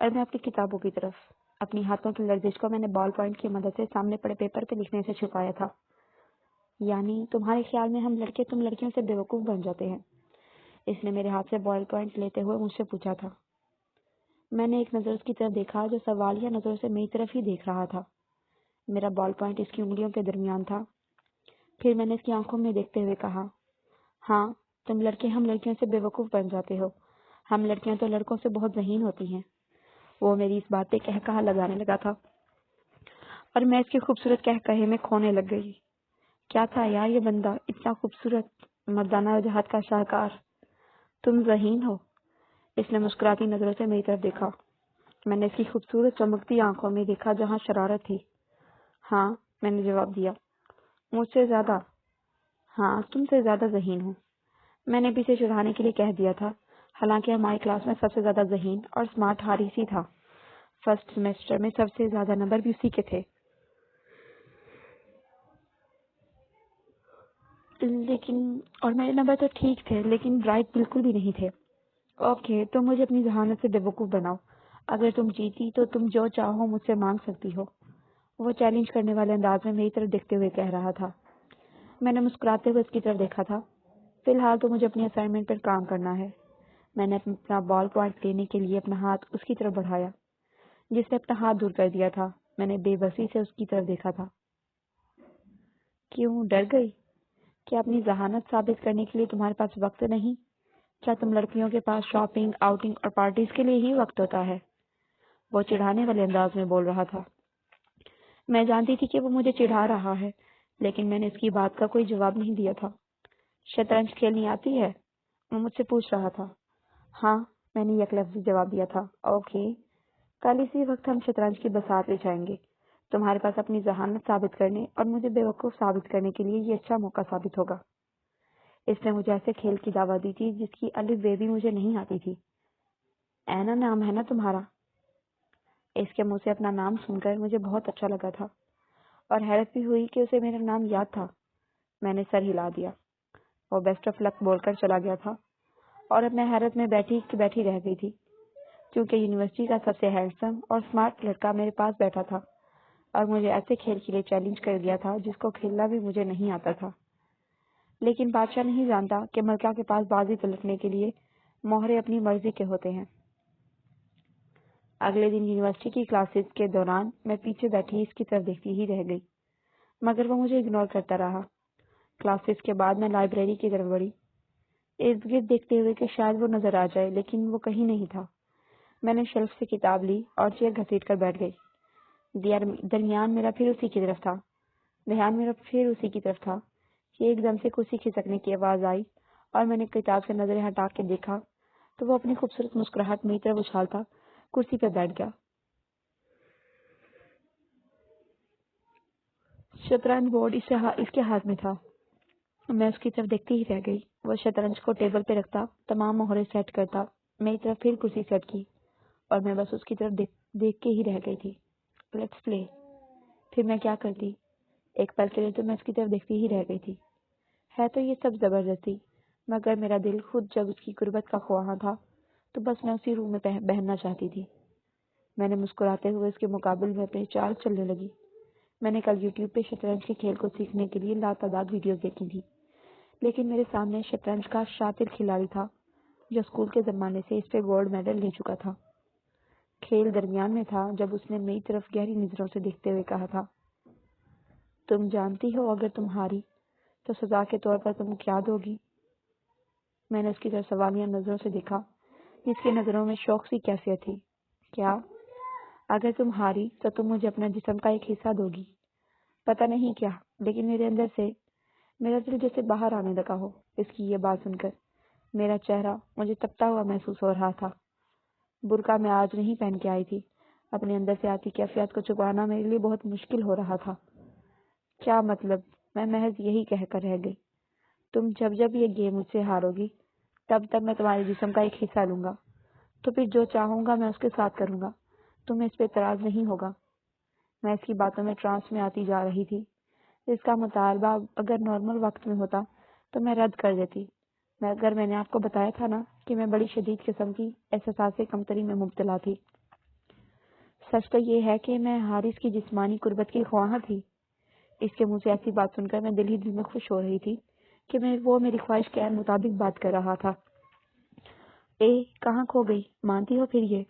اور میں آپ کی کتابوں کی طرف۔ اپنی ہاتھوں کی لرزش کو میں نے بال پوائنٹ کی مدد سے سامنے پڑے پیپر پہ لکھنے سے چھپایا تھا۔ یعنی تمہارے خیال میں ہم لڑکے تم لڑکیوں سے بیوقوف بن جاتے ہیں؟ اس نے میرے ہاتھ سے بال پوائنٹ لیتے ہوئے مجھ سے پوچھا تھا۔ میں نے ایک نظر اس کی طرف دیکھا جو سوالیہ نظروں سے میری طرف ہی دیکھ رہا تھا۔ میرا بال پوائنٹ اس کی انگلیوں کے درمیان تھا۔ پھر میں نے اس کی آنکھوں میں دیکھتے ہوئے کہا، ہاں تم لڑکے ہم لڑکیوں سے بیوقوف بن جاتے ہو، ہم لڑکیاں تو لڑکوں سے بہت ذہین ہوتی ہیں۔ وہ میری اس بات پہ کہا لگانے لگا تھا اور میں اس کے خوبصورت کہے میں کھونے لگ گئی۔ کیا تھا یار یہ بندہ، اتنا خوبصورت، مردانہ وجاہت کا شاہکار۔ تم ذہین ہو؟ اس نے مسکراتی نظروں سے میری طرف دیکھا۔ میں نے اس کی خوبصورت چمکتی آنکھوں میں دیکھا جہاں شرارت تھی۔ ہاں، میں نے جواب دیا۔ مجھ سے زیادہ؟ ہاں، تم سے زیادہ ذہین ہوں۔ میں نے بھی اسے چڑھانے کے لیے کہہ دیا تھا، حالانکہ ہماری کلاس میں سب سے زیادہ ذہین اور اسمارٹ حارث ہی تھا۔ فرسٹ سیمیسٹر میں سب سے زیادہ نمبر بھی اسی کے تھے۔ اور میرے نمبر تو ٹھیک تھے لیکن برائٹ بالکل بھی نہیں تھے۔ اوکے، تم مجھے اپنی ذہانت سے بیوقوف بناؤ۔ اگر تم جیتی تو تم جو چاہو مجھ سے مانگ سکتی ہو۔ وہ چیلنج کرنے والے انداز میں میری طرف دیکھتے ہوئے کہہ رہا تھا۔ میں نے مسکراتے ہوئے اس کی طرف دیکھا تھا۔ فی الحال تو مجھے اپنی اسائنمنٹ پر کام کرنا ہے۔ میں نے اپنا بال پوائنٹ لینے کے لیے اپنا ہاتھ اس کی طرف بڑھایا، جس نے اپنا ہاتھ دور کر دیا تھا۔ میں نے بے بسی سے اس کی طرف دیکھا تھا۔ کیوں ڈر گئی؟ کیا اپنی ذہانت ثابت کرنے کے لیے تمہارے پاس وقت نہیں؟ کیا تم لڑکیوں کے پاس شاپنگ، آؤٹنگ اور پارٹیز کے لیے ہی وقت ہوتا ہے؟ وہ چڑھانے والے انداز میں بول رہا تھا۔ میں جانتی تھی کہ وہ مجھے چڑھا رہا ہے، لیکن میں نے اس کی بات کا کوئی جواب نہیں دیا تھا۔ شطرنج کھیلنی آتی ہے؟ وہ مجھ سے پوچھ رہا تھا۔ ہاں، میں نے یک لفظی جواب دیا تھا۔ اوکے، کل اسی وقت ہم شطرنج کی بساط بچھائیں گے۔ تمہارے پاس اپنی ذہانت ثابت کرنے اور مجھے بیوقوف ثابت کرنے کے لیے یہ اچھا موقع ثابت ہوگا۔ اس نے مجھے ایسے کھیل کی دعوت دی تھی جس کی الف بے بھی مجھے نہیں آتی تھی۔ اینا نام ہے نا تمہارا؟ اس کے منہ سے اپنا نام سن کر مجھے بہت اچھا لگا تھا اور حیرت بھی ہوئی کہ اسے میرا نام یاد تھا۔ میں نے سر ہلا دیا۔ وہ بیسٹ آف لک بول کر چلا گیا تھا اور اب میں حیرت میں بیٹھی رہ گئی تھی، کیونکہ یونیورسٹی کا سب سے ہینڈسم اور اسمارٹ لڑکا میرے پاس بیٹھا تھا اور مجھے ایسے کھیل کے لیے چیلنج کر دیا تھا جس کو کھیلنا بھی مجھے نہیں آتا تھا۔ لیکن بادشاہ نہیں جانتا کہ ملکہ کے پاس بازی پلٹنے کے لیے مہرے اپنی مرضی کے ہوتے ہیں۔ اگلے دن یونیورسٹی کی کلاسز کے دوران میں پیچھے بیٹھی اس کی طرف دیکھتی ہی رہ گئی، مگر وہ مجھے اگنور کرتا رہا۔ کلاسز کے بعد میں لائبریری کی طرف بڑھی، ارد گرد دیکھتے ہوئے کہ شاید وہ نظر آ جائے، لیکن وہ کہیں نہیں تھا۔ میں نے شیلف سے کتاب لی اور چیئر گھسیٹ کر بیٹھ گئی۔ دھیان میرا پھر اسی کی طرف تھا کہ ایک دم سے کرسی کھسکنے کی آواز آئی اور میں نے کتاب سے نظریں ہٹا کے دیکھا تو وہ اپنی خوبصورت مسکراہٹ میری طرف اچھالتا کرسی پہ بیٹھ گیا۔ شطرنج بورڈ اس کے ہاتھ میں تھا۔ میں اس کی طرف دیکھتی ہی رہ گئی۔ وہ شطرنج کو ٹیبل پہ رکھتا، تمام مہرے سیٹ کرتا، میری طرف پھر کرسی سیٹ کی اور میں بس اس کی طرف دیکھ کے ہی رہ گئی تھی۔ لیٹس پلے۔ پھر میں کیا کرتی؟ ایک پل کے لیے تو میں اس کی طرف دیکھتی ہی رہ گئی تھی۔ ہے تو یہ سب زبردستی، مگر میرا دل خود جب اس کی قربت کا خواہاں تھا تو بس میں اسی روح میں بہنا چاہتی تھی۔ میں نے مسکراتے ہوئے اس کے مقابل میں اپنی چال چلنے لگی۔ میں نے کل یوٹیوب پہ شطرنج کے کھیل کو سیکھنے کے لیے لاتعداد ویڈیوز دیکھی تھی، لیکن میرے سامنے شطرنج کا شاطر کھلاڑی تھا جو اسکول کے زمانے سے اس پہ گولڈ میڈل لے چکا تھا۔ کھیل درمیان میں تھا جب اس نے میری طرف گہری نظروں سے دیکھتے ہوئے کہا تھا، تم جانتی ہو اگر تم ہاری تو سزا کے طور پر تم کیا دو گی؟ میں نے اس کی طرف سوالیہ نظروں سے دیکھا، جس کی نظروں میں شوق سی کیفیت تھی۔ کیا؟ اگر تم ہاری تو تم مجھے اپنا جسم کا ایک حصہ دو گی؟ پتہ نہیں کیا، لیکن میرے اندر سے میرا دل جیسے باہر آنے لگا ہو۔ اس کی یہ بات سن کر میرا چہرہ مجھے تپتا ہوا محسوس ہو رہا تھا۔ برقع میں آج نہیں پہن کے آئی تھی، اپنے اندر سے آتی کیفیت کو چھپانا میرے لیے بہت مشکل ہو رہا تھا۔ کیا مطلب؟ میں محض یہی کہہ کر رہ گئی، تم جب یہ گیم مجھ سے ہارو گی تب میں تمہارے جسم کا ایک حصہ لوں گا، تو پھر جو چاہوں گا میں اس کے ساتھ کروں گا، تمہیں اس پہ اعتراض نہیں ہوگا؟ میں اس کی باتوں میں ٹرانس میں آتی جا رہی تھی۔ اس کا مطالبہ اگر نارمل وقت میں ہوتا تو میں رد کر دیتی، مگر میں نے آپ کو بتایا تھا نا کہ میں بڑی شدید قسم کی احساسات سے کمتری میں مبتلا تھی۔ سچ تو یہ ہے کہ میں حارث کی جسمانی قربت کی خواہاں تھی۔ اس کے منہ سے ایسی بات سن کر میں دل ہی دل میں خوش ہو رہی تھی کہ وہ میری خواہش کے مطابق بات کر رہا تھا۔ اے کہاں کھو گئی، مانتی ہو پھر یہ؟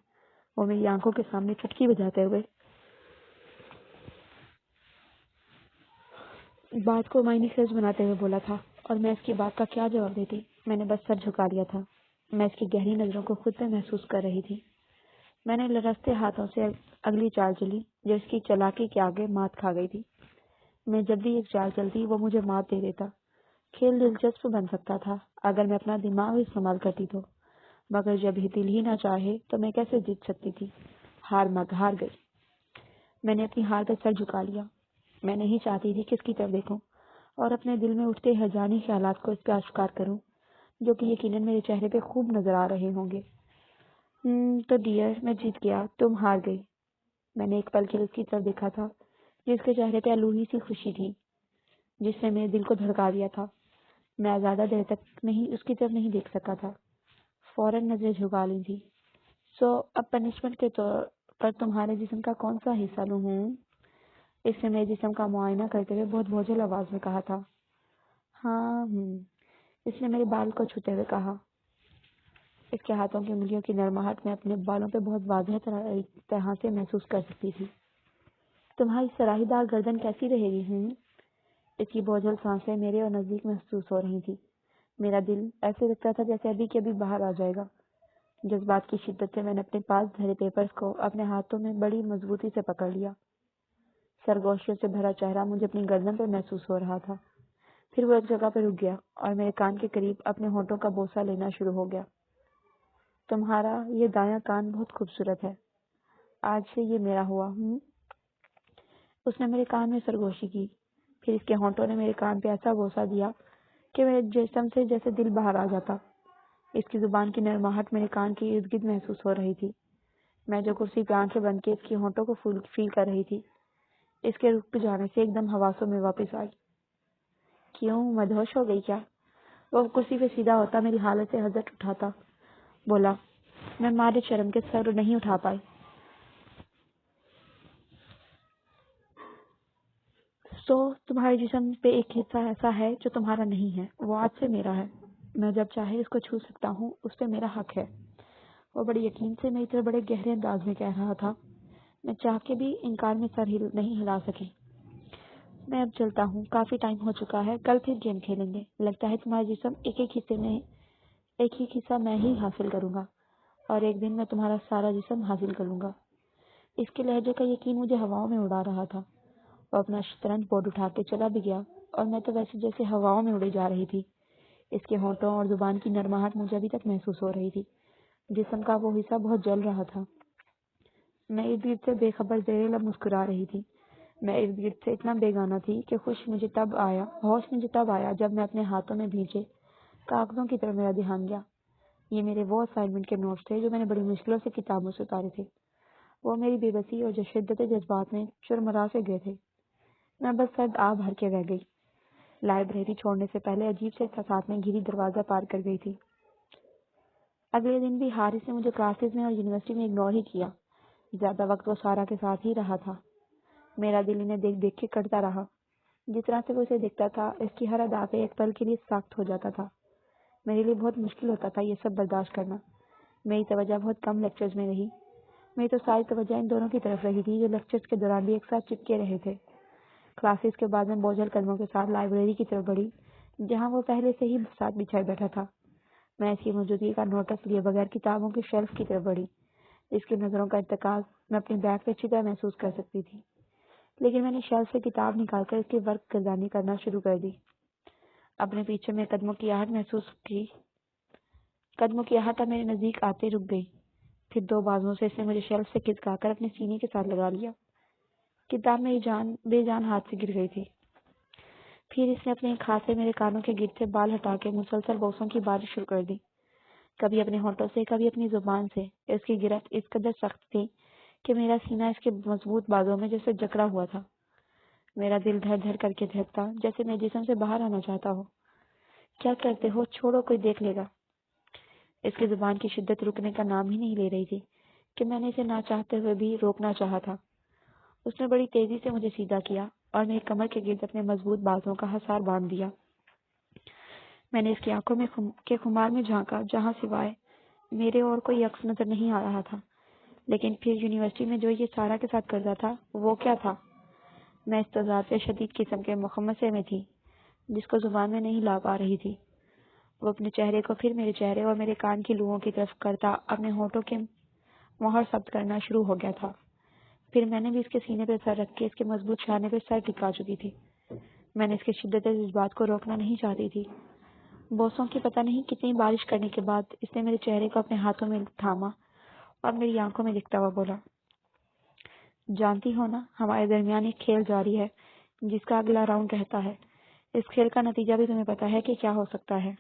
وہ میری آنکھوں کے سامنے چٹکی بجاتے ہوئے بات کو معنی خیز بناتے ہوئے بولا تھا، اور میں اس کی بات کا کیا جواب دیتی؟ میں نے بس سر جھکا لیا تھا۔ میں اس کی گہری نظروں کو خود پہ محسوس کر رہی تھی۔ میں نے لرزتے ہاتھوں سے اگلی چال چلی جو اس کی چالاکی کے آگے مات کھا گئی تھی۔ میں جب بھی ایک چال چلتی وہ مجھے مات دے دیتا۔ کھیل دلچسپ بن سکتا تھا اگر میں اپنا دماغ استعمال کرتی تو، مگر جب دل ہی نہ چاہے تو میں کیسے جیت سکتی تھی؟ ہار گئی۔ میں نے اپنی ہار پہ سر جھکا لیا۔ میں نہیں چاہتی تھی کس کی طرف دیکھوں اور اپنے دل میں اٹھتے ہیجانی خیالات کو اس پہ آشکار کروں، جو کہ یقیناً میرے چہرے پہ خوب نظر آ رہے ہوں گے۔ تو ڈیئر، میں جیت گیا، تم ہار گئی۔ میں نے ایک پل کے لیے اس کی طرف دیکھا تھا، جس کے چہرے پہ الوہی سی خوشی تھی جس نے میرے دل کو دھڑکا دیا تھا۔ میں زیادہ دیر تک اس کی طرف نہیں دیکھ سکا تھا، فوراً نظریں جھکا لی تھی۔ اب پنشمنٹ کے طور پر تمہارے جسم کا کون سا حصہ لوں؟ اس نے میرے جسم کا معائنہ کرتے ہوئے بہت بوجھل آواز میں کہا تھا۔ اس نے میرے بال کو چھوتے ہوئے کہا۔ اس کے ہاتھوں کی انگلیوں کی نرماہٹ میں اپنے بالوں پہ بہت واضح طرح سے محسوس کر سکتی تھی۔ تمہاری سراہی دار گردن کیسی رہے گی؟ اس کی بوجھل سانسیں میرے اور نزدیک محسوس ہو رہی تھی۔ میرا دل ایسے لگتا تھا جیسے ابھی کے ابھی باہر آ جائے گا۔ جذبات کی شدت سے میں نے اپنے پاس دھرے پیپرز کو اپنے ہاتھوں میں بڑی مضبوطی سے پکڑ لیا۔ سرگوشیوں سے بھرا چہرہ مجھے اپنی گردن پر محسوس ہو رہا تھا۔ پھر وہ ایک جگہ پہ رک گیا اور میرے کان کے قریب اپنے ہونٹوں کا بوسہ لینا شروع ہو گیا۔ تمہارا یہ دایاں کان بہت خوبصورت ہے، آج سے یہ میرا ہوا۔ اس نے میرے کان میں سرگوشی کی، پھر اس کے ہونٹوں نے میرے کان پہ ایسا بوسہ دیا کہ میرے جسم سے جیسے دل باہر آ جاتا۔ اس کی زبان کی نرماہٹ میرے کان کے ارد گرد محسوس ہو رہی تھی۔ میں جو کرسی پہ آنکھیں بند کے اس کی ہونٹوں کو فیل کر رہی تھی، اس کے رک جانے سے ایک دم حواسوں میں واپس آئی۔ کیوں، مدہوش ہو گئی کیا؟ وہ کرسی پہ سیدھا ہوتا، میری حالت سے حضرت اٹھاتا، بولا۔ میں مارے شرم کے سر نہیں اٹھا پائی۔ تمہارے جسم پہ ایک حصہ ایسا ہے جو تمہارا نہیں ہے، وہ آج سے میرا ہے۔ میں جب چاہے اس کو چھو سکتا ہوں، اس پہ میرا حق ہے۔ وہ بڑے یقین سے میری طرف بڑے گہرے انداز میں کہہ رہا تھا۔ میں چاہ کے بھی انکار میں سر نہیں ہلا سکی۔ میں اب چلتا ہوں، کافی ٹائم ہو چکا ہے، کل پھر گیم کھیلیں گے۔ لگتا ہے تمہارا جسم ایک ہی حصہ میں ہی حاصل کروں گا، اور ایک دن میں تمہارا سارا جسم حاصل کر لوں گا۔ اس کے لہجے کا یقین مجھے ہواؤں میں اڑا رہا تھا۔ وہ اپنا شطرنج بورڈ اٹھا کے چلا بھی گیا، اور میں تو ویسے جیسے ہواؤں میں اڑی جا رہی تھی۔ اس کے ہونٹوں اور زبان کی نرماہٹ مجھے ابھی تک محسوس ہو رہی تھی۔ جسم کا وہ حصہ بہت جل رہا تھا۔ میں ارد گرد سے بے خبر زیر لب مسکرا رہی تھی۔ میں ارد گرد سے اتنا بیگانہ تھی کہ ہوش مجھے تب آیا جب میں اپنے ہاتھوں میں بھیجے کاغذوں کی طرف میرا دھیان گیا۔ یہ میرے وہ اسائنمنٹ کے نوٹس تھے جو میں نے بڑی مشکلوں سے کتابوں سے اتارے تھے۔ وہ میری بے بسی اور شدت جذبات میں چرمرا سے گئے تھے۔ میں بس سرد آب بھر کے رہ گئی۔ لائبریری چھوڑنے سے پہلے عجیب سے احساسات میں گھری دروازہ پار کر گئی تھی۔ اگلے دن بھی حارث نے مجھے کلاسز میں اور یونیورسٹی میں اگنور ہی کیا۔ زیادہ وقت وہ سارا کے ساتھ ہی رہا تھا۔ میرا دل انہیں دیکھ دیکھ کے کٹتا رہا۔ جس طرح سے وہ اسے دیکھتا تھا، اس کی ہر ادا پہ ایک پل کے لیے ساخت ہو جاتا تھا۔ میرے لیے بہت مشکل ہوتا تھا یہ سب برداشت کرنا۔ میری توجہ بہت کم لیکچرز میں رہی۔ میری تو ساری توجہ ان دونوں کی طرف رہی تھی جو لیکچرز کے دوران بھی ایک ساتھ چپکے رہے تھے۔ کلاسز کے بعد میں بوجھل قدموں کے ساتھ لائبریری کی طرف بڑھی، جہاں وہ پہلے سے ہی ساتھ بچھائے بیٹھا تھا۔ میں اس کی موجودگی کا نوٹس لیے بغیر کتابوں کی شیلف کی طرف بڑھی۔ اس کی نظروں کا ارتکاز میں اپنی بیگ پہ اچھی طرح محسوس کر سکتی تھی، لیکن میں نے شیلف سے کتاب نکال کر اس کی ورق گردانی کرنا شروع کر دی۔ اپنے پیچھے میں قدموں کی آہٹ محسوس کی۔ قدموں کی آہٹ میرے نزدیک آتے رک گئی۔ پھر دو بازوؤں سے اس نے مجھے شیلف سے کھچکا کر اپنے سینے کے ساتھ لگا لیا۔ کتاب میری بے جان ہاتھ سے گر گئی تھی۔ پھر اس نے اپنے ایک ہاتھ سے میرے کانوں کے گرد سے بال ہٹا کے مسلسل بوسوں کی بارش شروع کر دی، کبھی اپنے ہونٹوں سے، کبھی اپنی زبان سے۔ اس کی گرفت اس قدر سخت تھی کہ میرا سینہ اس کے مضبوط بازوں میں جیسے جکڑا ہوا تھا۔ میرا دل دھڑ دھڑ کر کے دھڑکتا جیسے میں جسم سے باہر آنا چاہتا ہو۔ کیا کرتے ہو؟ چھوڑو، کوئی دیکھ لے گا۔ اس کی زبان کی شدت رکنے کا نام ہی نہیں لے رہی تھی۔ کہ میں نے اسے نہ چاہتے ہوئے بھی روکنا چاہا تھا۔ اس نے بڑی تیزی سے مجھے سیدھا کیا اور میری کمر کے گرد اپنے مضبوط بازوں کا حصار باندھ دیا۔ میں نے اس کی آنکھوں کے خمار میں جھانکا جہاں سوائے میرے اور کوئی عکس نظر نہیں آ رہا تھا، لیکن پھر یونیورسٹی میں جو یہ سارا کے ساتھ کرتا تھا وہ کیا تھا؟ میں اس تضاد سے شدید قسم کے مخمصے میں تھی جس کو زبان میں نہیں لا پا رہی تھی۔ وہ اپنے چہرے کو پھر میرے چہرے اور میرے کان کی لوؤں کی طرف کرتا اپنے ہونٹوں کے مہر ثبت کرنا شروع ہو گیا تھا۔ پھر میں نے بھی اس کے سینے پہ سر رکھ کے اس کے مضبوط شانے پہ سر ٹکا چکی تھی۔ میں نے اس کے شدت جذبات کو روکنا نہیں چاہتی تھی۔ بوسوں کی پتہ نہیں کتنی بارش کرنے کے بعد اس نے میرے چہرے کو اپنے ہاتھوں میں تھاما اور میری آنکھوں میں دیکھتا ہوا بولا، جانتی ہو نا، ہمارے درمیان ایک کھیل جاری ہے جس کا اگلا راؤنڈ رہتا ہے۔ اس کھیل کا نتیجہ بھی تمہیں پتا ہے کہ کیا ہو سکتا ہے؟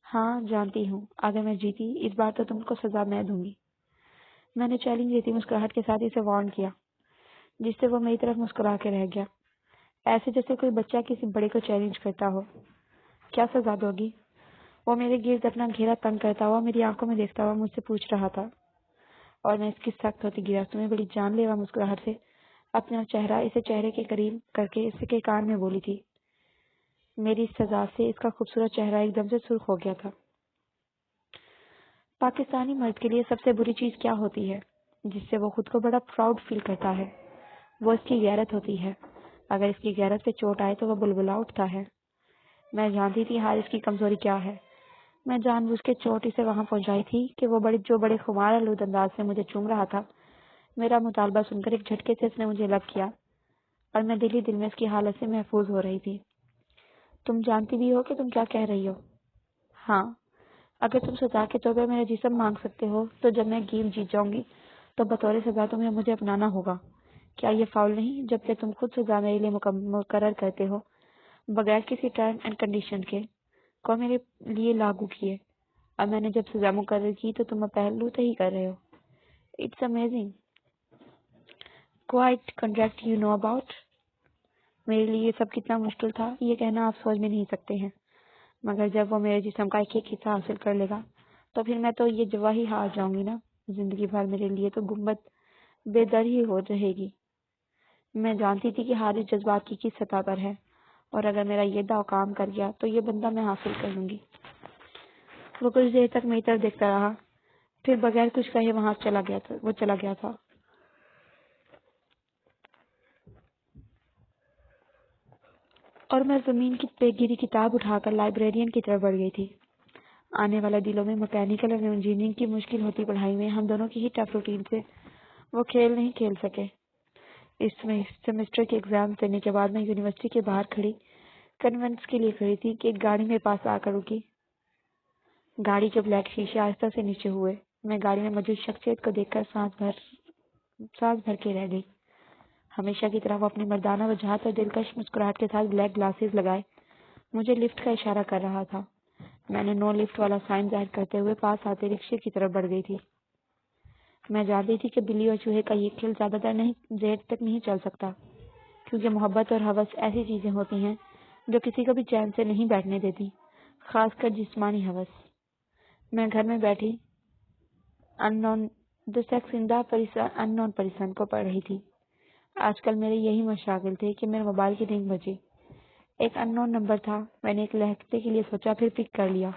ہاں جانتی ہوں، اگر میں جیتی اس بار تو تم کو سزا میں دوں گی۔ میں نے چیلنج دیتی مسکراہٹ کے ساتھ اسے وارن کیا، جس سے وہ میری طرف مسکرا کے رہ گیا، ایسے جیسے کوئی بچہ کسی بڑے کو چیلنج کرتا ہو۔ کیا سزا دو گی؟ وہ میرے گرد اپنا گھیرا تنگ کرتا ہوا میری آنکھوں میں دیکھتا ہوا مجھ سے پوچھ رہا تھا، اور میں اس کی سخت ہوتی گرفتوں میں بڑی جان لیوا مسکراہٹ سے اپنا چہرہ اسے چہرے کے قریب کر کے اس کے کان میں بولی تھی۔ میری اس سزا سے اس کا خوبصورت چہرہ ایک دم سے سرخ ہو گیا تھا۔ پاکستانی مرد کے لیے سب سے بری چیز کیا ہوتی ہے جس سے وہ خود کو بڑا پراؤڈ فیل کرتا ہے؟ وہ اس کی غیرت ہوتی ہے۔ اگر اس کی غیرت پہ چوٹ آئے تو وہ بلبلا اٹھتا ہے۔ میں جانتی تھی حارث کی کمزوری کیا ہے۔ میں جان بوجھ کے چوٹ اسے وہاں پہنچائی تھی کہ وہ بڑے خمار آلود انداز سے مجھے چوم رہا تھا۔ میرا مطالبہ سن کر ایک جھٹکے سے اس نے مجھے لب کیا اور میں دل ہی دل میں اس کی حالت سے محفوظ ہو رہی تھی۔ تم جانتی بھی ہو کہ تم کیا کہہ رہی ہو؟ ہاں، اگر تم سزا کے طور پر میرا جسم مانگ سکتے ہو تو جب میں گیم جیت جاؤں گی تو بطور سزا تمہیں مجھے اپنانا ہوگا۔ کیا یہ فاؤل نہیں جب کہ تم خود سزا میرے لیے مقرر کرتے ہو بغیر کسی ٹرم اینڈ کنڈیشن کے کو میرے لیے لاگو کیے، اور میں نے جب سزا مقرر کی تو تم پہلو ہی کر رہے ہو۔ It's amazing quite contract you know about. میرے لیے یہ سب کتنا مشکل تھا یہ کہنا آپ سوچ بھی نہیں سکتے ہیں، مگر جب وہ میرے جسم کا ایک ایک حصہ حاصل کر لے گا تو پھر میں تو یہ جواہی ہار جاؤں گی نا، زندگی بھر میرے لیے تو گنبد بے در ہی ہو رہے گی۔ میں جانتی تھی کہ حارث جذبات کی کس سطح پر ہے، اور اگر میرا یہ داؤ کام کر گیا تو یہ بندہ میں حاصل کر لوں گی۔ وہ کچھ دیر تک میری طرف دیکھتا رہا، پھر بغیر کچھ کہے وہاں چلا گیا تھا۔ اور میں زمین کی پہ گری کتاب اٹھا کر لائبریرین کی طرف بڑھ گئی تھی۔ آنے والے دنوں میں میکینیکل اور انجینئرنگ کی مشکل ہوتی پڑھائی میں ہم دونوں کی ہی ٹف روٹین سے وہ کھیل نہیں کھیل سکے۔ اس سیمسٹر کے ایگزام دینے کے بعد میں یونیورسٹی کے باہر کھڑی کنونس کے لیے کھڑی تھی کہ ایک گاڑی میرے پاس آ کر رکی۔ گاڑی کے بلیک شیشے آہستہ سے نیچے ہوئے۔ میں گاڑی میں موجود شخصیت کو دیکھ کر سانس بھر کے رہ گئی۔ ہمیشہ کی طرح وہ اپنی مردانہ وجاہت اور دلکش مسکراہٹ کے ساتھ بلیک گلاسز لگائے مجھے لفٹ کا اشارہ کر رہا تھا۔ میں نے نو لفٹ والا سائن ظاہر کرتے ہوئے پاس آتے رکشے کی طرف بڑھ گئی تھی۔ میں جانتی تھی کہ بلی اور چوہے کا یہ کھیل زیادہ دیر تک نہیں چل سکتا، کیونکہ محبت اور ہوس ایسی چیزیں ہوتی ہیں جو کسی کو بھی چین سے نہیں بیٹھنے دیتی، خاص کر جسمانی ہوس۔ میں گھر میں بیٹھی the sex in the in known person کو پڑھ رہی تھی۔ آج کل میرے یہی مشاغل تھے کہ میرے موبائل کی رنگ بجی۔ ایک ان نون نمبر تھا۔ میں نے ایک لہجے کے لیے سوچا، پھر پک کر لیا۔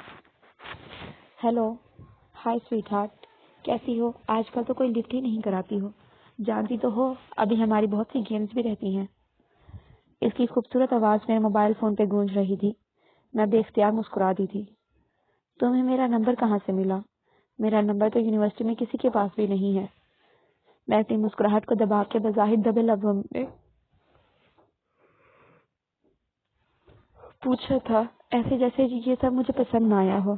ہیلو، ہائی سویٹ ہارٹ، کیسی ہو؟ آج کل تو کوئی لفٹ ہی نہیں کراتی ہو، جانتی تو ہو ابھی ہماری بہت سی گیمز بھی رہتی ہیں۔ اس کی خوبصورت آواز میرے موبائل فون پہ گونج رہی تھی۔ میں بے اختیار مسکرا دی تھی۔ تمہیں میرا نمبر کہاں سے ملا؟ میرا نمبر تو یونیورسٹی میں کسی کے پاس بھی نہیں ہے۔ میں اپنی مسکراہٹ کو دبا کے بظاہر دبے لفظوں میں پوچھا تھا، ایسے جیسے یہ سب مجھے پسند نہ آیا ہو۔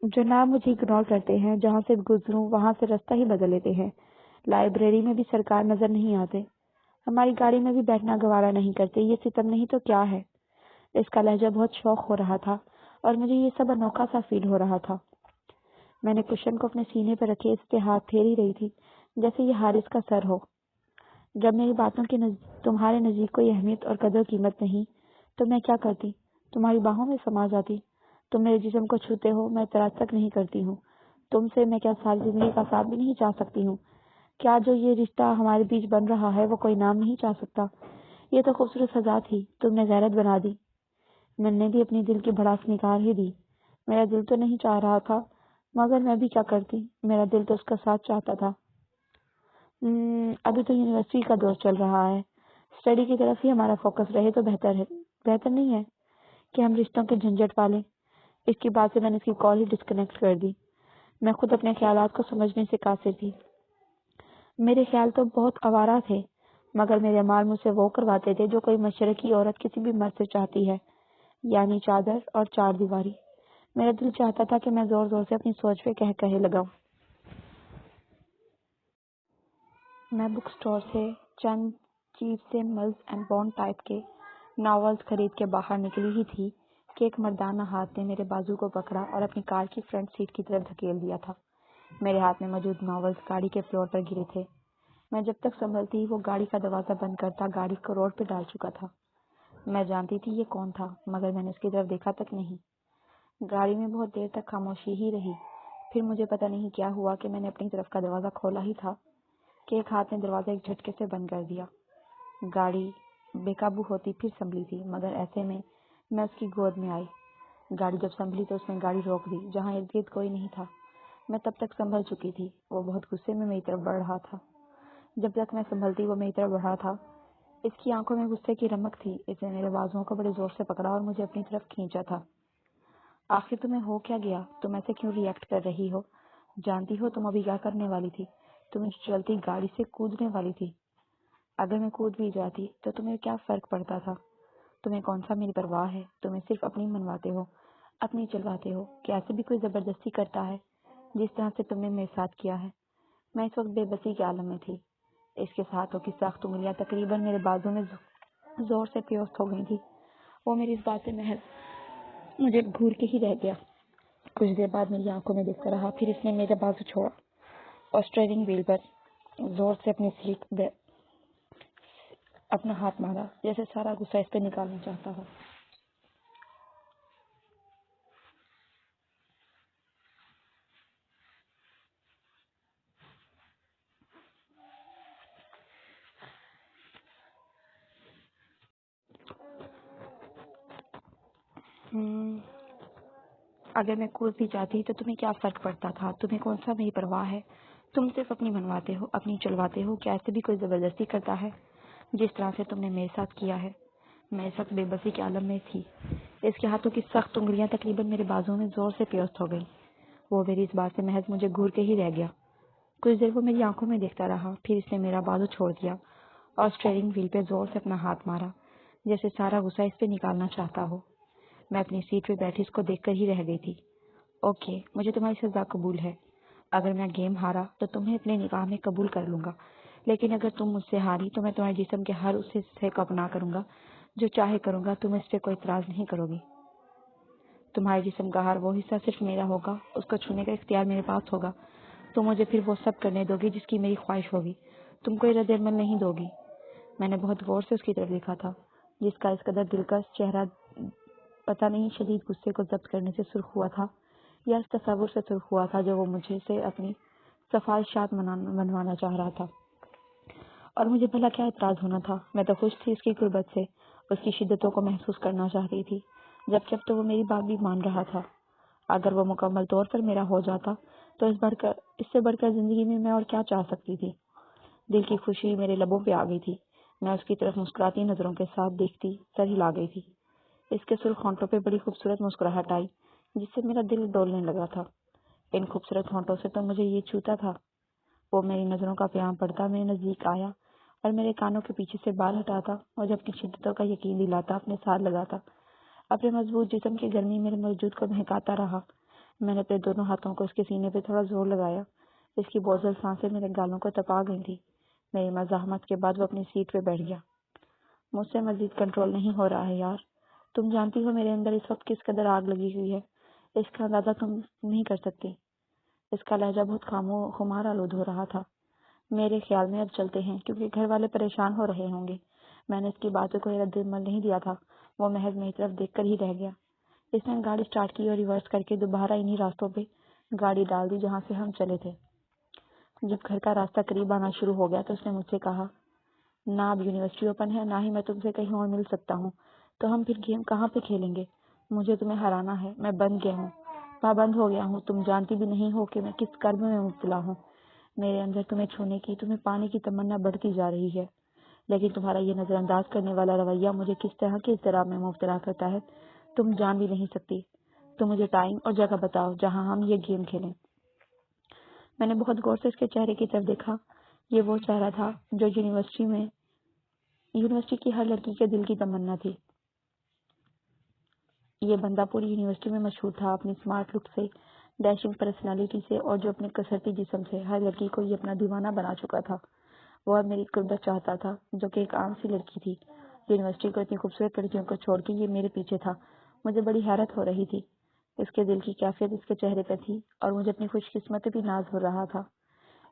جناب مجھے اگنور کرتے ہیں، جہاں سے گزروں وہاں سے رستہ ہی بدل لیتے ہیں۔ لائبریری میں بھی سرکار نظر نہیں آتے، ہماری گاڑی میں بھی بیٹھنا گوارا نہیں کرتے۔ یہ ستم نہیں تو کیا ہے؟ اس کا لہجہ بہت شوق ہو رہا تھا اور مجھے یہ سب انوکھا سا فیل ہو رہا تھا۔ میں نے کشن کو اپنے سینے پر رکھے اس پہ ہاتھ پھیر ہی رہی تھی جیسے یہ حارث کا سر ہو۔ جب میری باتوں کی تمہارے نزدیک کوئی اہمیت اور قدر و قیمت نہیں تو میں کیا کرتی؟ تمہاری باہوں میں سما جاتی۔ تم میرے جسم کو چھوتے ہو، میں اعتراض تک نہیں کرتی ہوں، تم سے میں کیا ساری زندگی کا ساتھ بھی نہیں چاہ سکتی ہوں؟ کیا جو یہ رشتہ ہمارے بیچ بن رہا ہے وہ کوئی نام نہیں چاہ سکتا؟ یہ تو خوبصورت سزا تھی، تم نے غیرت بنا دی۔ میں نے بھی اپنی دل کی بھڑاس نکال ہی دی۔ میرا دل تو نہیں چاہ رہا تھا، مگر میں بھی کیا کرتی، میرا دل تو اس کا ساتھ چاہتا تھا۔ ابھی تو یونیورسٹی کا دور چل رہا ہے، اسٹڈی کی طرف ہی ہمارا فوکس رہے تو بہتر نہیں ہے کہ ہم رشتوں کے جھنجھٹ پالیں۔ اس کی بات سے میں نے اس کی کال ہی ڈسکنیکٹ کر دی۔ میں خود اپنے خیالات کو سمجھنے سے قاصر تھی۔ میرے خیال تو بہت آوارہ تھے، مگر میرے اعمال مجھ سے وہ کرواتے تھے جو کوئی مشرقی عورت کسی بھی مرد سے چاہتی ہے، یعنی چادر اور چار دیواری۔ میرا دل چاہتا تھا کہ میں زور زور سے اپنی سوچ پہ کہے لگاؤں۔ میں بک سٹور سے چند چیپ سے ملز اینڈ بانڈ ٹائپ کے ناولز خرید کے باہر نکلی ہی تھی کہ ایک مردانہ ہاتھ نے میرے بازو کو پکڑا اور اپنی کار کی فرنٹ سیٹ کی طرف دھکیل دیا تھا۔ میرے ہاتھ میں موجود ناولز گاڑی کے فلور پر گرے تھے۔ میں جب تک سنبھلتی وہ گاڑی کا دروازہ بند کرتا گاڑی کو روڈ پہ ڈال چکا تھا۔ میں جانتی تھی یہ کون تھا، مگر میں نے اس کی طرف دیکھا تک نہیں۔ گاڑی میں بہت دیر تک خاموشی ہی رہی۔ پھر مجھے پتہ نہیں کیا ہوا کہ میں نے اپنی طرف کا دروازہ کھولا ہی تھا کہ ایک ہاتھ نے دروازہ ایک جھٹکے سے بند کر دیا۔ گاڑی بے قابو ہوتی پھر سنبھلی تھی، مگر ایسے میں اس کی گود میں آئی۔ گاڑی جب سنبھلی تو اس نے گاڑی روک دی جہاں ارد گرد کوئی نہیں تھا۔ میں تب تک سنبھل چکی تھی۔ وہ بہت غصے میں میری طرف بڑھ رہا تھا۔ جب تک میں سنبھلتی وہ میری طرف بڑھ رہا تھا۔ اس کی آنکھوں میں غصے کی رمق تھی۔ اس نے میرے بازوؤں کو بڑے زور سے پکڑا اور مجھے اپنی طرف کھینچا تھا۔ آخر تمہیں ہو کیا گیا؟ تم ایسے کیوں ری ایکٹ کر رہی ہو؟ جانتی ہو تم ابھی کیا کرنے والی تھی؟ تم اس چلتی گاڑی سے کودنے والی تھی۔ اگر میں کود بھی جاتی تو تمہیں کیا فرق پڑتا تھا؟ تمہیں کون سا میری پرواہ ہے؟ تمہیں صرف اپنی منواتے ہو، اپنی چلواتے ہو کہ ایسے بھی کوئی زبردستی کرتا ہے جس طرح سے تم نے میرے ساتھ کیا ہے۔ میں اس وقت بے بسی کے عالم میں تھی۔ اس کے ہاتھوں کی سخت انگلیاں تقریباً میرے بازو میں زور سے پیوست ہو گئی تھی۔ وہ میری اس بات سے محض مجھے گھور کے ہی رہ گیا۔ کچھ دیر بعد میری آنکھوں میں دیکھتا رہا، پھر اس نے میرا بازو چھوڑا اور اسٹیئرنگ وہیل پر زور سے اپنی سیٹ پہ اپنا ہاتھ مارا، جیسے سارا غصہ اس پہ نکالنا چاہتا ہو۔ اگر میں کود بھی جاتی تو تمہیں کیا فرق پڑتا تھا؟ تمہیں کون سا میری پرواہ ہے؟ تم صرف اپنی منواتے ہو، اپنی چلواتے ہو کہ ایسے بھی کوئی زبردستی کرتا ہے جس طرح سے تم نے میرے ساتھ کیا ہے۔ میں اس وقت بے بسی کے عالم میں تھی۔ اس کے ہاتھوں کی سخت انگلیاں تقریباً میرے بازو میں زور سے پیوست ہو گئیں۔ وہ میری اس بات سے محض مجھے گھور کے ہی رہ گیا۔ کچھ دیر وہ میری آنکھوں میں دیکھتا رہا، پھر اس نے میرا بازو چھوڑ دیا اور اسٹیئرنگ وہیل پہ زور سے اپنا ہاتھ مارا، جیسے سارا غصہ اس پہ نکالنا چاہتا ہو۔ میں اپنی سیٹ پہ بیٹھی اس کو دیکھ کر ہی رہ گئی تھی۔ اوکے، مجھے تمہاری سزا قبول ہے۔ اگر میں گیم ہارا تو تمہیں اپنے نکاح میں قبول کر لوں گا، لیکن اگر تم مجھ سے ہاری تو میں تمہارے جسم کے ہر اس حصے کو اپنا کروں گا، جو چاہے کروں گا، تم اس پہ کوئی اعتراض نہیں کرو گی۔ تمہارے جسم کا ہر وہ حصہ صرف میرا ہوگا، اس کو چھونے کا اختیار میرے پاس ہوگا۔ تم مجھے پھر وہ سب کرنے دو گی جس کی میری خواہش ہوگی، تم کوئی رد عمل نہیں دو گی۔ میں نے بہت غور سے اس کی طرف دیکھا تھا، جس کا اس قدر دلکش چہرہ پتہ نہیں شدید غصے کو ضبط کرنے سے سرخ ہوا تھا یا اس تصور سے سرخ ہوا تھا جو وہ مجھے سے اپنی سفارشات منوانا چاہ رہا تھا۔ اور مجھے بھلا کیا اعتراض ہونا تھا؟ میں تو خوش تھی اس کی قربت سے، اس کی شدتوں کو محسوس کرنا چاہتی تھی، جبکہ اب تو وہ میری بات بھی مان رہا تھا۔ اگر وہ مکمل طور پر میرا ہو جاتا تو اس سے بڑھ کر زندگی میں اور کیا چاہ سکتی تھی؟ دل کی خوشی میرے لبوں پہ آ گئی تھی۔ میں اس کی طرف مسکراتی نظروں کے ساتھ دیکھتی سر ہلا گئی تھی۔ اس کے سرخ ہونٹوں پہ بڑی خوبصورت مسکراہٹ آئی جس سے میرا دل ڈولنے لگا تھا۔ ان خوبصورت ہونٹوں سے تو مجھے یہ چھوتا تھا۔ وہ میری نظروں کا پیام پڑتا میرے نزدیک آیا اور میرے کانوں کے پیچھے سے بال ہٹاتا، مجھے اپنی شدتوں کا یقین دلاتا، اپنے ساتھ لگاتا، اپنے مضبوط جسم کی گرمی میرے موجود کو مہکاتا رہا۔ میں نے اپنے دونوں ہاتھوں کو اس کے سینے پہ تھوڑا زور لگایا۔ اس کی بوزل سانسیں میرے گالوں کو تپا گئی تھی۔ میری مزاحمت کے بعد وہ اپنی سیٹ پہ بیٹھ گیا۔ مجھ سے مزید کنٹرول نہیں ہو رہا ہے یار۔ تم جانتی ہو میرے اندر اس وقت کس قدر آگ لگی ہوئی ہے، اس کا اندازہ تم نہیں کر سکتی۔ اس کا لہجہ بہت خمار آلود ہو رہا تھا۔ میرے خیال میں اب چلتے ہیں کیونکہ گھر والے پریشان ہو رہے ہوں گے۔ میں نے اس کی بات کو کوئی رد عمل نہیں دیا تھا، وہ محض میری طرف دیکھ کر ہی رہ گیا۔ اس نے گاڑی سٹارٹ کی اور ریورس کر کے دوبارہ انہی راستوں پہ گاڑی ڈال دی جہاں سے ہم چلے تھے۔ جب گھر کا راستہ قریب آنا شروع ہو گیا تو اس نے مجھ سے کہا، نہ اب یونیورسٹی اوپن ہے، نہ ہی میں تم سے کہیں اور مل سکتا ہوں، تو ہم پھر گیم کہاں پہ کھیلیں گے؟ مجھے تمہیں ہرانا ہے، میں بن گیا ہوں، پابند ہو گیا ہوں، تم جانتی بھی نہیں ہو کہ میں کس کرب میں مبتلا ہوں۔ میرے اندر تمہیں چھونے کی، تمہیں پانے کی تمنا بڑھتی جا رہی ہے، لیکن تمہارا یہ نظر انداز کرنے والا رویہ مجھے کس طرح کے اضطراب میں مبتلا کرتا ہے تم جان بھی نہیں سکتی۔ تم مجھے ٹائم اور جگہ بتاؤ جہاں ہم یہ گیم کھیلیں۔ میں نے بہت غور سے اس کے چہرے کی طرف دیکھا۔ یہ وہ چہرہ تھا جو یونیورسٹی کی ہر لڑکی کے دل کی تمنا تھی۔ یہ بندہ پوری یونیورسٹی میں مشہور تھا اپنی اسمارٹ لک سے، ڈیشنگ پرسنالٹی سے، اور جو اپنے کسرتی جسم سے ہر لڑکی کو یہ اپنا دیوانہ بنا چکا تھا۔ وہ اب میری قربت چاہتا تھا، جو کہ ایک عام سی لڑکی تھی۔ یونیورسٹی کو اتنی خوبصورت لڑکیوں کو چھوڑ کے یہ میرے پیچھے تھا۔ مجھے بڑی حیرت ہو رہی تھی۔ اس کے دل کی کیفیت اس کے چہرے پہ تھی، اور مجھے اپنی خوش قسمتی بھی ناز ہو رہا تھا۔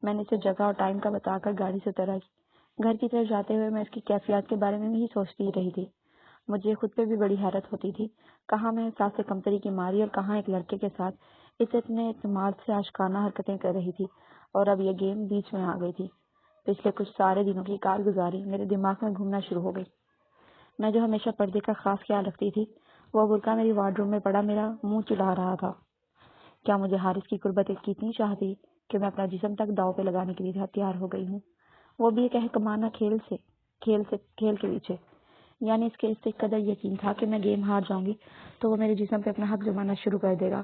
میں نے اسے جگہ اور ٹائم کا بتا کر گاڑی سے اترا۔ گھر کی طرف جاتے ہوئے میں اس کی کیفیات کے بارے میں بھی سوچتی رہی تھی۔ مجھے خود پہ بھی بڑی حیرت ہوتی تھی، کہاں میں احساس کمتری کی ماری اور کہاں ایک لڑکے کے ساتھ اس اتنے اعتماد سے عاشقانہ حرکتیں کر رہی تھی، اور اب یہ گیم بیچ میں آ گئی تھی۔ پچھلے کچھ سارے دنوں کی کارگزاری میرے دماغ میں گھومنا شروع ہو گئی۔ میں جو ہمیشہ پردے کا خاص خیال رکھتی تھی، وہ برقع میری وارڈروب میں پڑا میرا منہ چڑھا رہا تھا۔ کیا مجھے حارث کی قربت کی اتنی چاہ تھی کہ میں اپنا جسم تک داؤ پہ لگانے کے لیے تیار ہو گئی ہوں، وہ بھی ایک احکمانہ کھیل کے پیچھے؟ یعنی اس کے اس سے قدر یقین تھا کہ میں گیم ہار جاؤں گی تو وہ میرے جسم پہ اپنا حق جمانا شروع کر دے گا،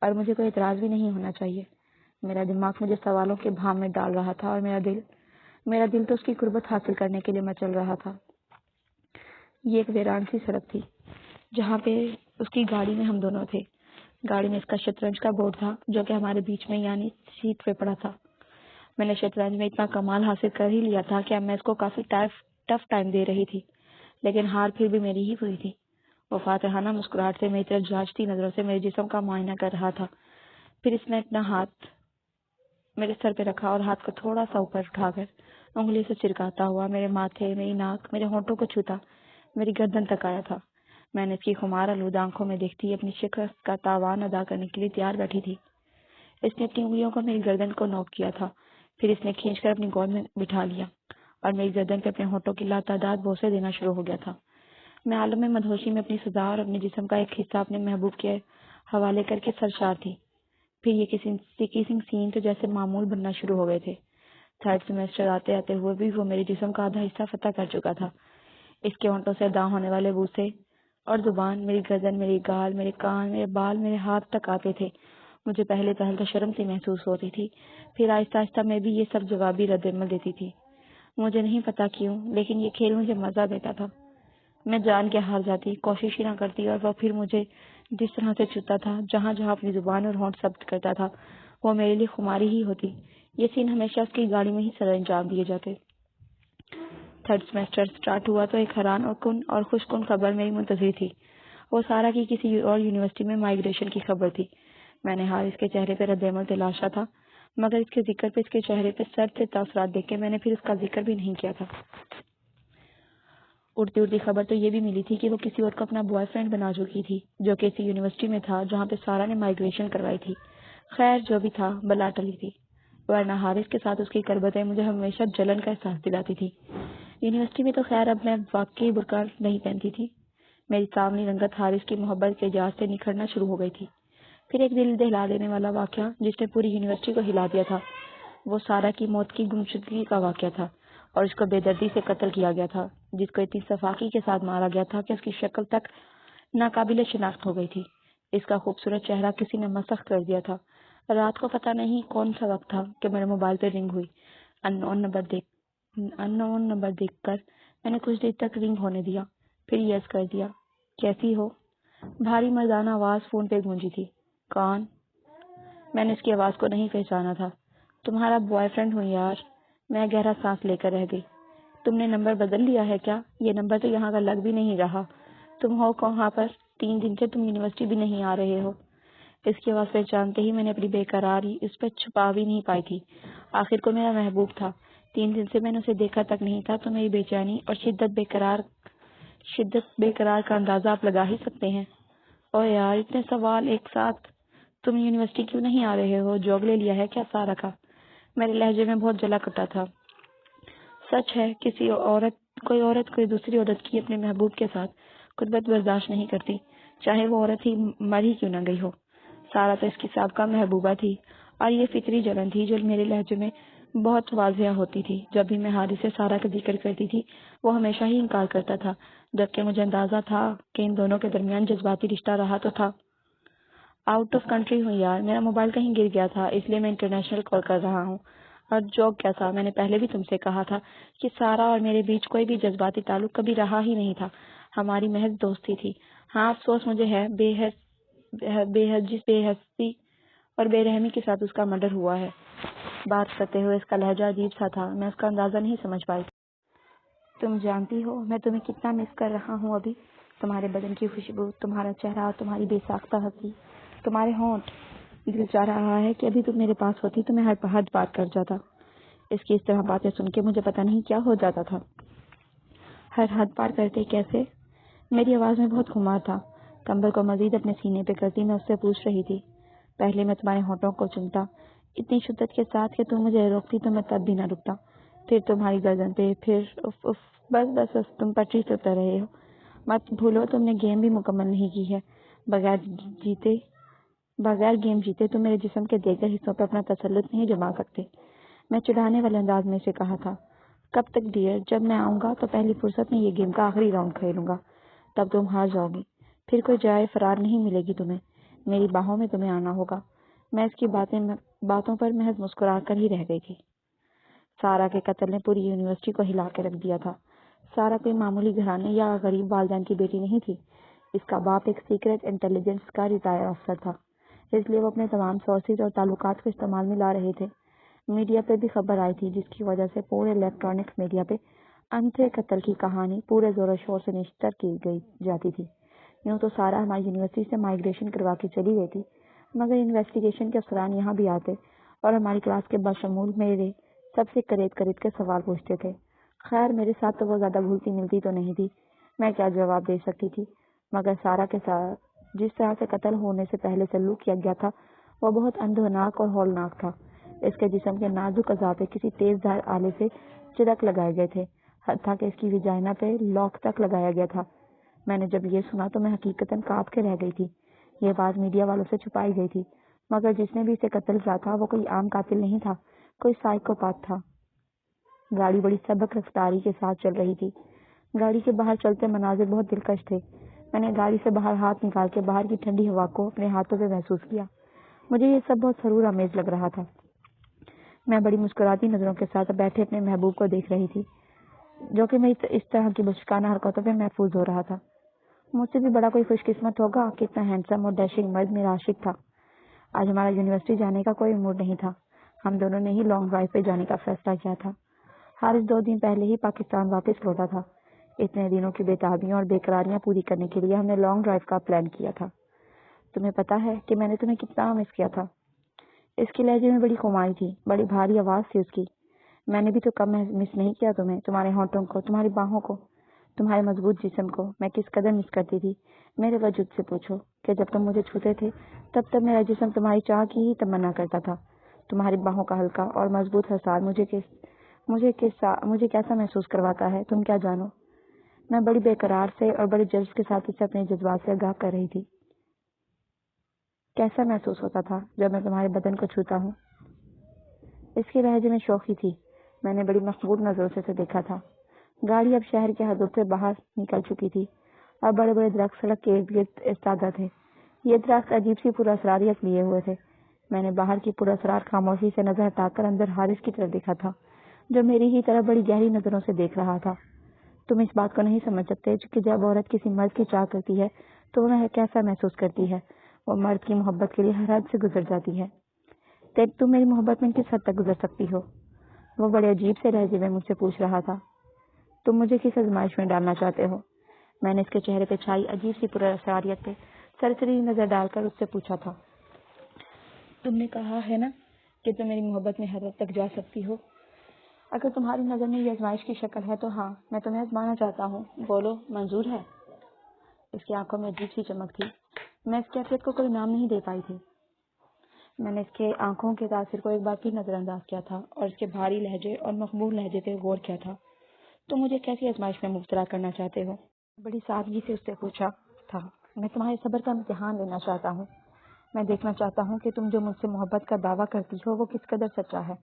اور مجھے کوئی اعتراض بھی نہیں ہونا چاہیے۔ میرا دماغ مجھے سوالوں کے بھام میں ڈال رہا تھا، اور میرا دل تو اس کی قربت حاصل کرنے کے لیے مچل رہا تھا۔ یہ ایک ویران سی سڑک تھی جہاں پہ اس کی گاڑی میں ہم دونوں تھے۔ گاڑی میں اس کا شطرنج کا بورڈ تھا، جو کہ ہمارے بیچ میں یعنی سیٹ پہ پڑا تھا۔ میں نے شطرنج میں اتنا کمال حاصل کر ہی لیا تھا کہ اب میں اس کو کافی ٹف ٹائم دے رہی تھی، لیکن ہار پھر بھی میری ہی ہوئی تھی۔ وہ فاتحانہ مسکراہٹ سے میری طرف جانچتی نظروں سے میرے جسم کا معائنہ کر رہا تھا۔ پھر اس نے اپنا ہاتھ میرے سر پہ رکھا اور ہاتھ کو تھوڑا سا اوپر اٹھا کر انگلی سے چرکاتا ہوا میرے ماتھے، میری ناک، میرے ہونٹوں کو چھوتا میری گردن تک آیا تھا۔ میں نے اس کی خمار آلودہ آنکھوں میں دیکھتی اپنی شکست کا تاوان ادا کرنے کے لیے تیار بیٹھی تھی۔ اس نے اپنی انگلیوں کو میری گردن کو نوک کیا تھا، پھر اس نے کھینچ کر اپنی گود میں بٹھا لیا اور میری گردن پہ اپنے ہونٹوں کی لاتعداد بوسے دینا شروع ہو گیا تھا۔ میں عالم میں مدہوشی میں اپنی سزا اور اپنے جسم کا ایک حصہ اپنے محبوب کے حوالے کر کے سرشار تھی۔ پھر یہ کسی سین تو جیسے معمول بننا شروع ہو گئے تھے۔ تھرڈ سیمیسٹر آتے آتے ہوئے بھی وہ میرے جسم کا آدھا حصہ فتح کر چکا تھا۔ اس کے ہونٹوں سے ادا ہونے والے بوسے اور زبان میری گردن، میری گال، میرے کان، میرے بال، میرے ہاتھ تک آتے تھے۔ مجھے پہلے تو شرم سی محسوس ہوتی تھی، پھر آہستہ آہستہ میں بھی یہ سب جوابی رد عمل دیتی تھی۔ مجھے نہیں پتا کیوں، لیکن یہ کھیل مجھے مزہ دیتا تھا۔ میں جان کے ہار جاتی، کوشش ہی نہ کرتی، اور وہ پھر مجھے جس طرح سے چھوتا تھا، جہاں جہاں اپنی زبان اور ہونٹ ثبت کرتا تھا، وہ میرے لیے خماری ہی ہوتی۔ یہ سین ہمیشہ اس کی گاڑی میں ہی سر انجام دیے جاتے۔ تھرڈ سیمیسٹر سٹارٹ ہوا تو ایک حیران اور خوش کن خبر میری منتظر تھی۔ وہ سارا کی کسی اور یونیورسٹی میں مائیگریشن کی خبر تھی۔ میں نے حارث کے چہرے پہ رد عمل تلاشا تھا، مگر اس کے ذکر پہ اس کے چہرے پہ سرد سے تاثرات دیکھ کے میں نے پھر اس کا ذکر بھی نہیں کیا تھا۔ اڑتی اڑتی خبر تو یہ بھی ملی تھی کہ وہ کسی اور کو اپنا بوائے فرینڈ بنا چکی تھی، جو کہ اسی یونیورسٹی میں تھا جہاں پہ سارا نے مائیگریشن کروائی تھی۔ خیر جو بھی تھا، بلا ٹلی تھی، ورنہ حارث کے ساتھ اس کی قربتیں مجھے ہمیشہ جلن کا احساس دلاتی تھی۔ یونیورسٹی میں تو خیر اب میں واقعی برقع نہیں پہنتی تھی۔ میری سامنے رنگت حارث کی محبت کے اجاز سے نکھرنا شروع ہو گئی تھی۔ پھر ایک دل دہلا دینے والا واقعہ جس نے پوری یونیورسٹی کو ہلا دیا تھا، وہ سارا کی موت کی گمشدگی کا واقعہ تھا، اور اس کو بے دردی سے قتل کیا گیا تھا، جس کو اتنی صفاقی کے ساتھ مارا گیا تھا کہ اس کی شکل تک ناقابل شناخت ہو گئی تھی۔ اس کا خوبصورت چہرہ کسی نے مسخ کر دیا تھا۔ رات کو پتہ نہیں کون سا وقت تھا کہ میرے موبائل پہ رنگ ہوئی۔ ان نون نمبر دیکھ کر میں نے کچھ دیر تک رنگ ہونے دیا، پھر یس کر دیا۔ کیسی ہو؟ بھاری مردانہ آواز فون پہ گونجی تھی۔ کون؟ میں نے اس کی آواز کو نہیں پہچانا تھا۔ تمہارا بوائے فرینڈ ہوں یار۔ میں گہرا سانس لے کر رہ گئی۔ تم نے نمبر بدل لیا ہے کیا؟ یہ نمبر تو یہاں کا لگ بھی نہیں رہا۔ تم ہو کہاں پر؟ 3 دن سے تم یونیورسٹی بھی نہیں آ رہے ہو۔ اس کی آواز پہچانتے ہی میں نے اپنی بے قراری اس پہ چھپا بھی نہیں پائی تھی۔ آخر کو میرا محبوب تھا، 3 دن سے میں نے اسے دیکھا تک نہیں تھا، تو میری بے چینی اور شدت بے قرار کا اندازہ آپ لگا ہی سکتے ہیں۔ او یار، اتنے سوال ایک ساتھ۔ تم یونیورسٹی کیوں نہیں آ رہے ہو؟ جاب لے لیا ہے کیا سارا کا؟ میرے لہجے میں بہت جلا کٹا تھا۔ سچ ہے، کوئی عورت کوئی دوسری عورت کی اپنے محبوب کے ساتھ قربت برداشت نہیں کرتی، چاہے وہ عورت ہی مر ہی کیوں نہ گئی ہو۔ سارا تو اس کی سابقہ محبوبہ تھی، اور یہ فطری جلن تھی جو میرے لہجے میں بہت واضح ہوتی تھی۔ جب بھی میں حارث سے سارا کا ذکر کرتی تھی، وہ ہمیشہ ہی انکار کرتا تھا، جبکہ مجھے اندازہ تھا کہ ان دونوں کے درمیان جذباتی رشتہ رہا تو تھا۔ آؤٹ آف کنٹری ہوں یار، میرا موبائل کہیں گر گیا تھا، اس لیے میں انٹرنیشنل کال کر رہا ہوں۔ اور جوک کیا تھا، میں نے پہلے بھی تم سے کہا تھا کہ سارا اور میرے بیچ کوئی بھی جذباتی تعلق کبھی رہا ہی نہیں تھا، ہماری محض دوستی تھی۔ ہاں افسوس مجھے ہے، بے حسی اور بے رحمی کے ساتھ اس کا مرڈر ہوا ہے۔ بات کرتے ہوئے اس کا لہجہ عجیب سا تھا، میں اس کا اندازہ نہیں سمجھ پائی۔ تم جانتی ہو میں تمہیں کتنا مس کر رہا ہوں ابھی، تمہارے بدن کی خوشبو، تمہارا چہرہ، تمہاری بے ساختہ ہنسی، تمہارے ہونٹ۔ دل چاہ رہا ہے کہ ابھی تم میرے پاس ہوتی تو میں ہر حد بات کر جاتا۔ اس کی اس طرح باتیں سن کے مجھے پتہ نہیں کیا ہو جاتا تھا۔ ہر حد پار کرتے کیسے؟ میری آواز میں بہت خمار تھا۔ کمبل کو مزید اپنے سینے پہ کرتی میں اس سے پوچھ رہی تھی۔ پہلے میں تمہارے ہونٹوں کو چومتا اتنی شدت کے ساتھ کہ تم مجھے روکتی تو میں تب بھی نہ رکتا، پھر تمہاری گردن پہ، پھر بس تم پٹری سے اتر رہے ہو۔ مت بھولو تم نے گیم بھی مکمل نہیں کی ہے۔ بغیر گیم جیتے تم میرے جسم کے دیگر حصوں پہ اپنا تسلط نہیں جما سکتے۔ میں چڑھانے والے انداز میں سے کہا تھا۔ کب تک ڈیئر؟ جب میں آؤں گا تو پہلی فرصت میں یہ گیم کا آخری راؤنڈ کھیلوں گا، تب تم ہار جاؤ گی، پھر کوئی جائے فرار نہیں ملے گی تمہیں، میری باہوں میں تمہیں آنا ہوگا۔ میں اس کی باتوں پر محض مسکرا کر ہی رہ گئی تھی۔ سارا کے قتل نے پوری یونیورسٹی کو ہلا کے رکھ دیا تھا۔ سارا کوئی معمولی گھرانے یا غریب والدین کی بیٹی نہیں تھی، اس کا باپ ایک سیکرٹ انٹیلیجنس کا ریٹائر افسر تھا، اس لیے وہ اپنے تمام سورسز اور تعلقات کو استعمال میں لا رہے تھے۔ میڈیا پہ بھی خبر آئی تھی، جس کی وجہ سے پورے الیکٹرانکس میڈیا پہ انتھے قتل کی کہانی پورے زور و شور سے نشر کی جاتی تھی۔ یوں تو سارا ہماری یونیورسٹی سے مائگریشن کروا کے چلی گئی تھی، مگر انویسٹیگیشن کے افسران یہاں بھی آتے اور ہماری کلاس کے بشمول میرے سب سے قریب کے سوال پوچھتے تھے۔ خیر میرے ساتھ تو وہ زیادہ گھلتی ملتی تو نہیں تھی، میں کیا جواب دے سکتی تھی، مگر سارا کے ساتھ جس طرح سے قتل ہونے سے پہلے سلوک کیا گیا تھا وہ بہت اندھوناک اور ہولناک تھا۔ اس کے جسم کے نازک اعضاء پہ کسی تیز دھار آلے سے چرک لگائے گئے تھے، حتیٰ کہ اس کی ویجائنا پہ لاک تک لگایا گیا تھا۔ میں نے جب یہ سنا تو میں حقیقتاً کانپ کے رہ گئی تھی۔ یہ بات میڈیا والوں سے چھپائی گئی تھی، مگر جس نے بھی اسے قتل کیا تھا وہ کوئی عام قاتل نہیں تھا، کوئی سائیکوپاتھ تھا۔ گاڑی بڑی سبک رفتاری کے ساتھ چل رہی تھی۔ گاڑی کے باہر چلتے مناظر بہت دلکش تھے۔ میں نے گاڑی سے باہر ہاتھ نکال کے باہر کی ٹھنڈی ہوا کو اپنے ہاتھوں پہ محسوس کیا۔ مجھے یہ سب بہت سرور آمیز لگ رہا تھا۔ میں بڑی مسکراتی نظروں کے ساتھ بیٹھے اپنے محبوب کو دیکھ رہی تھی، جو کہ میری اس طرح کی بچکانہ حرکتوں پہ محفوظ ہو رہا تھا۔ مجھ سے بھی بڑا کوئی خوش قسمت ہوگا کہ اتنا ہینڈسم اور ڈیشنگ مرد میرا عاشق تھا۔ آج ہمارا یونیورسٹی جانے کا کوئی موڈ نہیں تھا، ہم دونوں نے ہی لانگ ڈرائیو پہ جانے کا فیصلہ کیا تھا۔ حارث 2 دن پہلے ہی پاکستان واپس لوٹا تھا۔ اتنے دنوں کی بےتابیاں اور بےقراریاں پوری کرنے کے لیے ہم نے لانگ ڈرائیو کا پلان کیا تھا۔ تمہیں پتا ہے کہ میں نے تمہیں کتنا مس کیا تھا؟ اس کے لہجے میں بڑی خمائی تھی، بڑی بھاری آواز تھی اس کی۔ میں نے بھی تو کم مس نہیں کیا تمہیں، تمہارے ہونٹوں کو، تمہاری باہوں کو، تمہارے مضبوط جسم کو میں کس قدر مس کرتی تھی میرے وجود سے پوچھو کہ جب تم مجھے چھوتے تھے تب میرا جسم تمہاری چاہ کی ہی تمنا کرتا تھا۔ تمہاری باہوں کا ہلکا اور مضبوط حساس مجھے کیسا محسوس کرواتا ہے تم کیا جانو۔ میں بڑی بے قرار سے اور بڑے جذب کے ساتھ اسے اپنے جذبات سے آگاہ کر رہی تھی۔ کیسا محسوس ہوتا تھا جب میں تمہارے بدن کو چھوتا ہوں؟ اس کے لہجے میں شوخی تھی۔ میں نے بڑی مخبول نظروں سے اسے دیکھا تھا۔ گاڑی اب شہر کے حدود سے باہر نکل چکی تھی اور بڑے بڑے درخت سڑک کے ارد گرد ایستادہ تھے۔ یہ درخت عجیب سی پراسراریت لیے ہوئے تھے۔ میں نے باہر کی پراسرار خاموشی سے نظر ہٹا کر اندر حارث کی طرف دیکھا تھا، جو میری ہی طرف بڑی گہری نظروں سے دیکھ رہا تھا۔ تم اس بات کو نہیں سمجھ سکتے کہ جب عورت کسی مرد کی چاہ کرتی ہے تو وہ کیسا محسوس کرتی ہے۔ وہ مرد کی محبت کے لیے ہر حد سے گزر جاتی ہے۔ تم میری محبت میں کس حد تک گزر سکتی ہو؟ وہ بڑے عجیب سے لہجے میں مجھ سے پوچھ رہا تھا۔ تم مجھے کس آزمائش میں ڈالنا چاہتے ہو؟ میں نے اس کے چہرے پہ چھائی عجیب سی پراسراریت پہ سرسری نظر ڈال کر اس سے پوچھا تھا۔ تم نے کہا ہے نا کہ تم میری محبت میں ہر حد تک جا سکتی ہو۔ اگر تمہاری نظر میں یہ آزمائش کی شکل ہے تو ہاں، میں تمہیں آزمانا چاہتا ہوں، بولو منظور ہے؟ اس کی آنکھوں میں عجیب سی چمک تھی۔ میں اس کیفیت کو کوئی نام نہیں دے پائی تھی۔ میں نے اس کے آنکھوں کے تاثر کو ایک بار پھر نظر انداز کیا تھا اور اس کے بھاری لہجے اور مقبول لہجے پہ غور کیا تھا۔ تم مجھے کیسی آزمائش میں مبتلا کرنا چاہتے ہو؟ بڑی سادگی سے اس سے پوچھا تھا۔ میں تمہارے صبر کا امتحان لینا چاہتا ہوں۔ میں دیکھنا چاہتا ہوں کہ تم جو مجھ سے محبت کا دعویٰ کرتی ہو وہ کس قدر سچا ہے۔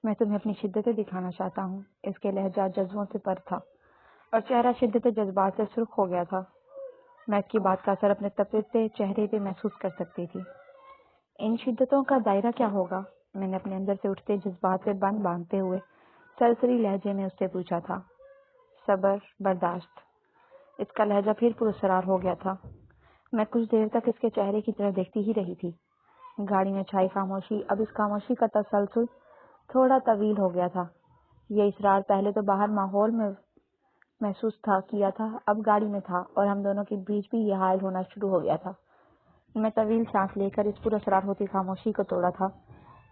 میں تمہیں اپنی شدتیں دکھانا چاہتا ہوں۔ اس کے لہجہ جذبوں سے پر تھا اور چہرہ شدت جذبات سے سرخ ہو گیا تھا۔ میں اس کی بات کا اثر اپنے تپتے چہرے پہ محسوس کر سکتی تھی۔ ان شدتوں کا دائرہ کیا ہوگا؟ میں نے اپنے اندر سے اٹھتے جذبات پہ بند باندھتے ہوئے سرسری لہجے میں اس سے پوچھا تھا۔ صبر، برداشت۔ اس کا لہجہ پھر پراسرار ہو گیا تھا۔ میں کچھ دیر تک اس کے چہرے کی طرف دیکھتی ہی رہی تھی۔ گاڑی میں چھائی خاموشی اب اس خاموشی کا تسلسل تھوڑا طویل ہو گیا تھا۔ یہ اصرار پہلے تو باہر ماحول میں محسوس کیا تھا، اب گاڑی میں تھا اور ہم دونوں کے بیچ بھی یہ حائل ہونا شروع ہو گیا تھا۔ میں طویل سانس لے کر اس پراسرار ہوتی خاموشی کو توڑا تھا،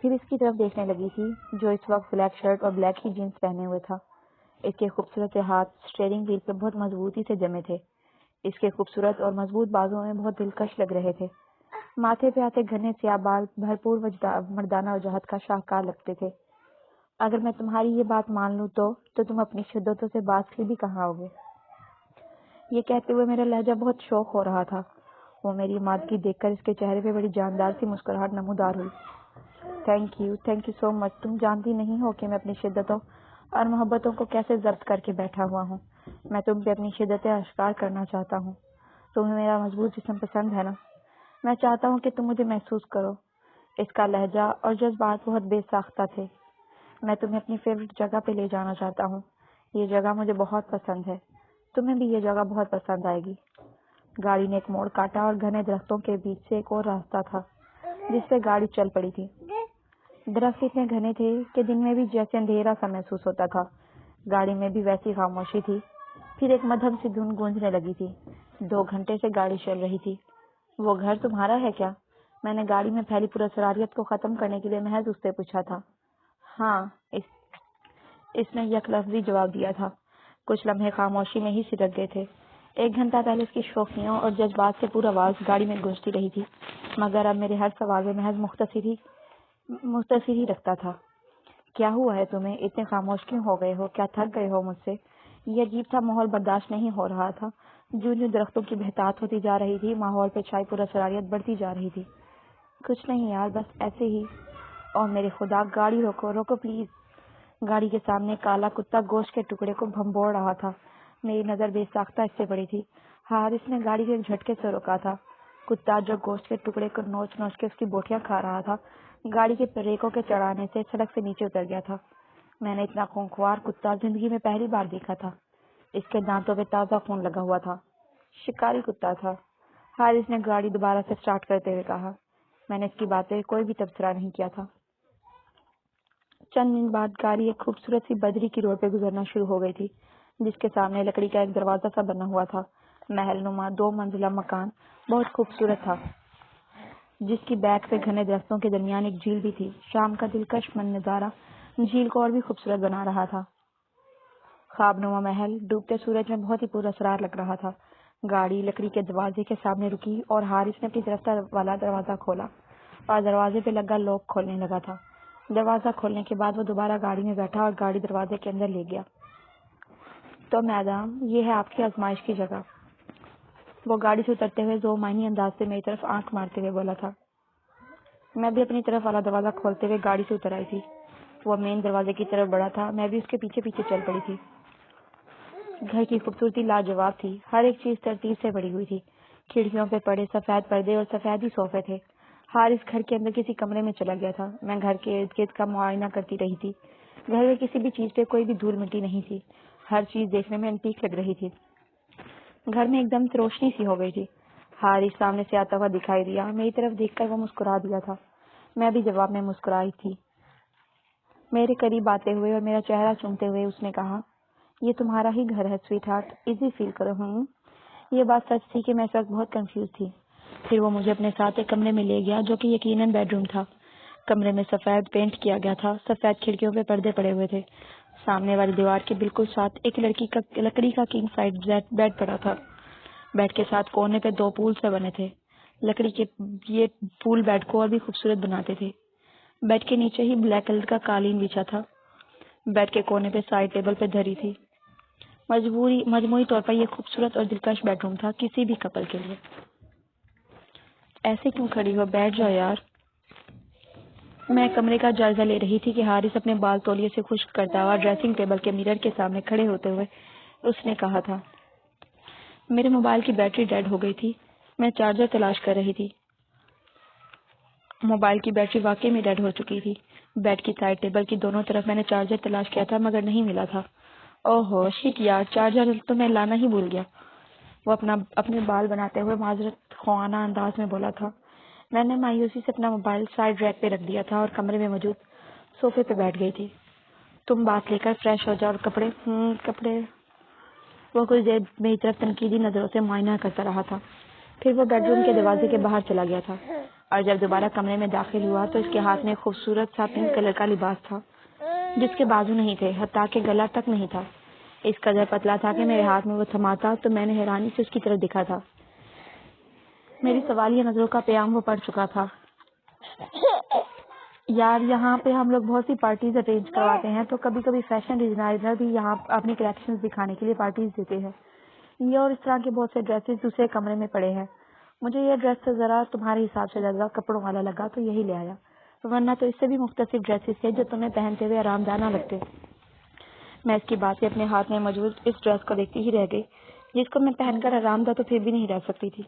پھر اس کی طرف دیکھنے لگی تھی جو اس وقت بلیک شرٹ اور بلیک ہی جینس پہنے ہوئے تھا۔ اس کے خوبصورت ہاتھ اسٹیئرنگ وہیل پہ بہت مضبوطی سے جمے تھے۔ اس کے خوبصورت اور مضبوط بازوؤں میں بہت دلکش لگ رہے تھے۔ ماتھے پہ آتے گھنے سیاہ بال بھرپور مردانہ وجاہت کا شاہکار لگتے تھے۔ اگر میں تمہاری یہ بات مان لوں تو تم اپنی شدتوں سے باز بھی کہاں ہوگے؟ یہ کہتے ہوئے میرا لہجہ بہت شوق ہو رہا تھا۔ وہ میری مادگی دیکھ کر اس کے چہرے پہ بڑی جاندار سی مسکراہٹ نمودار ہوئی۔ تھینک یو سو مچ۔ تم جانتی نہیں ہو کہ میں اپنی شدتوں اور محبتوں کو کیسے ضبط کر کے بیٹھا ہوا ہوں۔ میں تم پہ اپنی شدتیں اشکار کرنا چاہتا ہوں۔ تمہیں میرا مضبوط جسم پسند ہے نا؟ میں چاہتا ہوں کہ تم مجھے محسوس کرو۔ اس کا لہجہ اور جذبات بہت بے ساختہ تھے۔ میں تمہیں اپنی فیوریٹ جگہ پہ لے جانا چاہتا ہوں۔ یہ جگہ مجھے بہت پسند ہے۔ تمہیں بھی یہ جگہ بہت پسند آئے گی۔ گاڑی نے ایک موڑ کاٹا اور گھنے درختوں کے بیچ سے ایک اور راستہ تھا جس سے گاڑی چل پڑی تھی۔ درخت اتنے گھنے تھے کہ دن میں بھی جیسے اندھیرا سا محسوس ہوتا تھا۔ گاڑی میں بھی ویسی خاموشی تھی۔ پھر ایک مدھم سی دھن گونجنے لگی تھی۔ 2 گھنٹے سے گاڑی چل رہی تھی۔ وہ گھر تمہارا ہے کیا؟ میں نے گاڑی میں پھیلی پراسراریت کو ختم کرنے کے لیے محض اس سے پوچھا تھا۔ ہاں، اس نے یک لفظی جواب دیا تھا۔ کچھ لمحے خاموشی میں ہی سرک گئے تھے۔ 1 گھنٹہ پہلے اس کی شوخیوں اور جذبات سے پورا آواز گاڑی میں گونجتی رہی تھی، مگر اب میرے ہر سوال میں محض مختصر ہی رکھتا تھا۔ کیا ہوا ہے تمہیں؟ اتنے خاموش کیوں ہو گئے ہو؟ کیا تھک گئے ہو مجھ سے؟ یہ عجیب تھا ماحول برداشت نہیں ہو رہا تھا۔ جو درختوں کی بہتات ہوتی جا رہی تھی، ماحول پہ چھائی پراسراریت بڑھتی جا رہی تھی۔ کچھ نہیں یار، بس ایسے ہی۔ اور میرے خدا، گاڑی روکو پلیز۔ گاڑی کے سامنے کالا کتا گوشت کے ٹکڑے کو بھنبوڑ رہا تھا۔ میری نظر بے ساختہ اس سے پڑی تھی۔ حارث نے گاڑی کے ایک جھٹکے سے روکا تھا۔ کتا جو گوشت کے ٹکڑے کو نوچ کے اس کی بوٹیاں کھا رہا تھا، گاڑی کے بریکوں کے چڑھانے سے سڑک سے نیچے اتر گیا تھا۔ میں نے اتنا خونخوار کتا زندگی میں پہلی بار دیکھا تھا۔ اس کے دانتوں پہ تازہ خون لگا ہوا تھا۔ شکاری کتا تھا۔ حارث نے گاڑی دوبارہ سے سٹارٹ کرتے ہوئے کہا۔ میں نے اس کی باتیں کوئی بھی تبصرہ نہیں کیا تھا۔ چند منٹ بعد گاڑی ایک خوبصورت سی بدری کی روڈ پہ گزرنا شروع ہو گئی تھی، جس کے سامنے لکڑی کا ایک دروازہ سا بنا ہوا تھا۔ محل نما 2 منزلہ مکان بہت خوبصورت تھا، جس کی بیک پہ گھنے درختوں کے درمیان ایک جھیل بھی تھی۔ شام کا دلکش نظارہ جھیل کو اور بھی خوبصورت بنا رہا تھا۔ خواب نما محل ڈوبتے سورج میں بہت ہی پراسرار لگ رہا تھا۔ گاڑی لکڑی کے دروازے کے سامنے رکی اور حارث نے اپنی طرف والا دروازہ کھولا اور دروازے پہ لگا لاک کھولنے لگا تھا۔ دروازہ کھولنے کے بعد وہ دوبارہ گاڑی میں بیٹھا اور گاڑی دروازے کے اندر لے گیا۔ تو میڈم، یہ ہے آپ کی آزمائش کی جگہ۔ وہ گاڑی سے اترتے ہوئے ذومعنی انداز سے میری طرف آنکھ مارتے ہوئے بولا تھا۔ میں بھی اپنی طرف والا دروازہ کھولتے ہوئے گاڑی سے اتر آئی تھی۔ وہ مین دروازے کی طرف بڑھا تھا، میں بھی اس کے پیچھے پیچھے چل پڑی تھی۔ گھر کی خوبصورتی لاجواب تھی۔ ہر ایک چیز ترتیب سے پڑی ہوئی تھی۔ کھڑکیوں پہ پڑے سفید پردے اور سفید ہی صوفے تھے۔ حارث گھر کے اندر کسی کمرے میں چلا گیا تھا۔ میں گھر کے ارد گرد کا معائنہ کرتی رہی تھی۔ گھر میں کسی بھی چیز پہ کوئی بھی دھول مٹی نہیں تھی۔ ہر چیز دیکھنے میں انٹیک لگ رہی تھی۔ گھر میں ایک دم سے روشنی سی ہو گئی تھی۔ حارث سامنے سے آتا ہوا دکھائی دیا۔ میری طرف دیکھ کر وہ مسکرا دیا تھا۔ میں بھی جواب میں مسکرائی تھی۔ میرے قریب آتے ہوئے اور میرا چہرہ چومتے ہوئے اس نے کہا، یہ تمہارا ہی گھر ہے سویٹ ہارٹ، ایزی فیل کرو۔ یہ بات سچ تھی کہ میں اس وقت بہت کنفیوز تھی۔ پھر وہ مجھے اپنے ساتھ ایک کمرے میں لے گیا جو کہ یقیناً بیڈ روم تھا۔ کمرے میں سفید پینٹ کیا گیا تھا، سفید کھڑکیوں پہ پردے پڑے ہوئے تھے۔ سامنے والی دیوار کے بالکل ساتھ ایک لکڑی کا کنگ سائز بیڈ پڑا تھا۔ بیڈ کے ساتھ کونے پہ 2 پول سے بنے تھے۔ لکڑی کے یہ پھول بیڈ کو اور بھی خوبصورت بناتے تھے۔ بیڈ کے نیچے ہی بلیک کلر کا قالین بچھا تھا۔ بیڈ کے کونے پہ سائڈ ٹیبل پہ دھری تھی۔ مجموعی طور پر یہ خوبصورت اور دلکش بیڈ روم تھا کسی بھی کپل کے لیے۔ ایسے کیوں کھڑی ہو، بیٹھ جاؤ یار۔ میں کمرے کا جائزہ لے رہی تھی کہ حارث اپنے بال تولیے سے خشک کرتا ہوا ڈریسنگ ٹیبل کے میرر کے سامنے کھڑے ہوتے ہوئے اس نے کہا تھا، میرے موبائل کی بیٹری ڈیڈ ہو گئی تھی، میں چارجر تلاش کر رہی تھی۔ موبائل کی بیٹری واقعی میں ڈیڈ ہو چکی تھی۔ بیڈ کی سائڈ ٹیبل کی دونوں طرف میں نے چارجر تلاش کیا تھا مگر نہیں ملا تھا۔ اوہ ہو شٹ یار، چارجر تو میں لانا ہی بھول گیا، وہ اپنے بال بناتے ہوئے معذرت خواہانہ انداز میں بولا تھا۔ میں نے مایوسی سے اپنا موبائل سائڈ ریک پہ رکھ دیا تھا اور کمرے میں موجود صوفے پہ بیٹھ گئی تھی۔ تم بات لے کر فریش ہو جاؤ اور کپڑے وہ کچھ دیر میری طرف تنقیدی نظروں سے معائنہ کرتا رہا تھا، پھر وہ بیڈ روم کے دروازے کے باہر چلا گیا تھا اور جب دوبارہ کمرے میں داخل ہوا تو اس کے ہاتھ میں خوبصورت سا پنک کلر کا لباس تھا جس کے بازو نہیں تھے، حتیٰ کہ گلا تک نہیں تھا۔ اس قدر پتلا تھا کہ میرے ہاتھ میں وہ تھماتا تو میں نے حیرانی سے اس کی طرف دیکھا تھا۔ میری سوالیہ نظروں کا پیام وہ پڑھ چکا تھا۔ یار یہاں پہ ہم لوگ بہت سی پارٹیز ارینج کرواتے ہیں تو کبھی کبھی فیشن ڈیزائنر بھی یہاں اپنی کلیکشنز دکھانے کے لیے پارٹیز دیتے ہیں۔ یہ اور اس طرح کے بہت سے ڈریسز دوسرے کمرے میں پڑے ہیں۔ مجھے یہ ڈریس سے ذرا تمہارے حساب سے زیادہ کپڑوں والا لگا تو یہی لے آیا، ورنہ تو اس سے بھی مختصر ڈریسز تھے جو تمہیں پہنتے ہوئے آرام دہ نہ لگتے۔ میں اس کی بات سے اپنے ہاتھ میں موجود اس ڈریس کو دیکھتی ہی رہ گئی جس کو میں پہن کر آرام دہ تو پھر بھی نہیں رہ سکتی تھی۔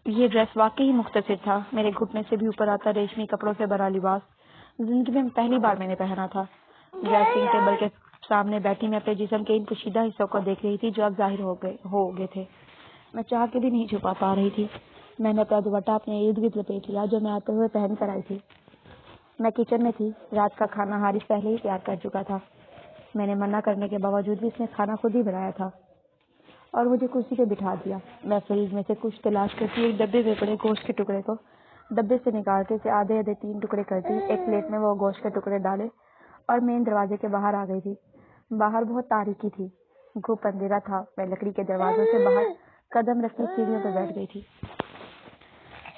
یہ ڈریس واقعی مختصر تھا، میرے گھٹنے سے بھی اوپر آتا ریشمی کپڑوں سے بھرا لباس زندگی میں پہلی بار میں نے پہنا تھا۔ ڈریسنگ ٹیبل کے سامنے بیٹھی میں اپنے جسم کے ان پوشیدہ حصوں کو دیکھ رہی تھی جو اب ظاہر ہو گئے تھے۔ میں چاہ کے بھی نہیں چھپا پا رہی تھی۔ میں نے اپنا دوپٹہ اپنے ارد گرد لپیٹ لیا جو میں آتے ہوئے پہن کر آئی تھی۔ میں کچن میں تھی، رات کا کھانا حارث پہلے ہی تیار کر چکا تھا۔ میں نے منع کرنے کے باوجود بھی اس نے کھانا خود ہی بنایا تھا اور مجھے کرسی پہ بٹھا دیا۔ میں فریج میں سے کچھ تلاش کرتی ایک ڈبے میں پڑے گوشت کے ٹکڑے کو ڈبے سے نکالتے اسے آدھے 3 ٹکڑے کرتی، ایک پلیٹ میں وہ گوشت کے ٹکڑے ڈالے اور مین دروازے کے باہر آ گئی تھی۔ باہر بہت تاریکی تھی، گھوپ اندھیرا تھا۔ میں لکڑی کے دروازوں سے باہر قدم رکھتی سیڑھیوں پہ بیٹھ گئی تھی۔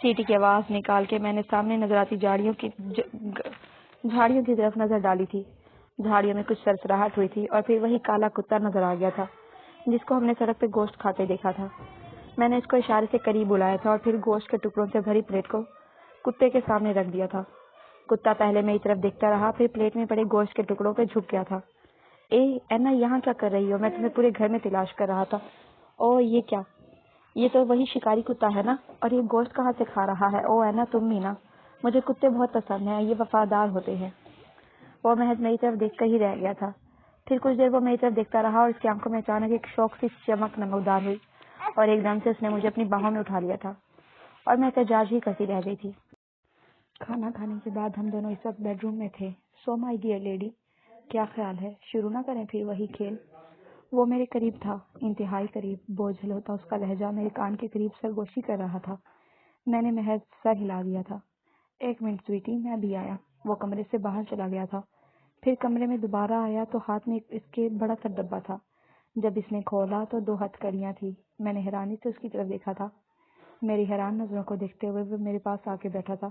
سیٹی کی آواز نکال کے میں نے سامنے نظر آتی جھاڑیوں کی طرف نظر ڈالی تھی۔ جھاڑیوں میں کچھ سرسراہٹ ہوئی تھی اور پھر وہی کالا کتا نظر آ گیا تھا جس کو ہم نے سڑک پہ گوشت کھاتے دیکھا تھا۔ میں نے اس کو اشارے سے قریب بلایا تھا اور پھر گوشت کے ٹکڑوں سے بھری پلیٹ کو کتے کے سامنے رکھ دیا تھا۔ کتا پہلے میری طرف دیکھتا رہا، پھر پلیٹ میں پڑے گوشت کے ٹکڑوں پہ جھک گیا تھا۔ اینا یہاں کیا کر رہی ہو؟ میں تمہیں پورے گھر میں تلاش کر رہا تھا۔ او یہ کیا؟ یہ تو وہی شکاری کتا ہے نا؟ اور یہ گوشت کہاں سے کھا رہا ہے؟ او اینا تم بھی نا؟ مجھے کتے بہت پسند ہیں، یہ وفادار ہوتے ہیں۔ وہ محض میری طرف دیکھ کر ہی رہ گیا تھا۔ پھر کچھ دیر وہ میری طرف دیکھتا رہا اور اس کی آنکھوں میں اچانک ایک شوق سی چمک نمودار ہوئی اور ایک دم سے اس نے مجھے اپنی باہوں میں اٹھا لیا تھا اور میں احتجاج ہی کرتی رہ گئی تھی۔ کھانا کھانے کے بعد ہم دونوں اس وقت بیڈ روم میں تھے۔ سو مائی ڈیئر لیڈی، کیا خیال ہے شروع نہ کریں پھر وہی کھیل؟ وہ میرے قریب تھا، انتہائی قریب، بوجھل ہوتا اس کا لہجہ میرے کان کے قریب سرگوشی کر رہا تھا۔ میں نے محض سر ہلا دیا تھا۔ 1 منٹ سویٹی، میں بھی آیا۔ وہ کمرے سے باہر چلا گیا تھا، پھر کمرے میں دوبارہ آیا تو ہاتھ میں اس کے بڑا سا ڈبہ تھا۔ جب اس نے کھولا تو 2 ہتھکڑیاں تھیں۔ میں نے حیرانی سے اس کی طرف دیکھا تھا۔ میری حیران نظروں کو دیکھتے ہوئے وہ میرے پاس آ کے بیٹھا تھا۔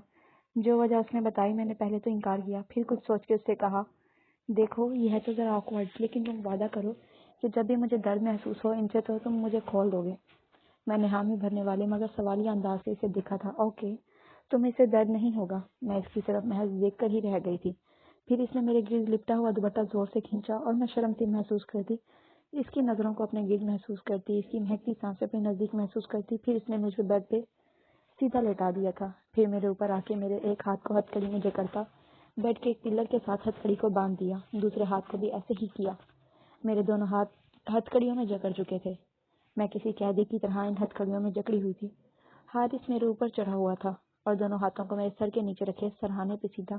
جو وجہ اس نے بتائی میں نے پہلے تو انکار کیا، پھر کچھ سوچ کے اس سے کہا، دیکھو یہ ہے تو ذرا آکورڈ، لیکن تم وعدہ کرو کہ جب بھی مجھے درد محسوس ہو ان سے تو تم مجھے کھول دو گے۔ میں نے حامی بھرنے والے مگر سوالیہ انداز سے اسے دیکھا تھا۔ اوکے، تمہیں اسے درد نہیں ہوگا۔ میں اس کی طرف محض دیکھ کر ہی رہ گئی تھی۔ پھر اس نے میرے گرد لپٹا ہوا دوپٹہ زور سے کھینچا اور میں شرم سی محسوس کرتی، اس کی نظروں کو اپنے گرد محسوس کرتی، اس کی مہکتی سانسیں اپنے نزدیک محسوس کرتی۔ پھر اس نے مجھے بیڈ پہ سیدھا لٹا دیا تھا، پھر میرے اوپر آ کے میرے ایک ہاتھ کو ہتھکڑی میں جکڑتا بیڈ کے ایک پلر کے ساتھ ہتھکڑی کو باندھ دیا، دوسرے ہاتھ کو بھی ایسے ہی کیا۔ میرے دونوں ہاتھ ہتھکڑیوں میں جکڑ چکے تھے۔ میں کسی قیدی کی طرح ان ہتھکڑیوں میں جکڑی ہوئی تھی۔ حارث میرے اوپر چڑھا ہوا تھا اور دونوں ہاتھوں کو میرے سر کے نیچے رکھے سرہانے پہ سیدھا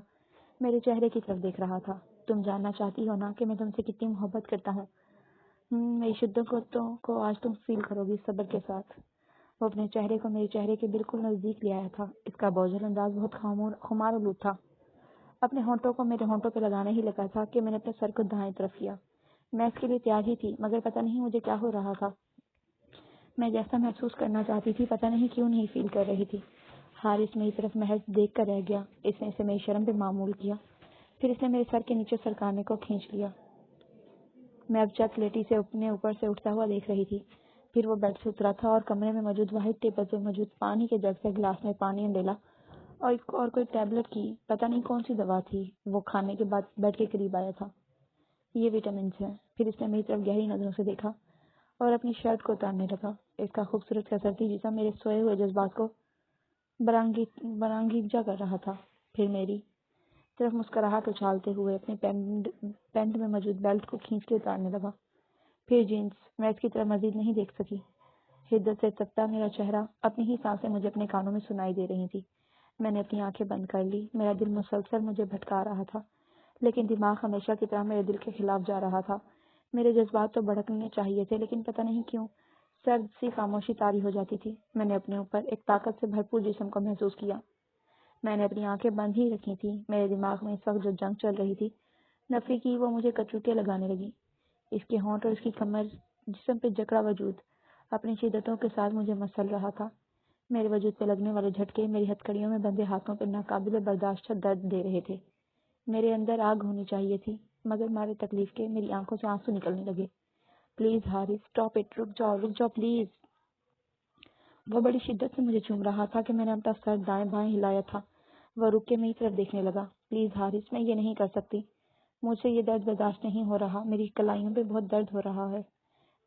میرے چہرے کی طرف دیکھ رہا تھا۔ تم جاننا چاہتی ہو نا کہ میں تم سے کتنی محبت کرتا ہوں؟ میری شدتوں کو آج تم فیل کرو گی صبر کے ساتھ۔ وہ اپنے چہرے کو میرے چہرے کے بالکل نزدیک لے آیا تھا۔ اس کا بوجھل انداز بہت خمار آلود تھا۔ اپنے ہونٹوں کو میرے ہونٹوں پہ لگانے ہی لگا تھا کہ میں نے اپنے سر کو دائیں طرف کیا۔ میں اس کے لیے تیار ہی تھی مگر پتہ نہیں مجھے کیا ہو رہا تھا۔ میں جیسا محسوس کرنا چاہتی تھی پتہ نہیں کیوں نہیں فیل کر رہی تھی۔ حارث میری طرف محض دیکھ کر رہ گیا۔ اس نے اسے میری شرم پہ معمول کیا، پھر اس نے میرے سر کے نیچے سرکانے کو کھینچ لیا۔ میں اب چک لیٹی سے اپنے اوپر سے اٹھتا ہوا دیکھ رہی تھی۔ پھر وہ بیڈ سے اترا تھا اور کمرے میں موجود واحد ٹیبل پہ موجود پانی کے جگ سے گلاس میں پانی ڈالا اور کوئی ٹیبلٹ کی پتہ نہیں کون سی دوا تھی وہ کھانے کے بعد بیڈ کے قریب آیا تھا۔ یہ وٹامنس ہے۔ پھر اس نے میری طرف گہری نظروں سے دیکھا اور اپنی شرٹ کو اتارنے لگا۔ اس کا خوبصورت کثرتی جسم میرے سوئے ہوئے جذبات کو برانگیجا کر رہا تھا۔ پھر میری طرف مسکراہٹ اچھالتے ہوئے اپنے پینٹ میں موجود بیلٹ کو کھینچ کے اتارنے لگا۔ پھر جینس۔ میں اس کی طرف مزید نہیں دیکھ سکی۔ حدت سے تپتا میرا چہرہ، اپنی ہی سانسیں مجھے اپنے کانوں میں سنائی دے رہی تھی۔ میں نے اپنی آنکھیں بند کر لی۔ میرا دل مسلسل مجھے بھٹکا رہا تھا، لیکن دماغ ہمیشہ کی طرح میرے دل کے خلاف جا رہا تھا۔ میرے جذبات تو بھڑکنے چاہیے تھے، لیکن پتہ نہیں کیوں سرد سی خاموشی طاری ہو جاتی تھی۔ میں نے اپنے اوپر ایک طاقت سے بھرپور جسم کو محسوس کیا۔ میں نے اپنی آنکھیں بند ہی رکھی تھیں۔ میرے دماغ میں اس وقت جو جنگ چل رہی تھی نفی کی، وہ مجھے کچوٹیاں لگانے لگی۔ اس کے ہونٹ اور اس کی کمر، جسم پہ جکڑا وجود اپنی شدتوں کے ساتھ مجھے مسل رہا تھا۔ میرے وجود پہ لگنے والے جھٹکے میری ہتھکڑیوں میں بندھے ہاتھوں پہ ناقابل برداشت درد دے رہے تھے۔ میرے اندر آگ ہونی چاہیے تھی، مگر مارے تکلیف کے میری آنکھوں سے آنسو نکلنے لگے۔ پلیز حارث، اسٹاپ اٹ، رک جاؤ پلیز۔ وہ بڑی شدت سے مجھے چوم رہا تھا کہ میں نے اپنا سر دائیں بائیں ہلایا تھا۔ وہ رک کے میری طرف دیکھنے لگا۔ پلیز حارث، میں یہ نہیں کر سکتی، مجھ سے یہ درد برداشت نہیں ہو رہا، میری کلائیوں پہ بہت درد ہو رہا ہے،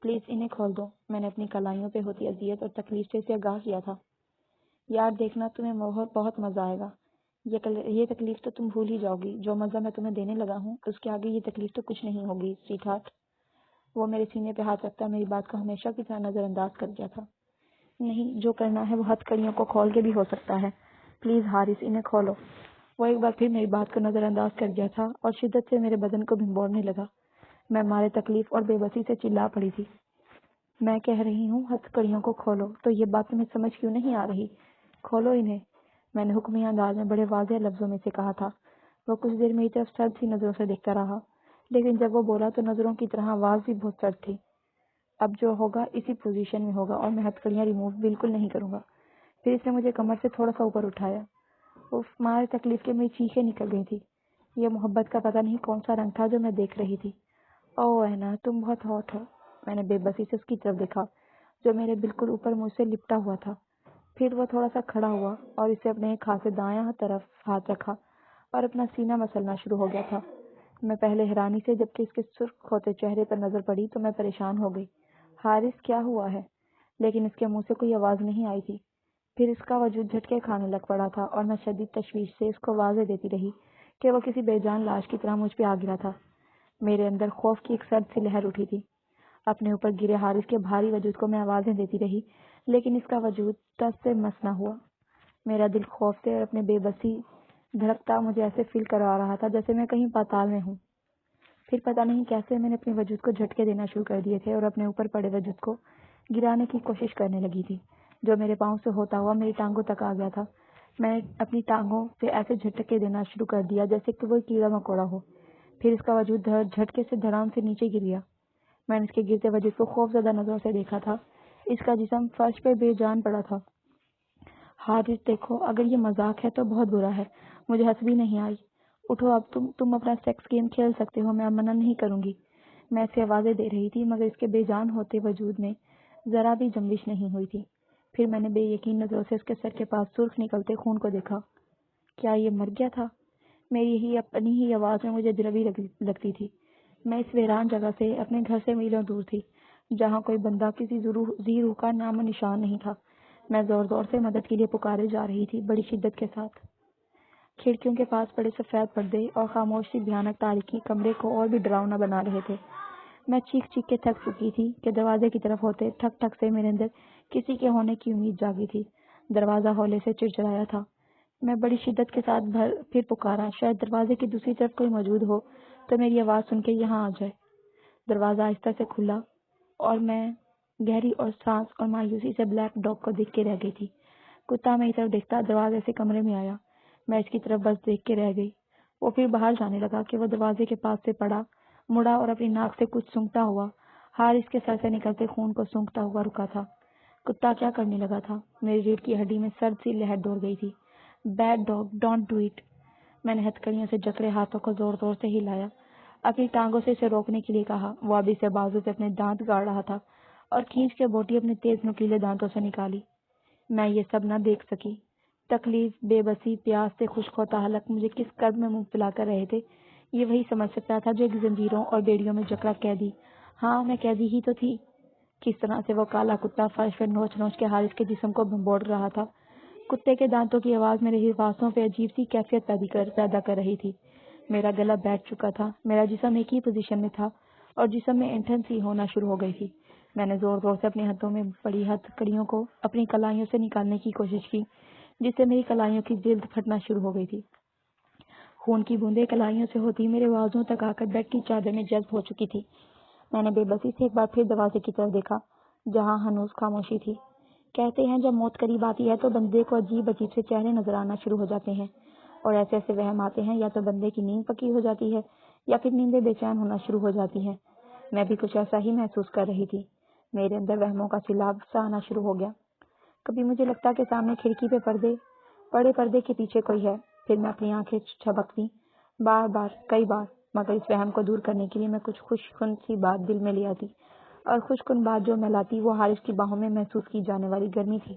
پلیز انہیں کھول دو۔ میں نے اپنی کلائیوں پہ ہوتی اذیت اور تکلیف سے اسے آگاہ کیا تھا۔ یار دیکھنا، تمہیں بہت مزہ آئے گا، یہ تکلیف تو تم بھول ہی جاؤ گی۔ جو مزہ میں تمہیں دینے لگا ہوں اس کے آگے یہ تکلیف تو کچھ نہیں ہوگی سویٹ ہارٹ۔ وہ میرے سینے پہ ہاتھ رکھتا میری بات کو ہمیشہ کی طرح نظر انداز کر دیا تھا۔ نہیں، جو کرنا ہے وہ ہتھ کڑیوں کو کھول کے بھی ہو سکتا ہے، پلیز حارث انہیں کھولو۔ وہ ایک بار پھر میری بات کو نظر انداز کر گیا تھا اور شدت سے میرے بدن کو بھنبوڑنے لگا۔ میں مارے تکلیف اور بے بسی سے چلا پڑی تھی۔ میں کہہ رہی ہوں ہتھ کڑیوں کو کھولو، تو یہ بات تمہیں سمجھ کیوں نہیں آ رہی؟ کھولو انہیں، میں نے حکمی انداز میں بڑے واضح لفظوں میں سے کہا تھا۔ وہ کچھ دیر میری طرف سرد سی نظروں سے دیکھتا رہا، لیکن جب وہ بولا تو نظروں کی طرح آواز بھی بہت سرد تھی۔ اب جو ہوگا اسی پوزیشن میں ہوگا اور میں ہتھ کڑیاں ریموو بالکل نہیں کروں گا۔ پھر اس نے مجھے کمر سے تھوڑا سا اوپر اٹھایا۔ اف، مارے تکلیف کے میری چیخیں نکل گئی تھی۔ یہ محبت کا پتہ نہیں کون سا رنگ تھا جو میں دیکھ رہی تھی۔ او اینا، تم بہت ہاٹ ہو۔ میں نے بے بسی سے اس کی طرف دیکھا جو میرے بالکل اوپر مجھ سے لپٹا ہوا تھا۔ پھر وہ تھوڑا سا کھڑا ہوا اور اسے اپنے ایک ہاتھ سے دائیں طرف ہاتھ رکھا اور اپنا سینہ مسلنا شروع ہو گیا تھا۔ میں پہلے حیرانی سے، جبکہ اس کے سرخ ہوتے چہرے پر نظر پڑی تو میں پریشان ہو گئی۔ حارث، کیا ہوا ہے؟ لیکن اس کے منہ سے کوئی آواز نہیں آئی تھی۔ پھر اس کا وجود جھٹکے کھانے لگ پڑا تھا اور میں شدید تشویش سے اس کو واضح دیتی رہی کہ وہ کسی بے جان لاش کی طرح مجھ پہ آ گرا تھا۔ میرے اندر خوف کی ایک سرد سی لہر اٹھی تھی۔ اپنے اوپر گرے حارث کے بھاری وجود کو میں آوازیں دیتی رہی، لیکن اس کا وجود ٹس سے مس نہ ہوا۔ میرا دل خوف سے اور اپنے بے بسی دھڑکتا مجھے ایسے فیل کروا رہا تھا جیسے میں کہیں پاتال میں ہوں۔ پھر پتہ نہیں کیسے میں نے اپنے وجود کو جھٹکے دینا شروع کر دیے تھے اور اپنے اوپر پڑے وجود کو گرانے کی کوشش کرنے لگی تھی، جو میرے پاؤں سے ہوتا ہوا میری ٹانگوں تک آ گیا تھا۔ میں نے اپنی ٹانگوں سے ایسے جھٹکے دینا شروع کر دیا جیسے کہ وہ کیڑا مکوڑا ہو۔ پھر اس کا وجود جھٹکے سے دھڑام سے نیچے گر گیا۔ میں نے اس کے گرتے وجود کو خوف زدہ نظروں سے دیکھا تھا۔ اس کا جسم فرش پہ بے جان پڑا تھا۔ حارث دیکھو، اگر یہ مذاق ہے تو بہت برا ہے، مجھے ہنس بھی نہیں آئی۔ اٹھو، اب تم اپنا سیکس گیم کھیل سکتے ہو، میں منع نہیں کروں گی۔ میں اسے آوازیں دے رہی تھی، مگر اس کے بے جان ہوتے وجود میں ذرا بھی جنبش نہیں ہوئی تھی۔ پھر میں نے بے یقین نظروں سے اس کے سر کے پاس سرخ نکلتے خون کو دیکھا۔ کیا یہ مر گیا تھا؟ میری ہی اپنی ہی آواز میں مجھے دروی لگتی تھی۔ میں اس ویران جگہ سے، اپنے گھر سے میلوں دور تھی، جہاں کوئی بندہ، کسی ذی روح کا نام و نشان نہیں تھا۔ میں زور زور سے مدد کے لیے پکارے جا رہی تھی، بڑی شدت کے ساتھ۔ کھڑکیوں کے پاس پڑے سفید پردے اور خاموش سی بھیانک تاریکی کمرے کو اور بھی ڈراؤنا بنا رہے تھے۔ میں چیخ چیخ کے تھک چکی تھی کہ دروازے کی طرف ہوتے ٹھک ٹھک سے میرے اندر کسی کے ہونے کی امید جاگی تھی۔ دروازہ ہولے سے چڑچڑایا تھا۔ میں بڑی شدت کے ساتھ پھر پکارا، شاید دروازے کی دوسری طرف کوئی موجود ہو تو میری آواز سن کے یہاں آ جائے۔ دروازہ آہستہ سے کھلا اور میں گہری اور سانس اور مایوسی سے بلیک ڈاگ کو دیکھ کے رہ گئی تھی۔ کتا میری طرف دیکھتا دروازے سے کمرے میں آیا۔ میں اس کی طرف بس دیکھ کے رہ گئی۔ وہ پھر باہر جانے لگا کہ وہ دروازے کے پاس سے مڑا اور اپنی ناک سے کچھ سونگھتا ہوا حارث کے سر سے نکلتے خون کو سونگھتا ہوا رکا تھا۔ کتا کیا کرنے لگا تھا؟ میری ریڑھ کی ہڈی میں سرد سی لہر دوڑ گئی تھی۔ Bad dog, don't do it. میں نے ہتھکڑیوں سے جکڑے ہاتھوں کو زور زور سے ہلایا، اپنی ٹانگوں سے اسے روکنے کے لیے کہا۔ وہ ابھی سے بازو سے اپنے دانت گاڑ رہا تھا اور کھینچ کے بوٹی اپنے تیز نکیلے دانتوں سے نکالی۔ میں یہ سب نہ دیکھ سکی۔ تکلیف، بے بسی، پیاس سے خشک ہوتا حلق مجھے کس کرب میں مبتلا کر رہے تھے، یہ وہی سمجھ سکتا تھا جو ایک زنجیروں اور بیڑیوں میں جکڑا قیدی، ہاں میں قیدی ہی تو تھی۔ کس طرح سے وہ کالا کتا فرش پر نوچ نوچ کے حارث کے جسم کو بھنبوڑ رہا تھا۔ کتے کے دانتوں کی آواز میرے حواسوں پہ عجیب سی کیفیت پیدا کر رہی تھی۔ میرا گلا بیٹھ چکا تھا، میرا جسم ایک ہی پوزیشن میں تھا اور جسم میں انٹھن سی ہونا شروع ہو گئی تھی۔ میں نے زور زور سے اپنے ہاتھوں میں پڑی ہتھکڑیوں کو اپنی کلائیوں سے نکالنے کی کوشش کی، جس سے میری کلائیوں کی جلد پھٹنا شروع ہو گئی تھی۔ خون کی بوندیں کلائیوں سے ہوتی میرے بازوؤں تک آ کر بیڈ کی چادر میں جذب ہو چکی تھی۔ میں نے بے بسی سے ایک بار پھر دروازے کی طرف دیکھا، جہاں ہنوز خاموشی تھی۔ کہتے ہیں جب موت قریب آتی ہے تو بندے کو عجیب عجیب سے چہرے نظر آنا شروع ہو جاتے ہیں، اور ایسے ایسے وہم آتے ہیں، یا تو بندے کی نیند پکی ہو جاتی ہے یا پھر نیندیں بے چین ہونا شروع ہو جاتی ہیں۔ میں بھی کچھ ایسا ہی محسوس کر رہی تھی۔ میرے اندر وہموں کا سیلاب سا آنا شروع ہو گیا۔ کبھی مجھے لگتا کہ سامنے کھڑکی پہ بڑے پردے کے پیچھے کوئی ہے، پھر میں اپنی آنکھیں چھپکتی، بار بار، کئی بار، مگر اس وہم کو دور کرنے کے لیے میں کچھ خوش کن سی بات دل میں لے آتی، اور خوش کن بات جو میں لاتی وہ حارث کی باہوں میں محسوس کی جانے والی گرمی تھی۔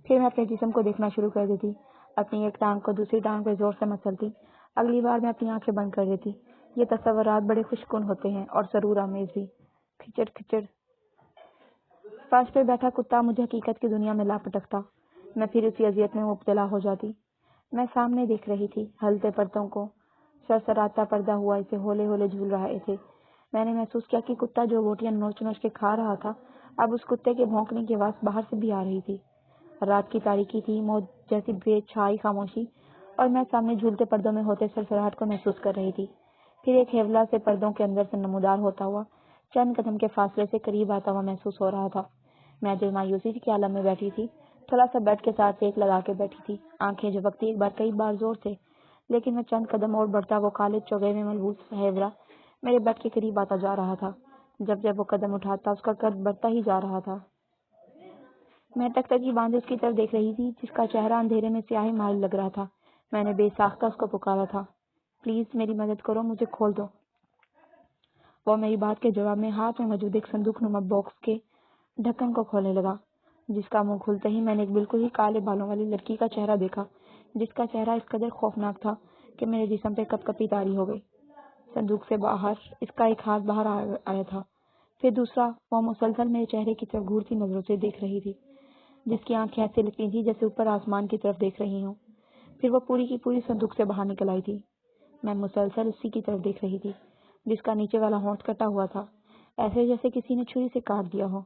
پھر میں اپنے جسم کو دیکھنا شروع کر دیتی، اپنی ایک ٹانگ کو دوسری ٹانگ پہ زور سے مچلتی، اگلی بار میں اپنی آنکھیں بند کر دیتی۔ یہ تصورات بڑے خوش کن ہوتے ہیں اور سرور آمیز بھی۔ کھچڑ کھچڑ فرش پہ بیٹھا کتا مجھے حقیقت کی دنیا میں لا پٹکتا، میں پھر اسی اذیت میں مبتلا ہو جاتی۔ میں سامنے دیکھ رہی تھی، ہلتے پردوں کو سرسراتا پردہ ہوا اسے ہولے ہولے جھول رہے تھے۔ میں نے محسوس کیا کہ کتا جو بوٹیاں نوچ نوچ کے کھا رہا تھا، اب اس کتے کے بھونکنے کی آواز باہر سے بھی آ رہی تھی۔ رات کی تاریکی تھی، موت جیسی بے چھائی خاموشی، اور میں سامنے جھولتے پردوں میں ہوتے سرسراہٹ کو محسوس کر رہی تھی۔ پھر ایک ہیولا سے پردوں کے اندر سے نمودار ہوتا ہوا چند قدم کے فاصلے سے قریب آتا ہوا محسوس ہو رہا تھا۔ میں جو مایوسی کے عالم میں بیٹھی تھی، تھوڑا سا بیڈ کے ساتھ ایک لگا کے بیٹھی تھی، آنکھیں جھپکتی ایک بار کئی بار زور سے، لیکن میں چند قدم اور بڑھتا وہ کالے چوگے میں ملبوس ہیولا میرے بیڈ کے قریب آتا جا رہا تھا۔ جب جب وہ قدم اٹھاتا اس کا قد بڑھتا ہی جا رہا تھا۔ میں ٹکٹکی باندھے اس کی طرف دیکھ رہی تھی، جس کا چہرہ اندھیرے میں سیاہی مائل لگ رہا تھا۔ میں نے بے ساختہ اس کو پکارا تھا، پلیز میری مدد کرو، مجھے کھول دو۔ وہ میری بات کے جواب میں ہاتھ میں موجود ایک صندوق نما باکس کے ڈھکن کو کھولنے لگا، جس کا منہ کھلتے ہی میں نے ایک بالکل ہی کالے بالوں والی لڑکی کا چہرہ دیکھا، جس کا چہرہ اس قدر خوفناک تھا کہ میرے جسم پہ کپ کپی طاری ہو گئی۔ صندوق سے باہر اس کا ایک ہاتھ باہر آیا تھا، پھر دوسرا۔ وہ مسلسل میرے چہرے کی طرف گھورتی نظروں سے دیکھ رہی تھی، جس کی آنکھیں ایسے لگتی تھی جیسے اوپر آسمان کی طرف دیکھ رہی ہوں۔ پھر وہ پوری کی پوری صندوق سے باہر نکل آئی تھی۔ میں مسلسل اسی کی طرف دیکھ رہی تھی، جس کا نیچے والا ہونٹ کٹا ہوا تھا، ایسے جیسے کسی نے چھری سے کاٹ دیا ہو۔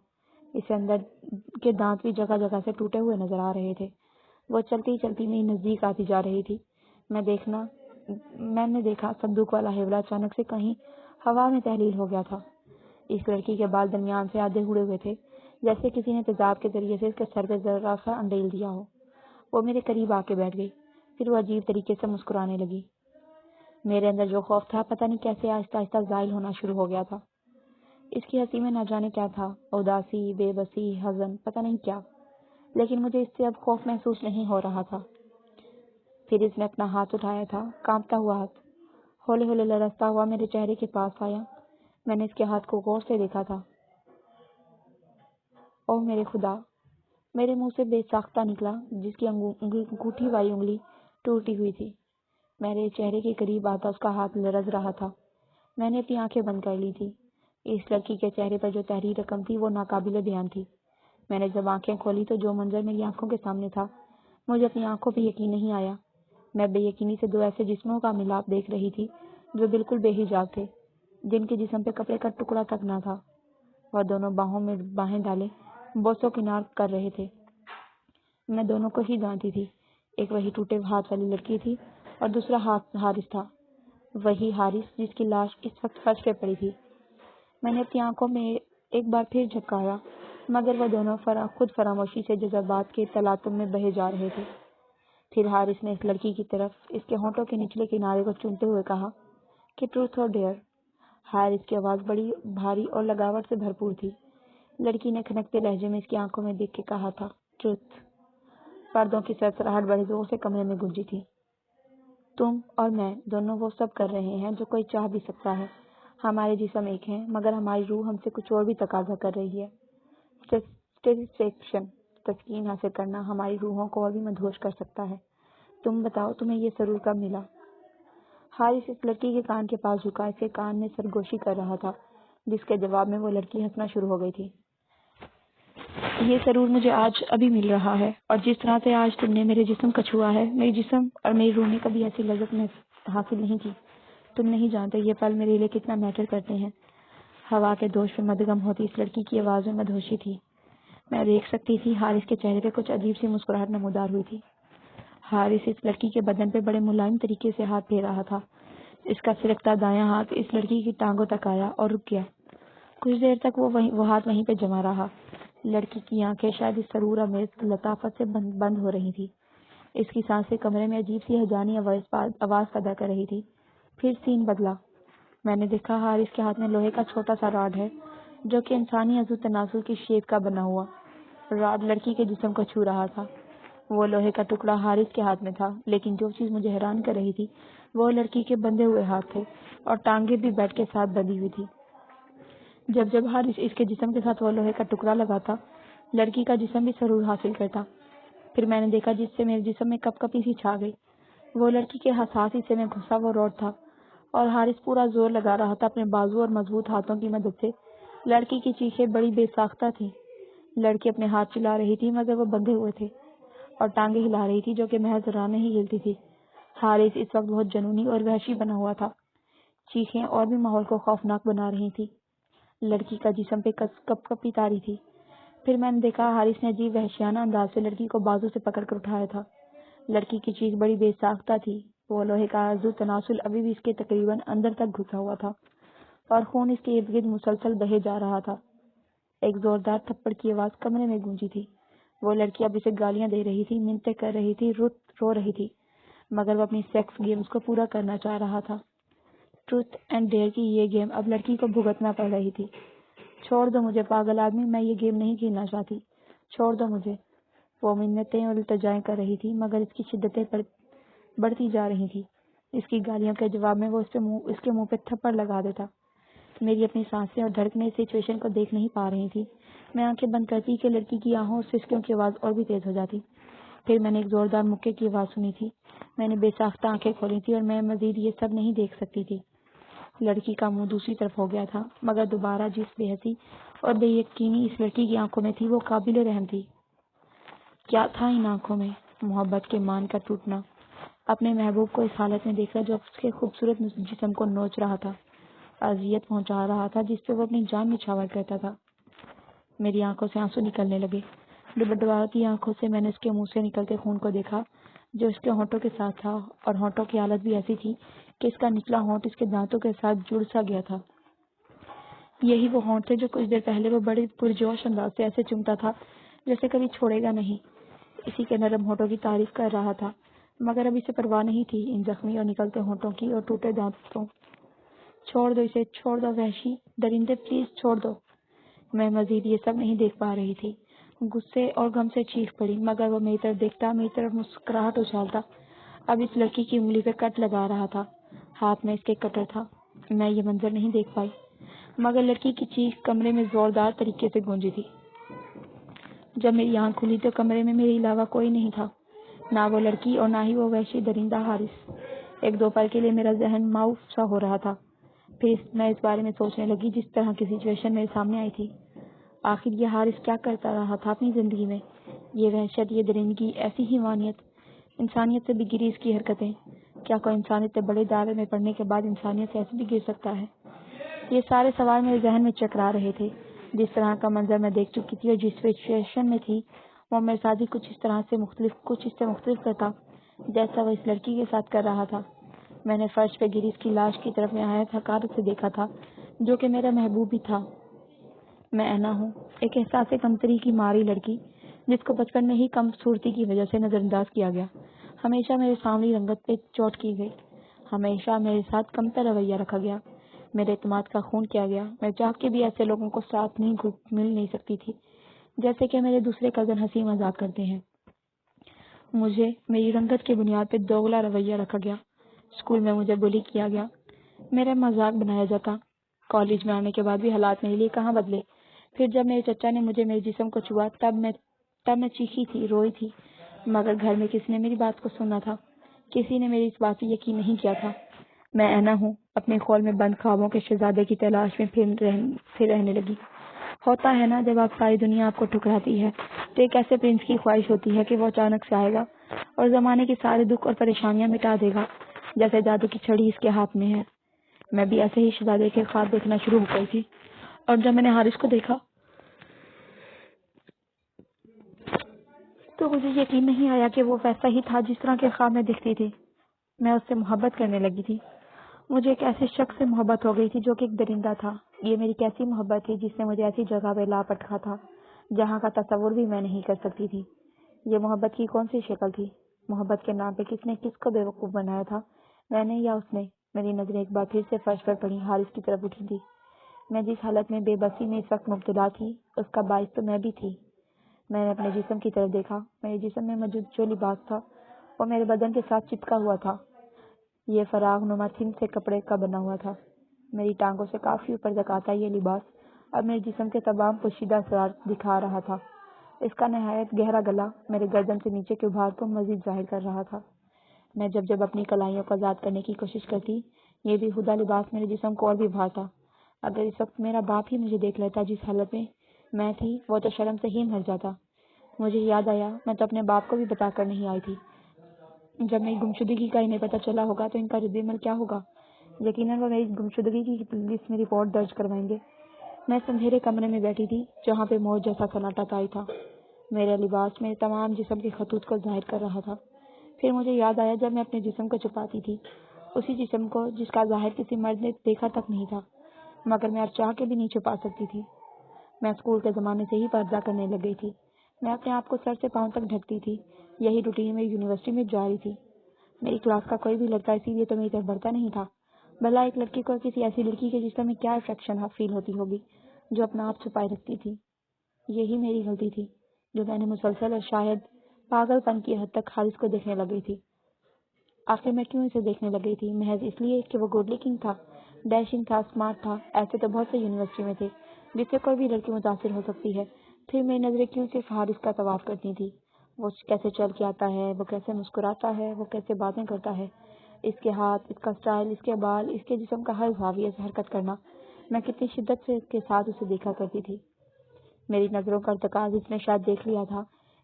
اسے اندر کے دانت بھی جگہ جگہ سے ٹوٹے ہوئے نظر آ رہے تھے۔ وہ چلتی چلتی میری نزدیک آتی جا رہی تھی۔ میں نے دیکھا صندوق والا ہیولا اچانک سے کہیں ہوا میں تحلیل ہو گیا تھا۔ اس لڑکی کے بال درمیان سے آدھے اڑے ہوئے تھے، جیسے کسی نے تیزاب کے ذریعے سے اس کے سر پہ ذرا سا انڈیل دیا ہو۔ وہ میرے قریب آ کے بیٹھ گئی، پھر وہ عجیب طریقے سے مسکرانے لگی۔ میرے اندر جو خوف تھا پتہ نہیں کیسے آہستہ آہستہ زائل ہونا شروع ہو گیا تھا۔ اس کی ہنسی میں نہ جانے کیا تھا، اداسی، بے بسی، حزن، پتہ نہیں کیا، لیکن مجھے اس سے اب خوف محسوس نہیں ہو رہا تھا۔ پھر اس نے اپنا ہاتھ اٹھایا تھا، کانپتا ہوا ہاتھ، ہولے ہولے لرزتا ہوا میرے چہرے کے پاس آیا۔ میں نے اس کے ہاتھ کو غور سے دیکھا تھا۔ او میرے خدا! میرے منہ سے بے ساختہ نکلا، جس کی انگوٹھی والی انگلی ٹوٹی ہوئی تھی۔ میرے چہرے کے قریب آتا اس کا ہاتھ لرز رہا تھا۔ میں نے اپنی آنکھیں بند کر لی تھی۔ اس لڑکی کے چہرے پر جو تحریر رقم تھی وہ ناقابل بیان تھی۔ میں نے جب آنکھیں کھولی تو جو منظر میری آنکھوں کے سامنے تھا، مجھے اپنی آنکھوں پہ یقین نہیں آیا۔ میں بے یقینی سے دو ایسے جسموں کا ملاپ دیکھ رہی تھی جو بالکل بے حجاب تھے، جن کے جسم پہ کپڑے کا ٹکڑا تک نہ تھا۔ وہ دونوں باہوں میں باہیں ڈالے بوسو کنار کر رہے تھے۔ میں دونوں کو ہی جانتی تھی، ایک وہی ٹوٹے ہاتھ والی لڑکی تھی اور دوسرا ہاتھ حارث تھا، وہی حارث جس کی لاش اس وقت فرش پہ پڑی تھی۔ میں نے اپنی آنکھوں میں ایک بار پھر جھپکایا، مگر وہ دونوں خود فراموشی سے جذبات کے تلاطم میں بہے جا رہے تھے۔ پھر حارث نے اس لڑکی کی طرف اس کے ہونٹوں کے نچلے کنارے کو چومتے ہوئے کہا کہ ٹروتھ اور ڈیئر۔ حارث کی آواز بڑی بھاری اور لگاوٹ سے بھرپور تھی، لڑکی نے کھنکتے لہجے میں اس کی آنکھوں میں دیکھ کے کہا تھا، ٹروتھ۔ پردوں کی سرسراہٹ بڑے زور سے کمرے میں گونجی تھی۔ تم اور میں دونوں وہ سب کر رہے ہیں جو کوئی چاہ بھی سکتا ہے۔ ہمارے جسم ایک ہیں، مگر ہماری روح ہم سے کچھ اور بھی تقاضا کر رہی ہے۔ سیٹسفیکشن، تسکین حاصل کرنا ہماری روحوں کو اور بھی مدہوش کر سکتا ہے۔ تم بتاؤ، تمہیں یہ سرور کب ملا؟ حارث اس لڑکی کے کان کے پاس جھکا اس کے کان میں سرگوشی کر رہا تھا، جس کے جواب میں وہ لڑکی ہنسنا شروع ہو گئی تھی۔ یہ سرور مجھے آج ابھی مل رہا ہے، اور جس طرح سے آج تم نے میرے جسم کو چھوا ہے، میری جسم اور میری روح نے کبھی ایسی لذت میں حاصل نہیں کی۔ تم نہیں جانتے یہ پل میرے لیے کتنا میٹر کرتے ہیں۔ ہوا کے دوش پہ مدغم ہوتی اس لڑکی کی آواز میں مدہوشی تھی۔ میں دیکھ سکتی تھی حارث کے چہرے پہ کچھ عجیب سی مسکراہٹ نمودار ہوئی تھی۔ حارث اس لڑکی کے بدن پہ بڑے ملائم طریقے سے ہاتھ پھیر رہا تھا۔ اس کا سلکتا دایاں ہاتھ اس لڑکی کی ٹانگوں تک آیا اور رک گیا۔ کچھ دیر تک وہ ہاتھ وہیں پہ جمع رہا۔ لڑکی کی آنکھیں شاید اس سرور آمیز لطافت سے بند ہو رہی تھی۔ اس کی سانسیں کمرے میں عجیب سی ہجانی آواز پیدا کر رہی تھی۔ پھر سین بدلا۔ میں نے دیکھا حارث کے ہاتھ میں لوہے کا چھوٹا سا راڈ ہے، جو کہ انسانی عضو تناسل کی شیپ کا بنا ہوا۔ راڈ لڑکی کے جسم کو چھو رہا تھا۔ وہ لوہے کا ٹکڑا حارث کے ہاتھ میں تھا، لیکن جو چیز مجھے حیران کر رہی تھی وہ لڑکی کے بندھے ہوئے ہاتھ تھے، اور ٹانگیں بھی بیڈ کے ساتھ بندھی ہوئی تھی۔ جب حارث اس کے جسم کے ساتھ وہ لوہے کا ٹکڑا لگاتا، لڑکی کا جسم بھی سرور حاصل کرتا۔ پھر میں نے دیکھا جس سے میرے جسم میں کپ کپی سی چھا گئی۔ وہ لڑکی کے حساس حصے میں گھسا وہ راڈ تھا، اور حارث پورا زور لگا رہا تھا اپنے بازو اور مضبوط ہاتھوں کی مدد سے۔ لڑکی کی چیخیں بڑی بے ساختہ تھیں۔ لڑکی اپنے ہاتھ چلا رہی تھی، مگر وہ بندھے ہوئے تھے، اور ٹانگیں ہلا رہی تھی جو کہ محض رانیں ہی ہلتی تھی۔ حارث اس وقت بہت جنونی اور وحشی بنا ہوا تھا۔ چیخیں اور بھی ماحول کو خوفناک بنا رہی تھی۔ لڑکی کا جسم پہ کپ کپی تاری تھی۔ پھر میں نے دیکھا حارث نے عجیب وحشیانہ انداز سے لڑکی کو بازو سے پکڑ کر اٹھایا تھا۔ لڑکی کی چیخ بڑی بے ساختہ تھی۔ وہ لوہے کا عضو تناسل ابھی بھی اس کے تقریباً اندر تک گھسا ہوا تھا، اور خون اس کے ارد گرد مسلسل بہے جا رہا تھا۔ ایک زوردار تھپڑ کی آواز کمرے میں گونجی تھی۔ وہ لڑکی اب اسے گالیاں دے رہی تھی، منتیں کر رہی تھی، رو رہی تھی، مگر وہ اپنی سیکس گیمز کو پورا کرنا چاہ رہا تھا۔ ٹروتھ اینڈ ڈیئر کی یہ گیم اب لڑکی کو بھگتنا پڑ رہی تھی۔ چھوڑ دو مجھے پاگل آدمی، میں یہ گیم نہیں کھیلنا چاہتی، چھوڑ دو مجھے۔ وہ منتیں اور التجائیں کر رہی تھی، مگر اس کی شدتیں بڑھتی جا رہی تھی۔ اس کی گالیوں کے جواب میں وہ اس کے منہ پہ تھپڑ لگا دیتا۔ میری اپنی سانسیں اور دھڑکنیں اس سچویشن کو دیکھ نہیں پا رہی تھی۔ میں آنکھیں بند کرتی کہ لڑکی کی آہوں اور سسکیوں کی آواز اور بھی تیز ہو جاتی۔ پھر میں نے ایک زوردار مکے کی آواز سنی تھی۔ میں نے بے ساختہ آنکھیں کھولی تھی، اور میں مزید یہ سب نہیں دیکھ سکتی تھی۔ لڑکی کا منہ دوسری طرف ہو گیا تھا، مگر دوبارہ جس بے حسی اور بے یقینی اس لڑکی کی آنکھوں میں تھی وہ قابل رحم تھی۔ کیا تھا ان آنکھوں میں؟ محبت کے مان کا ٹوٹنا۔ اپنے محبوب کو اس حالت میں دیکھنا جو اس کے خوبصورت جسم کو نوچ رہا تھا، اذیت پہنچا رہا تھا، جس پہ وہ اپنی جان نچھاور کرتا تھا۔ میری آنکھوں سے آنسو نکلنے لگے۔ ڈبڈباتی آنکھوں سے میں نے اس کے منہ سے نکلتے خون کو دیکھا جو اس کے ہونٹوں کے ساتھ تھا، اور ہونٹوں کی حالت بھی ایسی تھی کہ اس کا نچلا ہونٹ اس کے دانتوں کے ساتھ جڑ سا گیا تھا۔ یہی وہ ہونٹ تھے جو کچھ دیر پہلے وہ بڑے پرجوش انداز سے ایسے چومتا تھا جیسے کبھی چھوڑے گا نہیں۔ اسی کے نرم ہونٹوں کی تعریف کر رہا تھا، مگر اب اسے پرواہ نہیں تھی ان زخمی اور نکلتے ہونٹوں کی اور ٹوٹے دانتوں۔ چھوڑ دو اسے، چھوڑ دو وحشی درندے، پلیز چھوڑ دو۔ میں مزید یہ سب نہیں دیکھ پا رہی تھی۔ غصے اور غم سے چیخ پڑی، مگر وہ میری طرف دیکھتا، میری طرف مسکراہٹ اچھالتا۔ اب اس لڑکی کی انگلی پہ کٹ لگا رہا تھا، ہاتھ میں اس کے کٹر تھا۔ میں یہ منظر نہیں دیکھ پائی، مگر لڑکی کی چیخ کمرے میں زوردار طریقے سے گونجی تھی۔ جب میری آنکھ کھلی تو کمرے میں میرے علاوہ کوئی نہیں تھا، نہ وہ لڑکی اور نہ ہی وہ وحشی درندہ حارث۔ ایک دو پل کے لیے میرا ذہن معاف سا ہو رہا تھا۔ پھر میں اس بارے میں سوچنے لگی جس طرح کی سچویشن میرے سامنے آئی تھی۔ آخر یہ حارث کیا کرتا رہا تھا اپنی زندگی میں؟ یہ وحشت، یہ درندگی، ایسی حیوانیت، انسانیت سے بھی گری اس کی حرکتیں۔ کیا کوئی انسانیت سے بڑے دعوے میں پڑنے کے بعد انسانیت سے ایسے بھی گر سکتا ہے؟ یہ سارے سوال میرے ذہن میں چکرا رہے تھے۔ جس طرح کا منظر میں دیکھ چکی تھی اور جس سچویشن میں تھی، وہ میرے ساتھ بھی کچھ اس سے مختلف کرتا جیسا وہ اس لڑکی کے ساتھ کر رہا تھا۔ میں نے فرش پہ گری اس کی لاش کی طرف نہایت حقارت سے دیکھا تھا، جو کہ میرا محبوب بھی تھا۔ میں اینا ہوں، ایک احساس کمتری کی ماری لڑکی جس کو بچپن میں ہی کم صورتی کی وجہ سے نظر انداز کیا گیا، ہمیشہ میرے سامنے رنگت پہ چوٹ کی گئی، ہمیشہ میرے ساتھ کمتر رویہ رکھا گیا۔ میرے اعتماد کا خون کیا گیا. میں چاہ کے بھی ایسے لوگوں کو ساتھ مل نہیں سکتی تھی جیسے کہ میرے دوسرے کزن ہنسی مذاق کرتے ہیں. مجھے میری رنگت کی بنیاد پہ دوگلا رویہ رکھا گیا. اسکول میں مجھے بلی کیا گیا، میرا مذاق بنایا جاتا. کالج میں آنے کے بعد بھی حالات میرے لیے کہاں بدلے. پھر جب میرے چچا نے مجھے میرے جسم کو چھوا تب میں چیخی تھی، روئی تھی، مگر گھر میں کسی نے میری بات کو سنا تھا. کسی نے میری اس بات سے یقین نہیں کیا تھا. میں اینا ہوں، اپنے خول میں بند خوابوں کے شہزادے کی تلاش میں پھر رہنے لگی. ہوتا ہے نا، جب آپ ساری دنیا آپ کو ٹھکراتی ہے تو ایک ایسے پرنس کی خواہش ہوتی ہے کہ وہ اچانک سے آئے گا اور زمانے کے سارے دکھ اور پریشانیاں مٹا دے گا، جیسے جادو کی چھڑی اس کے ہاتھ میں ہے. میں بھی ایسے ہی شہزادے کے خواب دیکھنا شروع ہو گئی تھی، اور جب میں نے حارث کو دیکھا تو مجھے یقین نہیں آیا کہ وہ ویسا ہی تھا جس طرح کے خواب میں دکھتی تھی. میں اس سے محبت کرنے لگی تھی. مجھے ایک ایسے شخص سے محبت ہو گئی تھی جو کہ ایک درندہ تھا. یہ میری کیسی محبت تھی جس نے مجھے ایسی جگہ پہ لا پٹکا تھا جہاں کا تصور بھی میں نہیں کر سکتی تھی. یہ محبت کی کون سی شکل تھی؟ محبت کے نام پہ کس نے کس کو بیوقوف بنایا تھا، میں نے یا اس نے؟ میری نظریں ایک بار پھر سے فرش پر پڑی. حارث کی طرف اٹھی تھی. میں جس حالت میں بے بسی میں اس وقت مبتلا تھی اس کا باعث تو میں بھی تھی. میں نے اپنے جسم کی طرف دیکھا. میرے جسم میں موجود جو لباس تھا وہ میرے بدن کے ساتھ چپکا ہوا تھا. یہ فراغ نما تھن سے کپڑے کا بنا ہوا تھا. میری ٹانگوں سے کافی اوپر تک آتا یہ لباس اب میرے جسم کے تمام پوشیدہ اسرار دکھا رہا تھا. اس کا نہایت گہرا گلا میرے گردن سے نیچے کے ابھار کو مزید ظاہر کر رہا تھا. میں جب اپنی کلائیوں کو آزاد کرنے کی کوشش کرتی، یہ بھی خدا لباس میرے جسم کو اور بھی ابھارتا. اگر اس وقت میرا باپ ہی مجھے دیکھ لیتا جس حالت میں تھی، وہ تو شرم سے ہی مر جاتا. مجھے یاد آیا میں تو اپنے باپ کو بھی بتا کر نہیں آئی تھی. جب میری گمشدگی کا انہیں پتہ چلا ہوگا تو ان کا رد عمل کیا ہوگا؟ یقیناً وہ میری گمشدگی کی پولیس میں رپورٹ درج کروائیں گے. میں اس اندھیرے کمرے میں بیٹھی تھی جہاں پہ موت جیسا سناٹا طاری تھا. میرا لباس میرے تمام جسم کے خطوط کو ظاہر کر رہا تھا. پھر مجھے یاد آیا جب میں اپنے جسم کو چھپاتی تھی، اسی جسم کو جس کا ظاہر کسی مرد نے دیکھا تک نہیں تھا، مگر میں اب چاہ کے بھی نہیں چھپا سکتی تھی. میں اسکول کے زمانے سے ہی پردہ کرنے لگ گئی تھی. میں اپنے آپ کو سر سے پاؤں تک ڈھکتی تھی. یہی روٹین میری یونیورسٹی میں جاری تھی. میری کلاس کا کوئی بھی لڑکا اسی لیے تو میری طرف بڑھتا نہیں تھا. بھلا ایک لڑکی کو کسی ایسی لڑکی کے جسم میں کیا افیکشن فیل ہوتی ہوگی جو اپنا آپ چھپائے رکھتی تھی. یہی میری غلطی تھی جو میں نے مسلسل اور شاید پاگل پن کی حد تک حارث کو دیکھنے لگ گئی تھی. آخر میں کیوں اسے دیکھنے لگ گئی تھی؟ محض اس لیے کہ وہ گڈ لکنگ تھا، ڈیشنگ تھا، اسمارٹ تھا. ایسے تو بہت سے یونیورسٹی میں تھے جس سے کوئی بھی لڑکی متاثر ہو سکتی ہے. پھر میری نظریں کیوں صرف حارث کا طواف کرتی تھی؟ وہ کیسے چل کے آتا ہے، وہ کیسے مسکراتا ہے، وہ کیسے باتیں کرتا ہے، اس کے ہاتھ، اس کا سٹائل، اس کے بال، اس کے جسم کا ہر زاویے سے حرکت کرنا. میں کتنی شدت سے کے ساتھ اسے دیکھا کرتی تھی. میری نظروں کا ارتکاز اس نے شاید دیکھ لیا تھا،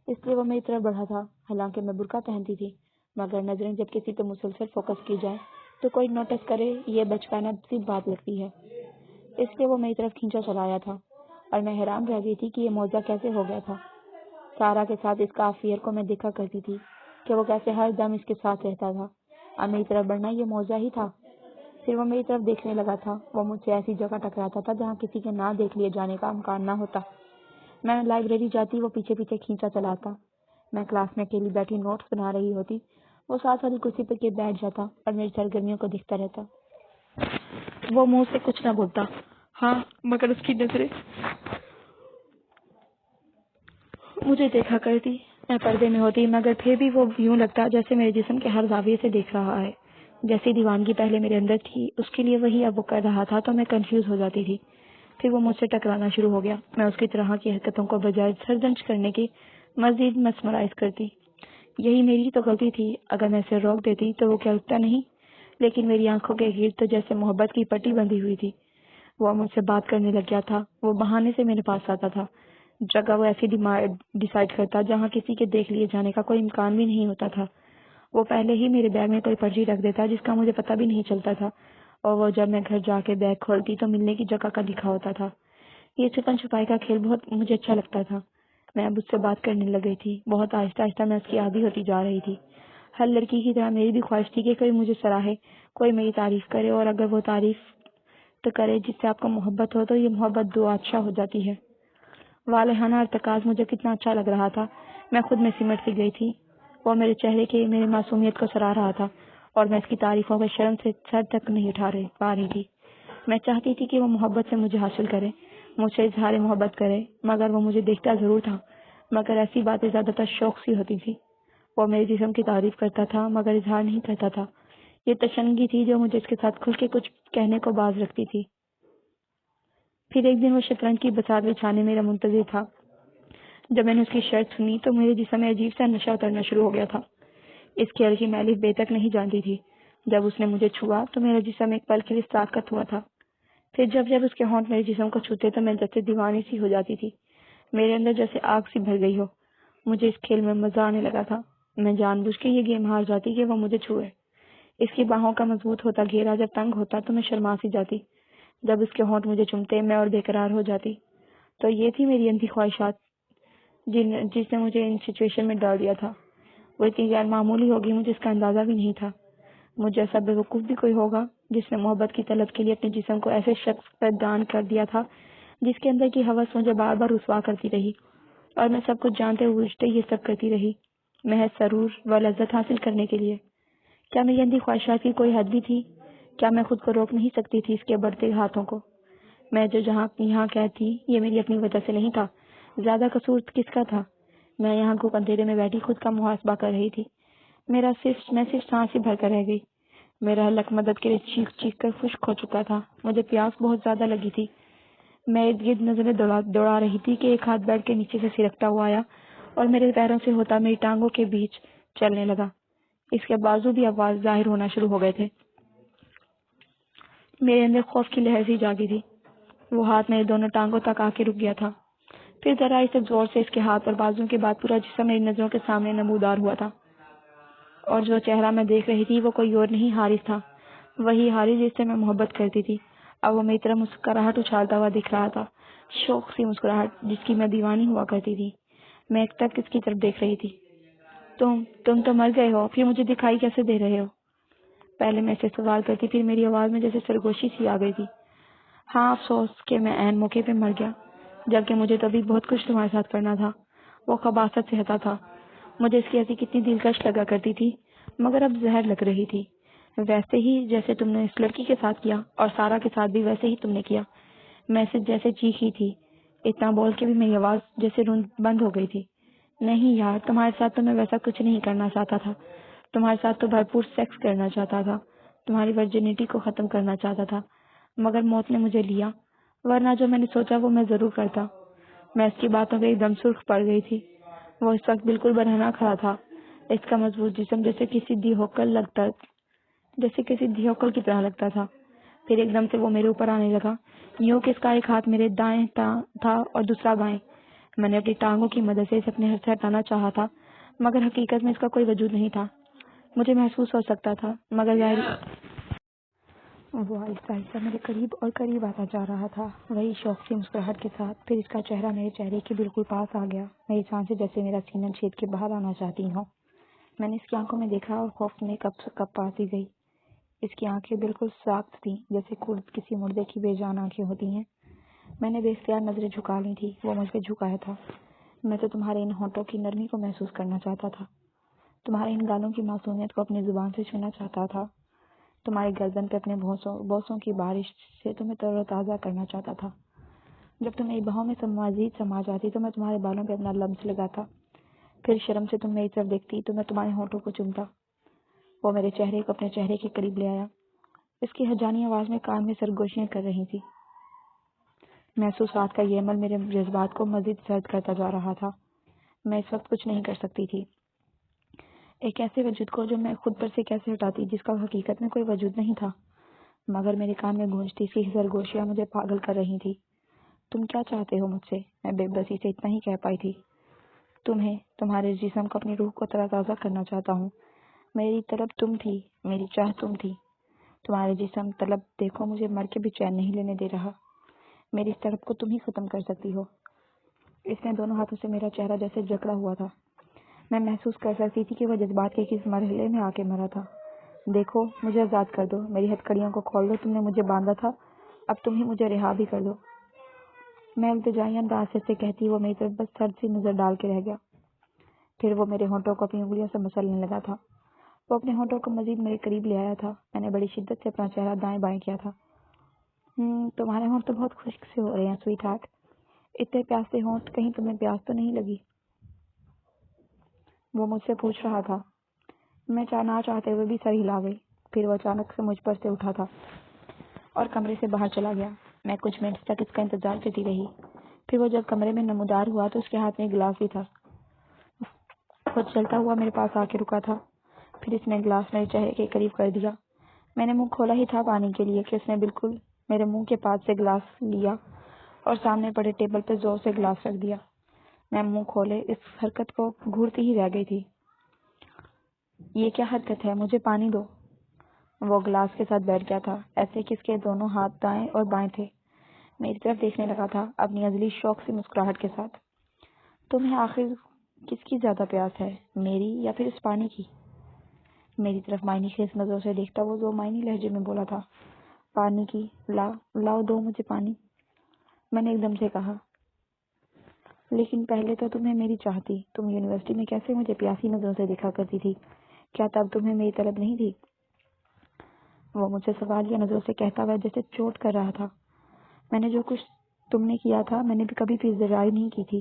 اس لیے وہ میری طرف بڑھا تھا. حالانکہ میں برقع پہنتی تھی، مگر نظریں جب کسی پہ مسلسل فوکس کی جائے تو کوئی نوٹس کرے یہ بچپنا سی بات لگتی ہے. اس لیے وہ میری طرف کھینچا چلا آیا تھا اور میں حیران رہ گئی تھی کہ یہ معجزہ کیسے ہو گیا تھا. سارا کے ساتھ اس کا افیئر کو میں دیکھا کرتی تھی کہ وہ کیسے ہر دم اس کے ساتھ رہتا تھا. اور میری طرف بڑھنا یہ معجزہ ہی تھا. پھر وہ میری طرف دیکھنے لگا تھا. وہ مجھ سے ایسی جگہ ٹکراتا تھا جہاں کسی کے نہ دیکھ لیے جانے کا امکان نہ ہوتا. میں لائبریری جاتی، وہ پیچھے پیچھے کھینچا چلاتا. میں کلاس میں اکیلی بیٹھی نوٹس بنا رہی ہوتی، وہ ساتھ والی کرسی پہ کے بیٹھ جاتا اور میری سرگرمیوں کو دیکھتا رہتا. وہ منہ سے کچھ نہ بولتا، ہاں، مگر اس کی نظریں مجھے دیکھا کرتی. میں پردے میں ہوتی، مگر پھر بھی وہ یوں لگتا جیسے میرے جسم کے ہر زاویے سے دیکھ رہا ہے. جیسی دیوانگی پہلے میرے اندر تھی اس کے لیے وہی اب وہ کر رہا تھا تو میں کنفیوز ہو جاتی تھی. پھر وہ مجھ سے ٹکرانا شروع ہو گیا. میں اس کی طرح کی حرکتوں کو بجائے سرزنش کرنے کی مزید مسمرائز کرتی. یہی میری تو غلطی تھی. اگر میں اسے روک دیتی تو وہ کیا رکتا نہیں؟ لیکن میری آنکھوں کے گرد تو جیسے محبت کی پٹی بندھی ہوئی تھی. وہ مجھ سے بات کرنے لگ گیا تھا. وہ بہانے سے میرے پاس آتا تھا. جگہ وہ ایسی ڈیسائیڈ کرتا جہاں کسی کے دیکھ لیے جانے کا کوئی امکان بھی نہیں ہوتا تھا. وہ پہلے ہی میرے بیگ میں کوئی پرچی رکھ دیتا جس کا مجھے پتہ بھی نہیں چلتا تھا، اور وہ جب میں گھر جا کے بیگ کھولتی تو ملنے کی جگہ کا لکھا ہوتا تھا. یہ چھپن چھپائی کا کھیل بہت مجھے اچھا لگتا تھا. میں اب اس سے بات کرنے لگ گئی تھی. بہت آہستہ آہستہ میں اس کی عادی ہوتی جا رہی تھی. ہر لڑکی کی طرح میری بھی خواہش تھی کہ کوئی مجھے سراہے، کوئی میری تعریف کرے، اور اگر وہ تعریف تو کرے جس سے آپ کو محبت ہو تو یہ محبت دو اچھا ہو جاتی ہے. والہانہ ارتکاز مجھے کتنا اچھا لگ رہا تھا. میں خود میں سمٹ سی گئی تھی. وہ میرے چہرے کے میری معصومیت کو سراہ رہا تھا اور میں اس کی تعریفوں کے شرم سے سر تک نہیں اٹھا پا رہی تھی. میں چاہتی تھی کہ وہ محبت سے مجھے حاصل کرے، مجھ سے اظہار محبت کرے، مگر وہ مجھے دیکھتا ضرور تھا، مگر ایسی باتیں زیادہ تر شوق سی ہوتی تھی۔ وہ میرے جسم کی تعریف کرتا تھا مگر اظہار نہیں کرتا تھا۔ یہ تشنگی تھی جو مجھے اس کے ساتھ کھل کے کچھ کہنے کو باز رکھتی تھی۔ پھر ایک دن وہ شطرنج کی بساط بچھانے میرا منتظر تھا۔ جب میں نے اس کی شرط سنی تو میرے جسم میں عجیب سا نشہ اترنا شروع ہو گیا تھا۔ اس کھیل کی میں الف بے تک نہیں جانتی تھی۔ جب اس نے مجھے چھوا تو میرا جسم ایک پل کے لیے ساکت ہوا تھا۔ پھر جب اس کے ہونٹ میرے جسم کو چھوتے تو میں جیسے دیوانی سی ہو جاتی تھی، میرے اندر جیسے آگ سی بھر گئی ہو۔ مجھے اس کھیل میں مزہ آنے لگا تھا۔ میں جان بوجھ کے یہ گیم ہار جاتی کہ وہ مجھے چھوئے۔ اس کی باہوں کا مضبوط ہوتا گھیرا جب تنگ ہوتا تو میں شرما سی جاتی۔ جب اس کے ہونٹ مجھے چومتے میں اور بے قرار ہو جاتی۔ تو یہ تھی میری اندھی خواہشات جس نے مجھے ان سچویشن میں ڈال دیا تھا۔ وہ اتنی غیر معمولی ہوگی مجھے اس کا اندازہ بھی نہیں تھا۔ مجھے ایسا بے وقوف بھی کوئی ہوگا جس نے محبت کی طلب کے لیے اپنے جسم کو ایسے شخص پر دان کر دیا تھا جس کے اندر کی ہوس مجھے بار بار رسوا کرتی رہی، اور میں سب کچھ جانتے ہوئے یہ سب کرتی رہی محض سرور و لذت حاصل کرنے کے لیے۔ کیا میری اندھی خواہشات کی کوئی حد بھی تھی؟ کیا میں خود کو روک نہیں سکتی تھی اس کے بڑھتے ہاتھوں کو؟ میں جو یہاں کہتی یہ میری اپنی وجہ سے نہیں تھا۔ زیادہ قصور کس کا تھا؟ میں یہاں کو اندھیرے میں بیٹھی خود کا محاسبہ کر رہی تھی۔ میں صرف سانس ہی بھر کر رہ گئی۔ میرا حلق مدد کے لیے چیخ چیخ کر خشک ہو چکا تھا۔ مجھے پیاس بہت زیادہ لگی تھی۔ میں ارد گرد نظریں دوڑا رہی تھی کہ ایک ہاتھ بیٹھ کے نیچے سے سرکتا ہوا آیا اور میرے پیروں سے ہوتا میری ٹانگوں کے بیچ چلنے لگا۔ اس کے بازو بھی آواز ظاہر ہونا شروع ہو گئے تھے۔ میرے اندر خوف کی لہر سی جاگی تھی۔ وہ ہاتھ میرے دونوں ٹانگوں تک آ کے رک گیا تھا۔ پھر ذرا اسے زور سے اس کے ہاتھ اور بازو کے بعد پورا جسم میری نظروں کے سامنے نمودار ہوا تھا، اور جو چہرہ میں دیکھ رہی تھی وہ کوئی اور نہیں حارث تھا، وہی حارث جس سے میں محبت کرتی تھی۔ اب وہ میری طرف مسکراہٹ اچھالتا ہوا دکھ رہا تھا، شوق سی مسکراہٹ جس کی میں دیوانی ہوا کرتی تھی۔ میں ایک ٹک اس کی طرف دیکھ رہی تھی۔ تم تو مر گئے ہو، پھر مجھے دکھائی کیسے دے رہے ہو؟ پہلے میں اسے سوال کرتی، پھر میری آواز میں جیسے سرگوشی سی آ گئی تھی۔ ہاں، افسوس کہ میں عین موقع پہ مر گیا، جبکہ مجھے تو ابھی بہت کچھ تمہارے ساتھ کرنا تھا۔ وہ خباثت سے ہتا تھا۔ مجھے اس کی ہنسی کتنی دلکش لگا کرتی تھی، مگر اب زہر لگ رہی تھی، ویسے ہی جیسے تم نے اس لڑکی کے ساتھ کیا، اور سارا کے ساتھ بھی ویسے ہی تم نے کیا۔ میں سے جیسے چیخی تھی، اتنا بول کے بھی میری آواز جیسے بند ہو گئی تھی۔ نہیں یار، تمہارے ساتھ تو میں ویسا کچھ نہیں کرنا چاہتا تھا۔ تمہارے ساتھ تو بھرپور سیکس کرنا چاہتا تھا، تمہاری ورجنٹی کو ختم کرنا چاہتا تھا، مگر موت نے مجھے لیا، ورنہ جو میں نے سوچا وہ میں ضرور کرتا۔ میں اس کی باتوں پہ ایک دم سرخ پڑ گئی تھی۔ وہ اس وقت بالکل برہنہ کھڑا تھا، اس کا مضبوط جسم جیسے کسی دیہوکل کی طرح لگتا تھا۔ پھر ایک دم سے وہ میرے اوپر آنے لگا، یوں کہ اس کا ایک ہاتھ میرے دائیں تھا اور دوسرا بائیں۔ میں نے اپنی ٹانگوں کی مدد سے اسے اپنے ہاتھ سے ہٹانا چاہا تھا، مگر حقیقت میں اس کا کوئی وجود نہیں تھا۔ مجھے محسوس ہو سکتا تھا، مگر وہ آہستہ آہستہ میرے قریب اور قریب آتا جا رہا تھا، وہی شوق سی مسکراہٹ کے ساتھ۔ پھر اس کا چہرہ میرے چہرے کے بالکل پاس آ گیا، میری سانسیں جیسے میرا سینہ چھید کے باہر آنا چاہتی ہوں۔ میں نے اس کی آنکھوں میں دیکھا اور خوف میں کپ آتی گئی۔ اس کی آنکھیں بالکل ساخت تھیں، جیسے کسی مردے کی بے جان آنکھیں ہوتی ہیں۔ میں نے بے اختیار نظریں جھکا لی تھی، وہ مجھ پہ جھکایا تھا۔ میں تو تمہارے ان ہونٹوں کی نرمی کو محسوس کرنا چاہتا تھا، تمہارے ان گالوں کی معصومیت کو اپنی زبان سے چھونا چاہتا تھا، تمہاری گردن پہ اپنے بوسوں کی بارش سے تمہیں تر و تازہ کرنا چاہتا تھا۔ جب تم میری باہوں میں مزید سما جاتی تو میں تمہارے بالوں پہ اپنا لمس لگاتا، پھر شرم سے تم میری طرف دیکھتی تو میں تمہارے ہونٹوں کو چومتا۔ وہ میرے چہرے کو اپنے چہرے کے قریب لے آیا، اس کی ہجانی آواز میں کان میں سرگوشیاں کر رہی تھی۔ محسوسات کا یہ عمل میرے جذبات کو مزید سرد کرتا جا رہا تھا۔ میں اس وقت کچھ نہیں کر سکتی تھی، ایک ایسے وجود کو جو میں خود پر سے کیسے ہٹاتی جس کا حقیقت میں کوئی وجود نہیں تھا، مگر میرے کان میں گونجتی سی سرگوشیاں مجھے پاگل کر رہی تھی۔ تم کیا چاہتے ہو مجھ سے؟ میں بے بسی سے اتنا ہی کہہ پائی تھی۔ تمہارے جسم کو اپنی روح کو تر و تازہ کرنا چاہتا ہوں۔ میری طلب تم تھی، میری چاہ تم تھی، تمہارے جسم طلب دیکھو مجھے مر کے بھی چین نہیں لینے دے رہا۔ میری اس طلب کو تم ہی ختم کر سکتی ہو۔ اس نے دونوں ہاتھوں سے میرا چہرہ جیسے جکڑا ہوا تھا۔ میں محسوس کر سکتی تھی کہ وہ جذبات کے کس مرحلے میں آ کے مرا تھا۔ دیکھو، مجھے آزاد کر دو، میری ہتھکڑیوں کو کھول دو، تم نے مجھے باندھا تھا، اب تم ہی مجھے رہا بھی کر دو۔ میں التجائی انداز سے کہتی، وہ میری طرف بس سرد سی نظر ڈال کے رہ گیا۔ پھر وہ میرے ہونٹوں کو اپنی انگلیوں سے مچلنے لگا تھا۔ وہ اپنے ہونٹوں کو مزید میرے قریب لے آیا تھا۔ میں نے بڑی شدت سے اپنا چہرہ دائیں بائیں کیا تھا۔ تمہارے ہونٹ تو بہت خشک سے ہو رہے ہیں سویٹ ہارٹ. اتنے پیاسے ہونٹ، کہیں تمہیں پیاس تو نہیں لگی؟ وہ مجھ سے پوچھ رہا تھا. میں نہ چاہتے ہوئے بھی سر ہلا گئی. پھر وہ اچانک سے مجھ پر سے اٹھا تھا اور کمرے سے باہر چلا گیا. میں کچھ منٹ تک اس کا انتظار کرتی رہی. پھر وہ جب کمرے میں نمودار ہوا تو اس کے ہاتھ میں ایک گلاس بھی تھا. وہ چلتا ہوا میرے پاس آ کے رکا تھا. پھر اس نے گلاس میرے چہرے کے قریب کر دیا. میں نے منہ کھولا ہی تھا پانی کے لیے کہ اس نے بالکل میرے منہ کے پاس سے گلاس لیا اور سامنے پڑے ٹیبل پہ زور سے گلاس رکھ دیا. میں منہ کھولے اس حرکت کو گھورتی ہی رہ گئی تھی. یہ کیا حرکت ہے؟ مجھے پانی دو. وہ گلاس کے ساتھ بیٹھ گیا تھا، ایسے کہ اس کے دونوں ہاتھ دائیں اور بائیں تھے. میری طرف دیکھنے لگا تھا اپنی ازلی شوق سی مسکراہٹ کے ساتھ. تمہیں آخر کس کی زیادہ پیاس ہے، میری یا پھر اس پانی کی؟ میری طرف معنی خیز نظروں سے دیکھتا وہ دو معنی لہجے میں بولا تھا. پانی کی. لاؤ دو مجھے پانی. میں نے ایک دم سے کہا. لیکن پہلے تو تمہیں میری چاہتی. تم یونیورسٹی میں کیسے مجھے پیاسی نظروں سے دیکھا کرتی تھی؟ کیا تب تمہیں میری طلب نہیں تھی؟ وہ مجھ سے سوال یا نظروں سے کہتا ہوا جیسے چوٹ کر رہا تھا. میں نے جو کچھ تم نے کیا تھا میں نے بھی کبھی بھی ذرائی نہیں کی تھی.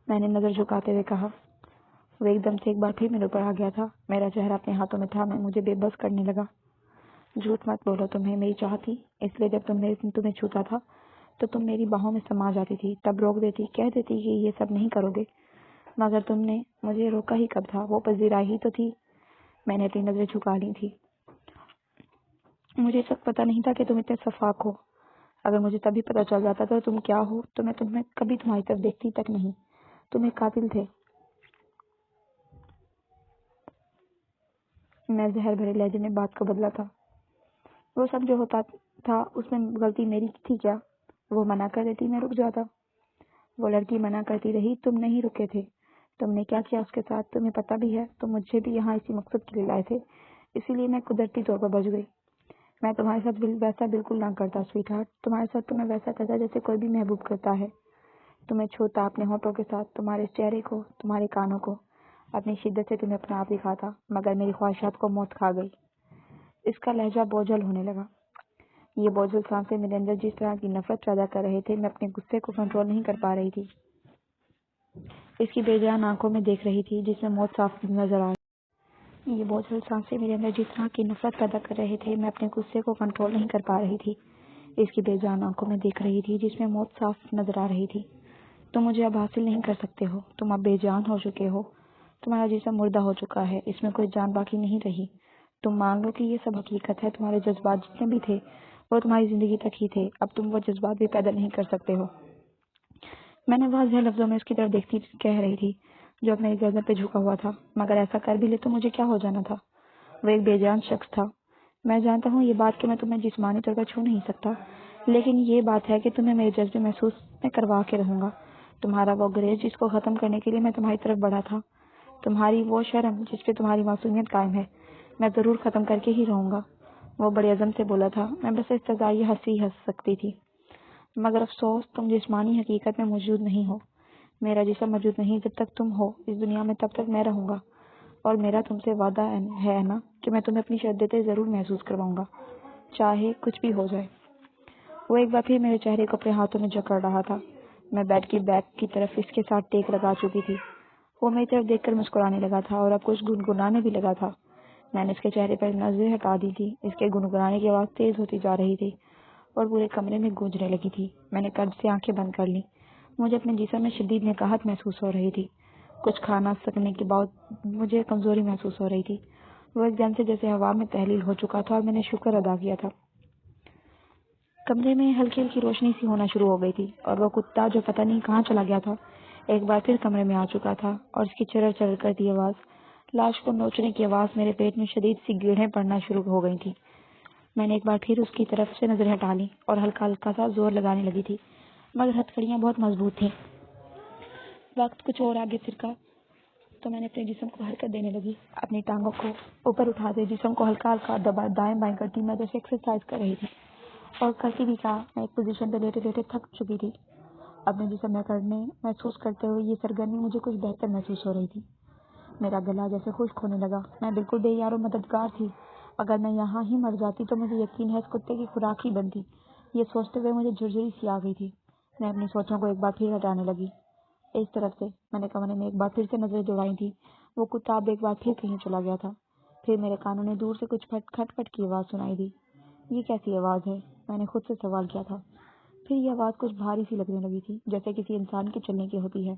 میں نے نظر جھکاتے ہوئے کہا. وہ ایک دم سے ایک بار پھر میرے اوپر آ گیا تھا. میرا چہرہ اپنے ہاتھوں میں تھا. میں مجھے بے بس کرنے لگا. جھوٹ مت بولو، تمہیں میری چاہتی. اس لیے جب تمہیں چھوتا تھا تو تم میری باہوں میں سما جاتی تھی. تب روک دیتی، کہہ دیتی کہ یہ سب نہیں کرو گے. مگر تم نے مجھے روکا ہی کب تھا؟ وہ پذیرائی ہی تو تھی. میں نے اپنی نظریں جھکا لی تھی. مجھے اس وقت پتا نہیں تھا کہ تم اتنے شفاف ہو. اگر مجھے تبھی پتا چل جاتا تو تم کیا ہو تو میں تمہیں کبھی تمہاری طرف دیکھتی تک نہیں. تم ایک قاتل تھے. میں زہر بھرے لہجے میں بات کو بدلا تھا. وہ سب جو ہوتا تھا اس میں غلطی میری تھی کیا؟ وہ منع کر دیتی، میں رک جاتا. وہ لڑکی منع کرتی رہی، تم نہیں رکے تھے. تم نے کیا کیا اس کے ساتھ تمہیں پتا بھی ہے. تم مجھے بھی یہاں اسی مقصد کے لیے لائے تھے. اسی لیے میں قدرتی طور پر بچ گئی. میں تمہارے ساتھ ویسا بالکل نہ کرتا سویٹ ہارٹ. تمہارے ساتھ تو میں ویسا کرتا جیسے کوئی بھی محبوب کرتا ہے. تمہیں چھوتا اپنے ہونٹوں کے ساتھ، تمہارے چہرے کو، تمہارے کانوں کو. اپنی شدت سے تمہیں اپنا آپ دکھاتا. مگر میری خواہشات کو موت کھا گئی. اس کا لہجہ بوجھل ہونے لگا. یہ بوجھل سانسیں میرے اندر جس طرح کی نفرت پیدا کر رہے تھے، میں اپنے غصے کو کنٹرول نہیں کر پا رہی تھی. اس کی بے جان آنکھوں میں دیکھ رہی تھی جس میں موت صاف نظر آ رہی. یہ بوجھل سانسیں میرے اندر جس طرح کی نفرت پیدا کر رہے تھے، میں اپنے غصے کو کنٹرول نہیں کر پا رہی تھی. اس کی بے جان آنکھوں میں دیکھ رہی تھی جس میں موت صاف نظر آ رہی تھی. تم مجھے اب حاصل نہیں کر سکتے ہو. تم اب بے جان ہو چکے ہو. تمہارا جسم مردہ ہو چکا ہے. اس میں کوئی جان باقی نہیں رہی. تم مان لو کہ یہ سب حقیقت ہے. تمہارے جذبات جتنے بھی تھے وہ تمہاری زندگی تک ہی تھے. اب تم وہ جذبات بھی پیدا نہیں کر سکتے ہو. میں نے واضح لفظوں میں اس کی طرف دیکھتی کہہ رہی تھی جو اب میری گردن پہ جھکا ہوا تھا. مگر ایسا کر بھی لے تو مجھے کیا ہو جانا تھا؟ وہ ایک بے جان شخص تھا. میں جانتا ہوں یہ بات کہ میں تمہیں جسمانی طور پر چھو نہیں سکتا، لیکن یہ بات ہے کہ تمہیں میرے جذبے محسوس میں کروا کے رہوں گا. تمہارا وہ گریز جس کو ختم کرنے کے لیے میں تمہاری طرف بڑھا تھا، تمہاری وہ شرم جس پہ تمہاری معصومیت قائم ہے، میں ضرور ختم کر کے ہی رہوں گا. وہ بڑے عزم سے بولا تھا. میں بس استضائی ہنس سکتی تھی. مگر افسوس تم جسمانی حقیقت میں موجود نہیں ہو. میرا جسم موجود نہیں. جب تک تم ہو اس دنیا میں تب تک میں رہوں گا. اور میرا تم سے وعدہ ہے نا کہ میں تمہیں اپنی شدتیں ضرور محسوس کرواؤں گا، چاہے کچھ بھی ہو جائے. وہ ایک بار پھر میرے چہرے کو اپنے ہاتھوں میں جکڑ رہا تھا. میں بیڈ کی بیک کی طرف اس کے ساتھ ٹیک لگا چکی تھی. وہ میری طرف دیکھ کر مسکرانے لگا تھا اور اب کچھ گنگنانے بھی لگا تھا. میں نے اس کے چہرے پر نظریں ہٹا دی تھی. اس کے گنگنانے کی آواز تیز ہوتی جا رہی تھی اور پورے کمرے میں گونجنے لگی تھی. میں نے قرض سے آنکھیں بند کر لی. مجھے اپنے جسم میں شدید نکاہت محسوس ہو رہی تھی. کچھ کھانا سکنے کے بعد مجھے کمزوری محسوس ہو رہی تھی. وہ ایک دم سے جیسے ہوا میں تحلیل ہو چکا تھا اور میں نے شکر ادا کیا تھا. کمرے میں ہلکی ہلکی روشنی سی ہونا شروع ہو گئی تھی اور وہ کتا جو پتہ نہیں کہاں چلا گیا تھا ایک بار پھر کمرے میں آ چکا تھا اور اس کی چرر چرر کرتی آواز، لاش کو نوچنے کی آواز میرے پیٹ میں شدید سی گیڑھیں پڑنا شروع ہو گئی تھی. میں نے ایک بار پھر اس کی طرف سے نظریں ہٹا لی اور ہلکا ہلکا سا زور لگانے لگی تھی، مگر ہتھکڑیاں بہت مضبوط تھیں. وقت کچھ اور آگے پھرکا تو میں نے اپنے جسم کو حرکت دینے لگی. اپنی ٹانگوں کو اوپر اٹھاتے جسم کو ہلکا ہلکا دائیں بائیں کرتی میں جیسے ایکسرسائز کر رہی تھی اور کرتی بھی تھا. میں ایک پوزیشن پہ لیٹے لیٹے تھک چکی تھی. اپنے جسم میں کرنے محسوس کرتے ہوئے یہ سرگرمی مجھے کچھ بہتر محسوس ہو رہی تھی. میرا گلا جیسے خشک ہونے لگا. میں بالکل بے یار و مددگار تھی. اگر میں یہاں ہی مر جاتی تو مجھے یقین ہے اس کتے کی خوراک ہی بنتی. یہ سوچتے ہوئے مجھے جھرجھری سی آ گئی تھی۔ میں اپنی سوچوں کو ایک بار پھر ہٹانے لگی۔ اس طرف سے میں نے کمرے میں ایک بار پھر سے نظریں دوڑائی تھی۔ وہ کتاب ایک بار پھر کہیں چلا گیا تھا۔ پھر میرے کانوں نے دور سے کچھ کھٹ کھٹ کی آواز سنائی دی۔ یہ کیسی آواز ہے؟ میں نے خود سے سوال کیا تھا۔ پھر یہ آواز کچھ بھاری سی لگنے لگی تھی، جیسے کسی انسان کے چلنے کی ہوتی ہے۔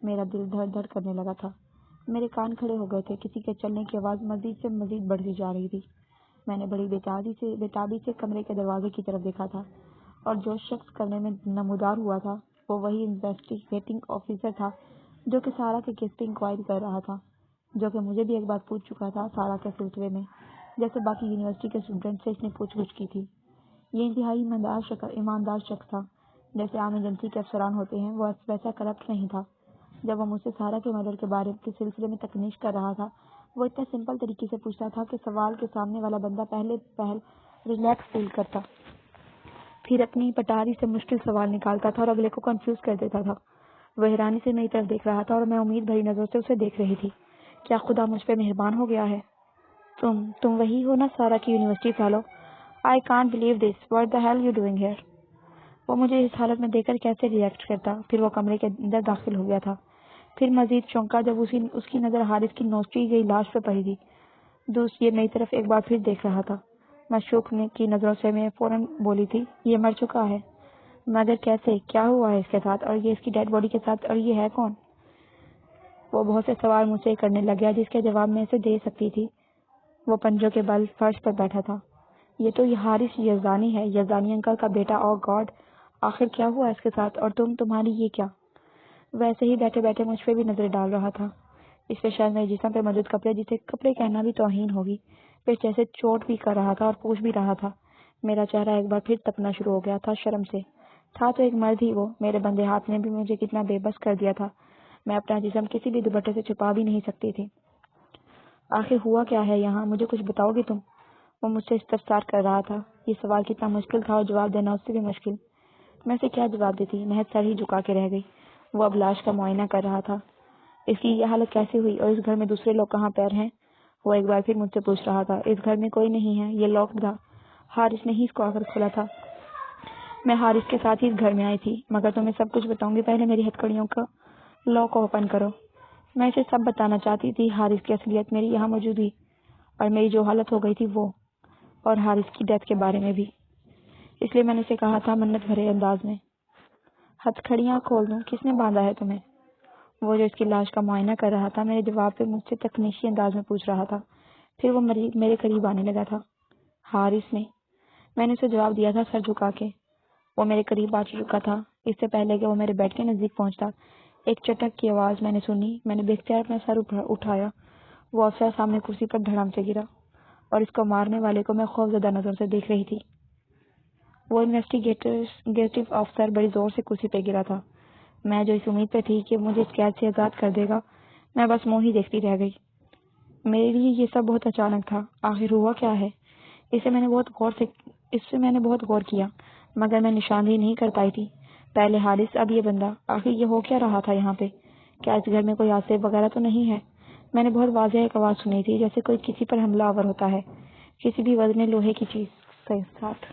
میرا دل دھڑ دھڑ کرنے لگا تھا۔ میرے کان کھڑے ہو گئے تھے۔ کسی کے چلنے کی آواز مزید سے مزید بڑھتی جا رہی تھی۔ میں نے بڑی بےتابی سے کمرے کے دروازے کی طرف دیکھا تھا، اور جو شخص کمرے میں نمودار ہوا تھا وہ وہی انویسٹیگیٹنگ آفیسر تھا جو کہ سارا کے کیس پہ انکوائری کر رہا تھا، جو کہ مجھے بھی ایک بات پوچھ چکا تھا سارا کے سلسلے میں، جیسے باقی یونیورسٹی کے اسٹوڈنٹ سے اس نے پوچھ گچھ کی تھی۔ یہ انتہائی ایماندار شخص تھا، جیسے عام ایجنسی کے افسران ہوتے ہیں۔ وہ ویسا کرپٹ نہیں تھا۔ جب وہ مجھ سے سارا کے مرڈر کے بارے کے سلسلے میں تکنیش کر رہا تھا، وہ اتنے سمپل طریقے سے پوچھتا تھا کہ سوال کے سامنے والا بندہ پہل ریلیکس فیل کرتا، پھر اپنی پٹاری سے مشکل سوال نکالتا تھا اور اگلے کو کنفیوز کر دیتا تھا۔ وہ حیرانی سے میری طرف دیکھ رہا تھا اور میں امید بھری نظروں سے اسے دیکھ رہی تھی۔ کیا خدا مجھ پہ مہربان ہو گیا ہے؟ تم وہی ہو نا سارا کی university fellow? I can't believe this. What the hell you doing here? وہ مجھے اس حالت میں دیکھ کر کیسے ریئیکٹ کرتا؟ پھر وہ کمرے کے اندر داخل ہو گیا تھا۔ پھر مزید چونکا جب اس کی نظر حارث کی نوچی گئی لاش پہ پڑی تھی۔ یہ میری طرف ایک بار پھر دیکھ رہا تھا۔ مشکوک کی نظروں سے میں فوراً بولی تھی، یہ مر چکا ہے؟ مگر کیسے؟ کیا ہوا ہے اس کے ساتھ؟ اور یہ اس کی ڈیڈ باڈی کے ساتھ؟ اور یہ ہے کون؟ وہ بہت سے سوال مجھ سے کرنے لگا جس کے جواب میں اسے دے سکتی تھی۔ وہ پنجوں کے بل فرش پر بیٹھا تھا۔ یہ تو یہ حارث یزدانی ہے، یزدانی انکل کا بیٹا۔ اور گاڈ، آخر کیا ہوا اس کے ساتھ؟ اور تمہاری یہ کیا؟ ویسے ہی بیٹھے بیٹھے مجھ پہ بھی نظر ڈال رہا تھا۔ اس پہ شاید میرے جسم پہ موجود کپڑے، جسے کپڑے کہنا بھی توہین ہوگی، پھر جیسے چوٹ بھی کر رہا تھا اور پوچھ بھی رہا تھا۔ میرا چہرہ ایک بار پھر تپنا شروع ہو گیا تھا شرم سے۔ تھا تو ایک مرد ہی وہ۔ میرے بندے ہاتھ نے بھی مجھے کتنا بے بس کر دیا تھا۔ میں اپنا جسم کسی بھی دوپٹے سے چھپا بھی نہیں سکتی تھی۔ آخر ہوا کیا ہے یہاں؟ مجھے کچھ بتاؤ گی تم؟ وہ مجھ سے استفسار کر رہا تھا۔ یہ سوال کتنا مشکل تھا اور جواب دینا اس سے بھی مشکل۔ میں اسے کیا جواب دیتی؟ محض سر ہی جھکا کے رہ گئی۔ وہ اب لاش کا معائنہ کر رہا تھا۔ اس کی یہ حالت کیسے ہوئی؟ اور اس گھر میں دوسرے لوگ کہاں پیر ہیں؟ وہ ایک بار پھر مجھ سے پوچھ رہا تھا۔ اس گھر میں کوئی نہیں ہے، یہ لاک تھا۔ حارث نے ہی اس کو آ کر کھولا تھا۔ میں حارث کے ساتھ ہی اس گھر میں آئی تھی، مگر تمہیں سب کچھ بتاؤں گی، پہلے میری ہتھکڑیوں کا لاک کو اوپن کرو۔ میں اسے سب بتانا چاہتی تھی، حارث کی اصلیت، میری یہاں موجودگی اور میری جو حالت ہو گئی تھی وہ، اور حارث کی ڈیتھ کے بارے میں بھی۔ اس لیے میں نے اسے کہا تھا منت بھرے انداز میں، ہتھکڑیاں کھول دوں؟ کس نے باندھا ہے تمہیں؟ وہ جو اس کی لاش کا معائنہ کر رہا تھا میرے جواب پہ مجھ سے تکنیشی انداز میں پوچھ رہا تھا۔ پھر وہ میرے قریب آنے لگا تھا۔ حارث نے، میں نے اسے جواب دیا تھا سر جھکا کے۔ وہ میرے قریب آ چکا تھا۔ اس سے پہلے کہ وہ میرے بیڈ کے نزدیک پہنچتا، ایک چٹک کی آواز میں نے سنی۔ میں نے بے اختیار اپنا سر اٹھایا۔ وہ افسر سامنے کرسی پر دھڑام سے گرا، اور اس کو مارنے والے کو میں خوفزدہ نظر سے دیکھ رہی تھی۔ وہ انویسٹیگیٹو افسر بڑی زور سے کرسی پہ گرا تھا۔ میں جو اس امید پہ تھی کہ مجھے اس قید سے آزاد کر دے گا، میں بس منہ ہی دیکھتی رہ گئی۔ میرے لیے یہ سب بہت اچانک تھا۔ آخر ہوا کیا ہے؟ اس سے میں نے بہت غور کیا، مگر میں نشاندہی نہیں کر پائی تھی۔ پہلے حارث، اب یہ بندہ۔ آخر یہ ہو کیا رہا تھا یہاں پہ؟ کیا اس گھر میں کوئی آصف وغیرہ تو نہیں ہے؟ میں نے بہت واضح ایک آواز سنی تھی، جیسے کوئی کسی پر حملہ آور ہوتا ہے، کسی بھی وزن لوہے کی چیز کے ساتھ۔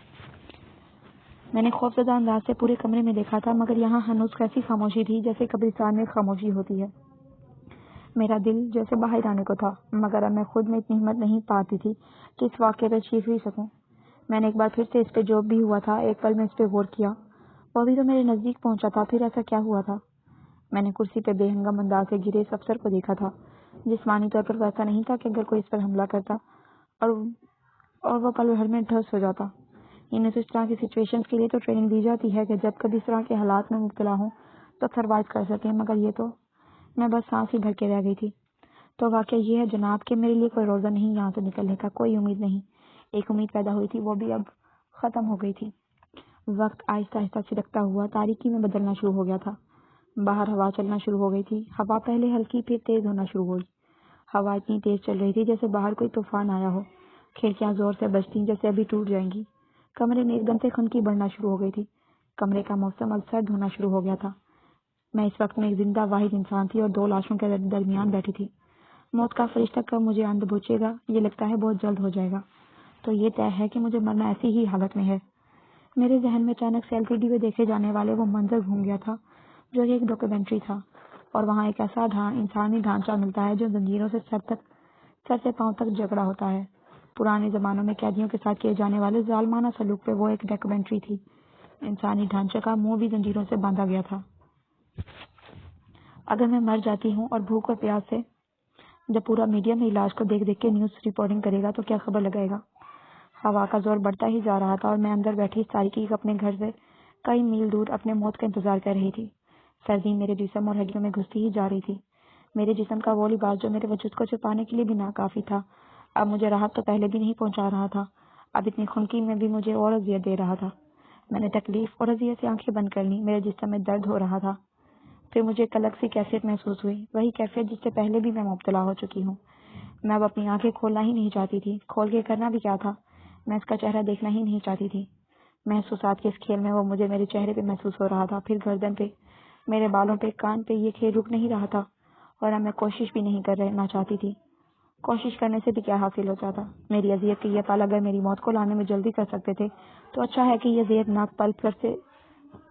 میں نے خوفزدہ انداز سے پورے کمرے میں دیکھا تھا، مگر یہاں ہنوز ایسی خاموشی تھی جیسے قبرستان میں خاموشی ہوتی ہے۔ میرا دل جیسے باہر آنے کو تھا، مگر اب میں خود میں اتنی ہمت نہیں پاتی تھی کہ اس واقعے پہ چیخ بھی سکوں۔ میں نے ایک بار پھر سے اس پہ جو بھی ہوا تھا، ایک پل میں اس پہ غور کیا۔ وہ ابھی تو میرے نزدیک پہنچا تھا، پھر ایسا کیا ہوا تھا؟ میں نے کرسی پہ بے ہنگم انداز سے گرے اس افسر کو دیکھا تھا۔ جسمانی طور پر ویسا نہیں تھا کہ اگر کوئی اس پر حملہ کرتا اور وہ پل بھر میں ڈھس ہو جاتا۔ انہیں تو اس طرح کی سچویشنز کے لیے تو ٹریننگ دی جاتی ہے کہ جب کبھی اس طرح کے حالات میں مبتلا ہوں تو سروائیو کر سکیں، مگر یہ تو… میں بس سانس ہی بھر کے رہ گئی تھی۔ تو واقعہ یہ ہے جناب کہ میرے لیے کوئی روزہ نہیں یہاں سے نکلنے کا، کوئی امید نہیں۔ ایک امید پیدا ہوئی تھی، وہ بھی اب ختم ہو گئی تھی۔ وقت آہستہ آہستہ چھلکتا ہوا تاریکی میں بدلنا شروع ہو گیا تھا۔ باہر ہوا چلنا شروع ہو گئی تھی۔ ہوا پہلے ہلکی پھر تیز ہونا شروع ہوئی۔ ہوا اتنی تیز چل رہی تھی جیسے باہر کوئی طوفان آیا ہو۔ کھڑکیاں زور سے بجتی جیسے ابھی ٹوٹ جائیں گی۔ کمرے میں ایک دم سے خنکی بڑھنا شروع ہو گئی تھی۔ کمرے کا موسم اب سرد ہونا شروع ہو گیا تھا۔ میں اس وقت میں ایک زندہ واحد انسان تھی اور دو لاشوں کے درمیان بیٹھی تھی۔ موت کا فرشتہ کب مجھے اندھ بوچے گا؟ یہ لگتا ہے بہت جلد ہو جائے گا۔ تو یہ طے ہے کہ مجھے مرنا ایسی ہی حالت میں ہے۔ میرے ذہن میں اچانک سے LCD پہ دیکھے جانے والے وہ منظر گھوم گیا تھا جو کہ ایک ڈاکومنٹری تھا، اور وہاں ایک ایسا انسانی ڈھانچہ ملتا ہے جو زنجیروں سے سر سے پاؤں تک جکڑا ہوتا ہے۔ پرانے زمانوں میں قیدیوں کے ساتھ کیے جانے والے ظالمانہ سلوک پہ وہ ایک ڈاکومنٹری تھی۔ انسانی ڈھانچے کا منہ بھی زنجیروں سے باندھا گیا تھا۔ اگر میں مر جاتی ہوں اور بھوک اور پیاس سے، جب پورا میڈیا میں علاج کو دیکھ کے نیوز رپورٹنگ کرے گا تو کیا خبر لگائے گا؟ ہوا کا زور بڑھتا ہی جا رہا تھا اور میں اندر بیٹھی سارکی اپنے گھر سے کئی میل دور اپنے موت کا انتظار کر رہی تھی۔ سردی میرے جسم اور ہڈیوں میں گھستی ہی جا رہی تھی۔ میرے جسم کا وہ لباس جو میرے وجود کو چھپانے کے لیے بھی ناکافی تھا، اب مجھے راحت تو پہلے بھی نہیں پہنچا رہا تھا، اب اتنی خنکی میں بھی مجھے اور اذیت دے رہا تھا۔ میں نے تکلیف اور اذیت سے آنکھیں بند کر لی۔ میرے جسم میں درد ہو رہا تھا۔ پھر مجھے ایک الگ سی کیفیت محسوس ہوئی، وہی کیفیت جس سے پہلے بھی میں مبتلا ہو چکی ہوں۔ میں اب اپنی آنکھیں کھولنا ہی نہیں چاہتی تھی۔ کھول کے کرنا بھی کیا تھا؟ میں اس کا چہرہ دیکھنا ہی نہیں چاہتی تھی۔ محسوسات کے اس کھیل میں وہ مجھے میرے چہرے پہ محسوس ہو رہا تھا، پھر گردن پہ، میرے بالوں پہ، کان پہ۔ یہ کھیل رک نہیں رہا تھا اور اب میں کوشش بھی نہیں کرنا چاہتی تھی۔ کوشش کرنے سے بھی کیا حاصل ہو جاتا؟ میری اذیت کے یہ پل اگر میری موت کو لانے میں جلدی کر سکتے تھے تو اچھا ہے کہ یہ اذیت ناک پل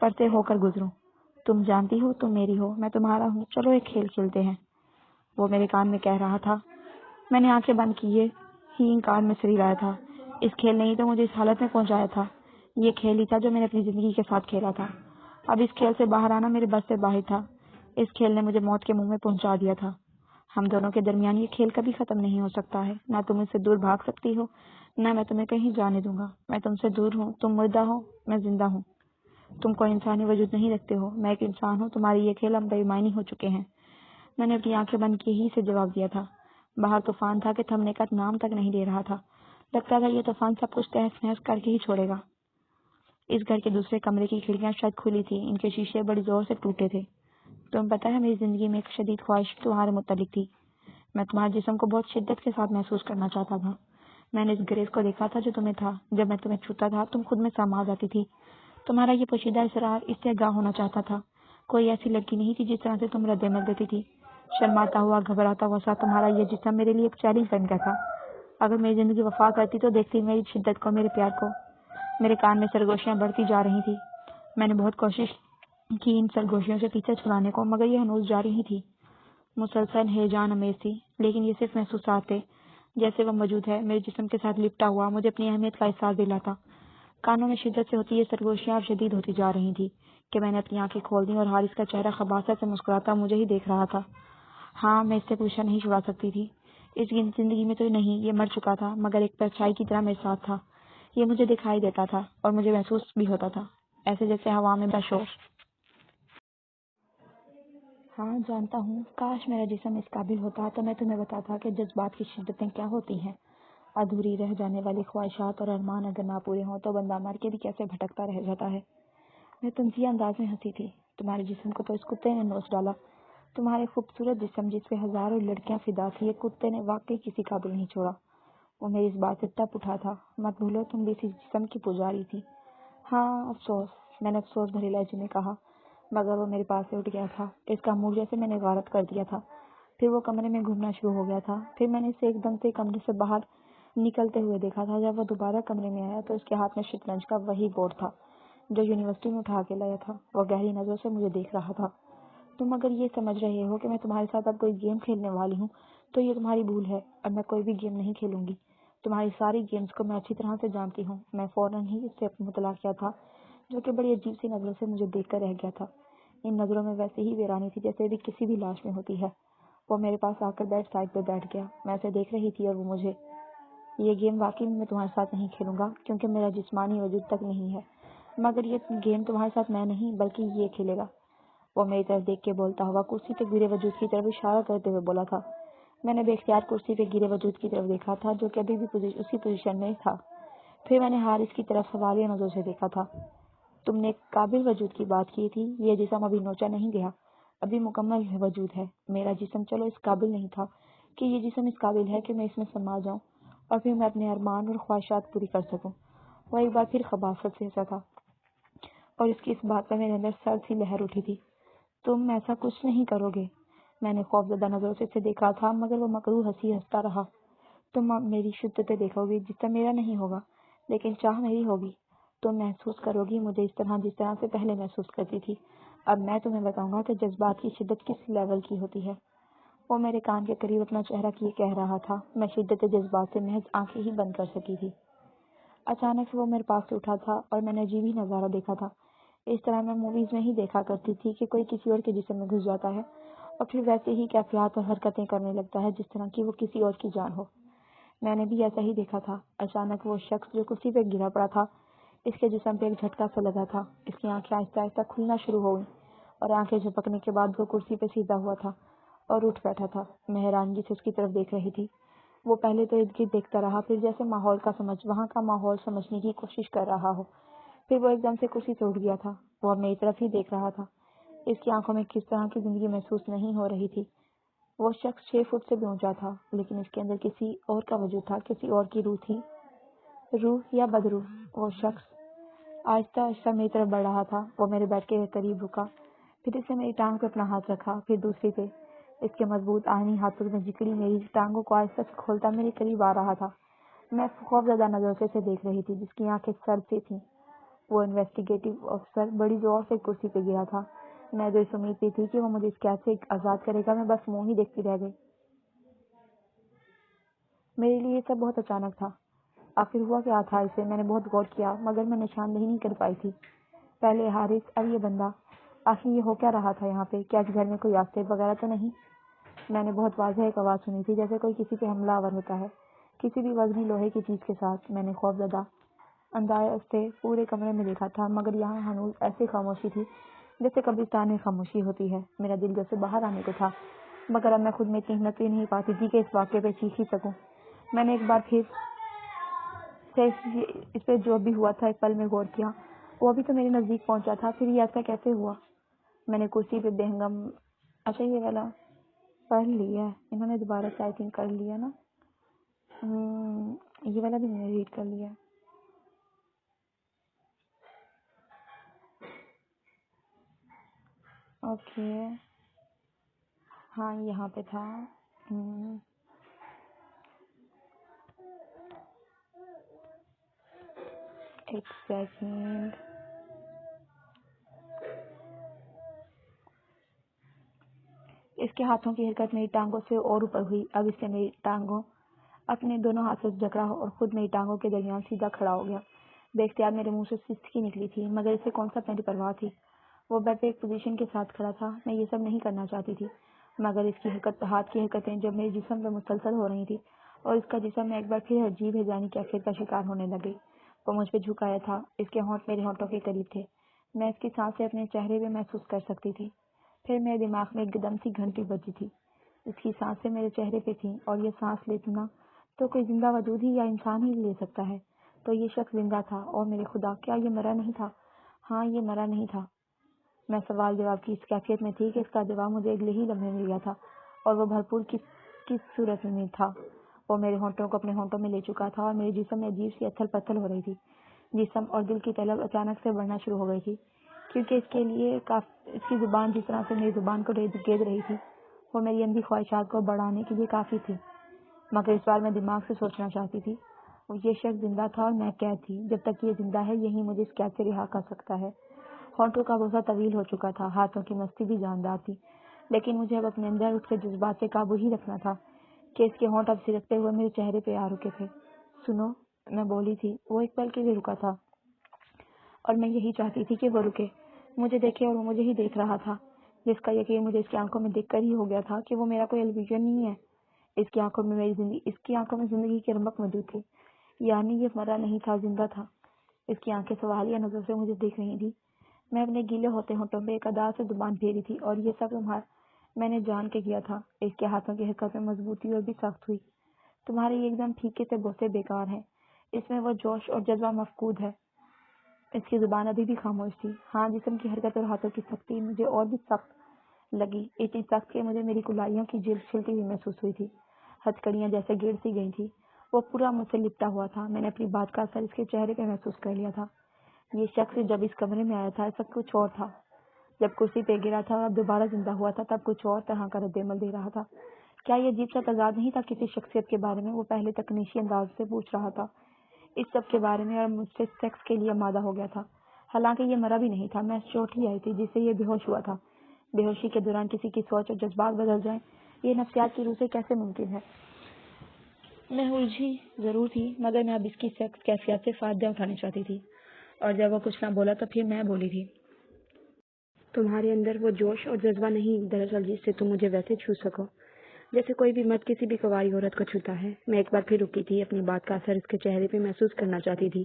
پر سے ہو کر گزروں۔ تم جانتی ہو تم میری ہو، میں تمہارا ہوں، چلو ایک کھیل کھیلتے ہیں، وہ میرے کان میں کہہ رہا تھا۔ میں نے آنکھیں بند کیے ہی انکار میں سری لایا تھا۔ اس کھیل نے ہی تو مجھے اس حالت میں پہنچایا تھا۔ یہ کھیل ہی تھا جو میں نے اپنی زندگی کے ساتھ کھیلا تھا۔ اب اس کھیل سے باہر آنا میرے بس سے باہر تھا۔ اس کھیل نے مجھے موت کے منہ میں پہنچا دیا تھا۔ ہم دونوں کے درمیان یہ کھیل کبھی ختم نہیں ہو سکتا ہے۔ نہ تم اس سے دور بھاگ سکتی ہو، نہ میں تمہیں کہیں جانے دوں گا۔ میں تم سے دور ہوں، تم مردہ ہو، میں زندہ ہوں۔ تم کوئی انسانی وجود نہیں رکھتے ہو، میں ایک انسان ہوں۔ تمہاری یہ کھیل اب بے معنی ہو چکے ہیں۔ میں نے اپنی آنکھیں بند کیے ہی سے جواب دیا تھا۔ باہر طوفان تھا کہ تھمنے کا نام تک نہیں لے رہا تھا۔ لگتا تھا یہ طوفان سب کچھ تہس نہس کر کے ہی چھوڑے گا۔ اس گھر کے دوسرے کمرے کی کھڑکیاں شاید کھلی تھی، ان کے شیشے بڑی زور سے ٹوٹے تھے۔ تمہیں پتہ ہے میری زندگی میں ایک شدید خواہش تمہارے متعلق تھی۔ میں تمہارے جسم کو بہت شدت کے ساتھ محسوس کرنا چاہتا تھا۔ میں نے اس گریز کو دیکھا تھا جو تمہیں تھا۔ جب میں تمہیں چھوتا تھا تم خود میں سما جاتی تھی۔ تمہارا یہ پوشیدہ اسرار اس سے آگاہ ہونا چاہتا تھا۔ کوئی ایسی لڑکی نہیں تھی جس طرح سے تم رد عمل دیتی تھی۔ شرماتا ہوا، گھبراتا ہوا سا تمہارا یہ جسم میرے لیے ایک چیلنج بن گیا تھا۔ اگر میری زندگی وفا کرتی تو دیکھتی میری شدت کو، میرے پیار کو۔ میرے کان میں سرگوشیاں بڑھتی جا رہی تھی۔ میں نے بہت کوشش کی ان سرگوشیوں سے پیچھے چھڑانے کو، مگر یہ ہنوز جاری ہی تھی۔ مسلسل ہیجان امیز تھی، لیکن یہ صرف محسوسات تھے۔ جیسے وہ موجود ہے، میرے جسم کے ساتھ لپٹا ہوا، مجھے اپنی اہمیت کا احساس دلاتا۔ کانوں میں شدت سے ہوتی یہ سرگوشیاں اب شدید ہوتی جا رہی تھی کہ میں نے اپنی آنکھیں کھول دیں اور حارث کا چہرہ خباثت سے مسکراتا مجھے ہی دیکھ رہا تھا۔ ہاں، میں اس سے پیچھا نہیں چھڑا سکتی تھی۔ اس زندگی میں تو نہیں، یہ مر چکا تھا، مگر ایک پرچھائی کی طرح میرے ساتھ تھا۔ یہ مجھے دکھائی دیتا تھا اور مجھے محسوس بھی ہوتا تھا، ایسے جیسے ہوا میں بشور۔ ہاں جانتا ہوں، کاش میرا جسم اس قابل ہوتا تو میں تمہیں بتاتا کہ جذبات کی شدتیں کیا ہوتی ہیں۔ ادھوری رہ جانے والی خواہشات اور ارمان اگر نہ پورے ہوں تو بندہ مر کے بھی کیسے بھٹکتا رہ جاتا ہے۔ میں تنزیہ انداز میں ہنسی تھی۔ تمہارے جسم کو تو اس کتے نے نوچ ڈالا۔ تمہارے خوبصورت جسم جس پہ ہزاروں لڑکیاں فدا تھی، ایک کتے نے واقعی کسی قابل نہیں چھوڑا۔ وہ میری اس بات سے ٹپ اٹھا تھا۔ مت بھولو تم بھی اسی جسم کی پجاری تھی۔ ہاں افسوس، میں نے افسوس بھرے لہجے میں کہا، مگر وہ میرے پاس سے اٹھ گیا تھا۔ اس کا منہ جیسے میں نے غارت کر دیا تھا۔ پھر وہ کمرے میں گھومنا شروع ہو گیا تھا۔ پھر میں نے اسے ایک دم سے کمرے سے باہر نکلتے ہوئے دیکھا تھا۔ جب وہ دوبارہ کمرے میں آیا تو اس کے ہاتھ میں شطرنج کا وہی بورڈ تھا جو یونیورسٹی میں اٹھا کے لایا تھا۔ وہ گہری نظروں سے مجھے دیکھ رہا تھا۔ تم اگر یہ سمجھ رہے ہو کہ میں تمہارے ساتھ اب کوئی گیم کھیلنے والی ہوں تو یہ تمہاری بھول ہے۔ اب میں کوئی بھی گیم نہیں کھیلوں گی۔ تمہاری ساری گیمز کو میں اچھی طرح سے جانتی ہوں۔ میں فوراً ہی اس سے مطلع کیا تھا جو کہ بڑی عجیب سی نظروں سے مجھے دیکھ کر رہ گیا تھا۔ ان نظروں میں ویسے ہی ویرانی تھی جیسے بھی کسی بھی لاش میں ہوتی ہے۔ وہ میرے پاس آ کر بیڈ سائڈ پہ بیٹھ گیا۔ میں اسے دیکھ رہی تھی اور وہ مجھے۔ یہ گیم واقعی میں تمہارے ساتھ نہیں کھیلوں گا کیونکہ میرا جسمانی وجود تک نہیں ہے، مگر یہ گیم تمہارے ساتھ میں نہیں بلکہ یہ کھیلے گا۔ وہ میری طرف دیکھ کے بولتا ہوا کرسی پہ گرے وجود کی طرف اشارہ کرتے ہوئے بولا تھا۔ میں نے بے اختیار کرسی پہ گرے وجود کی طرف دیکھا تھا جو کہ ابھی بھی اسی پوزیشن میں تھا۔ پھر میں نے حارث کی طرف سوالیہ نظروں سے دیکھا تھا۔ تم نے ایک قابل وجود کی بات کی تھی۔ یہ جسم ابھی نوچا نہیں گیا، ابھی مکمل وجود ہے۔ میرا جسم چلو اس قابل نہیں تھا کہ یہ جسم اس قابل ہے کہ میں اس میں سما جاؤں اور پھر میں اپنے ارمان اور خواہشات پوری کر سکوں۔ وہ ایک بار پھر خباثت سے ہنسا تھا اور اس کی اس بات پر میرے اندر سرد سی لہر اٹھی تھی۔ تم ایسا کچھ نہیں کرو گے۔ میں نے خوفزدہ نظروں سے اسے دیکھا تھا مگر وہ مکروہ ہنسی ہنستا رہا۔ تم میری شدتیں دیکھو گی، جسم میرا نہیں ہوگا لیکن چاہ میری ہوگی۔ تم محسوس کرو گی مجھے اس طرح جس طرح سے پہلے محسوس کرتی تھی۔ اب میں تمہیں بتاؤں گا کہ جذبات کی شدت کس لیول کی ہوتی ہے۔ وہ میرے کان کے قریب اپنا چہرہ کیے کہہ رہا تھا۔ میں شدت جذبات سے محض آنکھیں ہی بند کر سکی تھی۔ اچانک سے وہ میرے پاس سے اٹھا تھا اور میں نے عجیب ہی نظارہ دیکھا تھا۔ اس طرح میں موویز میں ہی دیکھا کرتی تھی کہ کوئی کسی اور کے جسم میں گھس جاتا ہے اور پھر ویسے ہی کیفیات اور حرکتیں کرنے لگتا ہے جس طرح کی وہ کسی اور کی جان ہو۔ میں نے بھی ایسا ہی دیکھا تھا۔ اچانک وہ شخص جو کرسی پہ گرا پڑا تھا، اس کے جسم پہ ایک جھٹکا سا لگا تھا۔ اس کی آنکھیں آہستہ آہستہ کھلنا شروع ہو گئیں اور آنکھیں جھپکنے کے بعد وہ کرسی پہ سیدھا ہوا تھا اور اٹھ بیٹھا تھا۔ میں حیرانگی سے اس کی طرف دیکھ رہی تھی۔ وہ پہلے تو ارد گرد دیکھتا رہا، پھر جیسے وہاں کا ماحول سمجھنے کی کوشش کر رہا ہو۔ پھر وہ ایک دم سے کرسی سے اٹھ گیا تھا۔ وہ اب میری طرف ہی دیکھ رہا تھا۔ اس کی آنکھوں میں کس طرح کی زندگی محسوس نہیں ہو رہی تھی۔ وہ شخص 6 فٹ سے بھی اونچا تھا، لیکن اس کے اندر کسی اور کا وجود تھا، کسی اور کی روح تھی۔ روح یا بدروح۔ وہ شخص آہستہ آہستہ میری طرف بڑھ رہا تھا۔ وہ میرے بیڈ کے قریب رکا، پھر اس نے میری ٹانگ پہ اپنا ہاتھ رکھا، پھر دوسری پہ۔ اس کے مضبوط آہنی ہاتھوں میں جکڑی میری ٹانگوں کو آہستہ سے کھولتا میرے قریب آ رہا تھا۔ میں خوفزدہ نظروں سے اسے دیکھ رہی تھی، جس کی آنکھیں سرد سی تھیں۔ وہ انویسٹیگیٹو افسر بڑی زور سے کرسی پہ گرا تھا۔ میں جو اس امید پہ تھی کہ وہ مجھے اس قید سے آزاد کرے گا، میں بس منہ ہی دیکھتی رہ گئی۔ میرے لیے یہ سب بہت اچانک تھا۔ آخر ہوا کیا تھا اسے میں نے بہت غور کیا، مگر میں نشاندہی نہیں کر پائی تھی۔ پہلے حارث، اب یہ بندہ۔ آخر یہ ہو کیا رہا تھا یہاں پہ؟ کیا اس گھر میں کوئی آفتاب وغیرہ تو نہیں؟ میں نے بہت واضح ایک آواز سنی تھی، جیسے کوئی کسی پہ حملہ آور ہوتا ہے، کسی بھی وزنی لوہے کی چیز کے ساتھ۔ میں نے خوفزدہ انداز سے پورے کمرے میں دیکھا تھا، مگر یہاں ہنوز ایسی خاموشی تھی جیسے قبرستان میں خاموشی ہوتی ہے۔ میرا دل جیسے باہر آنے کو تھا، مگر اب میں خود میں اتنی ہمت بھی نہیں پاتی تھی کہ اس واقعے پہ چیخ ہی سکوں۔ میں نے ایک بار پھر سے اس پہ جو بھی ہوا تھا ایک پل میں غور کیا۔ وہ ابھی تو میرے نزدیک پہنچا تھا، پھر یہ ایسا کیسے ہوا؟ میں نے کرسی پہ بے ہنگم اچھا یہ والا پڑھ لیا ہے، انہوں نے دوبارہ سے آئی تھنک کر لیا نا۔ یہ والا بھی میں نے ریڈ کر لیا۔ اوکے ہاں یہاں پہ تھا۔ ایک سیکنڈ۔ اس کے ہاتھوں کی حرکت میری ٹانگوں سے اور اوپر ہوئی۔ اب اس نے میری ٹانگوں اپنے دونوں ہاتھوں سے جکڑا اور خود میری ٹانگوں کے درمیان سیدھا کھڑا ہو گیا۔ بے اختیار میرے منہ سے سسکی نکلی تھی، مگر اسے کون سا میری پرواہ تھی۔ وہ بیڈ پہ ایک پوزیشن کے ساتھ کھڑا تھا۔ میں یہ سب نہیں کرنا چاہتی تھی، مگر اس کی ہاتھ کی حرکتیں جب میرے جسم پہ مسلسل ہو رہی تھی اور اس کا جسم میں ایک بار پھر عجیب ہیجانی کیفیت کا شکار ہونے لگ گئی۔ وہ مجھ پہ جھکایا تھا، اس کے ہونٹ میرے ہونٹوں کے قریب تھے۔ میں اس کی سانسیں اپنے چہرے پہ محسوس کر سکتی تھی۔ پھر میرے دماغ میں ایک دم سی گھنٹی بجی تھی۔ اس کی سانسیں میرے چہرے پہ تھیں، اور یہ سانس لینا تو کوئی زندہ وجود ہی یا انسان ہی لے سکتا ہے۔ تو یہ شخص زندہ تھا، اور میرے خدا کیا یہ مرا نہیں تھا؟ ہاں یہ مرا نہیں تھا۔ میں سوال جواب کی اس کیفیت میں تھی کہ اس کا جواب مجھے اگلے ہی لمحے مل گیا تھا، اور وہ بھرپور کس صورت میں تھا۔ وہ میرے ہونٹوں کو اپنے ہونٹوں میں لے چکا تھا، اور میرے جسم میں عجیب سی اتھل پتھل ہو رہی تھی۔ جسم اور دل کی طلب اچانک سے بڑھنا شروع ہو گئی تھی، کیونکہ اس کے لیے اس کی زبان جس طرح سے میری زبان کو گید رہی تھی، وہ میری اندھی خواہشات کو بڑھانے کے لیے کافی تھی۔ مگر اس بار میں دماغ سے سوچنا چاہتی تھی۔ یہ شخص زندہ تھا اور میں قید تھی۔ جب تک یہ زندہ ہے، یہی مجھے اس قید سے رہا کر سکتا ہے۔ ہونٹوں کا غصہ طویل ہو چکا تھا، ہاتھوں کی مستی بھی جاندار تھی، لیکن مجھے اب اپنے اندر اس کے جذبات سے قابو ہی رکھنا تھا کہ اس کے ہونٹ اب سرکتے ہوئے میرے چہرے پہ آ رکے تھے۔ سنو، میں بولی تھی۔ وہ ایک پل کے لیے رکا تھا، اور میں یہی چاہتی تھی کہ وہ رکے، مجھے دیکھے، اور وہ مجھے ہی دیکھ رہا تھا، جس کا یقین مجھے اس کی آنکھوں میں دیکھ کر ہی ہو گیا تھا کہ وہ میرا کوئی الویژن نہیں ہے۔ اس کی آنکھوں میں زندگی کی رمق موجود تھی، یعنی یہ مرا نہیں تھا، زندہ تھا۔ اس کی آنکھیں سوالیہ نظر سے مجھے دیکھ رہی تھی۔ میں اپنے گیلے ہوتے ہونٹوں پہ ایک ادا سے زبان پھیری تھی، اور یہ سب میں نے جان کے کیا تھا۔ اس کے ہاتھوں کی حرکت میں مضبوطی اور بھی سخت ہوئی۔ تمہارے یہ ایک دم پھیکے سے بوسے بیکار ہیں، اس میں وہ جوش اور جذبہ مفقود ہے۔ اس کی زبان ابھی بھی خاموش تھی۔ ہاں، جسم کی حرکت اور ہاتھوں کی سختی مجھے اور بھی سخت لگی، اتنی سخت کہ مجھے میری کلائیوں کی جلد چھلتی ہوئی محسوس ہوئی تھی۔ ہتھکڑیاں جیسے گر سی گئی تھی۔ وہ پورا مجھ سے لپٹا ہوا تھا۔ میں نے اپنی بات کا اثر اس کے چہرے پہ محسوس کر لیا تھا۔ یہ شخص جب اس کمرے میں آیا تھا سب کچھ اور تھا۔ جب کرسی پہ گرا تھا اور اب دوبارہ زندہ ہوا تھا تب کچھ اور طرح کا رد عمل دے رہا تھا۔ کیا یہ عجیب سا تضاد نہیں تھا کسی شخصیت کے بارے میں؟ وہ پہلے تکنیشی انداز سے پوچھ رہا تھا۔ اس سب کے بارے میں اور مجھ سے سیکس کے لیے آمادہ ہو گیا تھا، حالانکہ یہ مرا بھی نہیں تھا، میں چوٹ ہی آئی تھی جس سے یہ بے ہوش ہوا تھا۔ بے ہوشی کے دوران کسی کی سوچ اور جذبات بدل جائیں، یہ نفسیات کی روح سے کیسے ممکن ہے؟ میں الجھی ضرور تھی، مگر میں اب اس کی سیکس کیفیت سے فائدہ اٹھانا چاہتی تھی، اور جب وہ کچھ نہ بولا تو پھر میں بولی تھی۔ تمہارے اندر وہ جوش اور جذبہ نہیں دراصل جس سے تم مجھے ویسے چھو سکو جیسے کوئی بھی مرد کسی بھی کنواری عورت کو چھوتا ہے۔ میں ایک بار پھر رکی تھی، اپنی بات کا اثر اس کے چہرے پہ محسوس کرنا چاہتی تھی،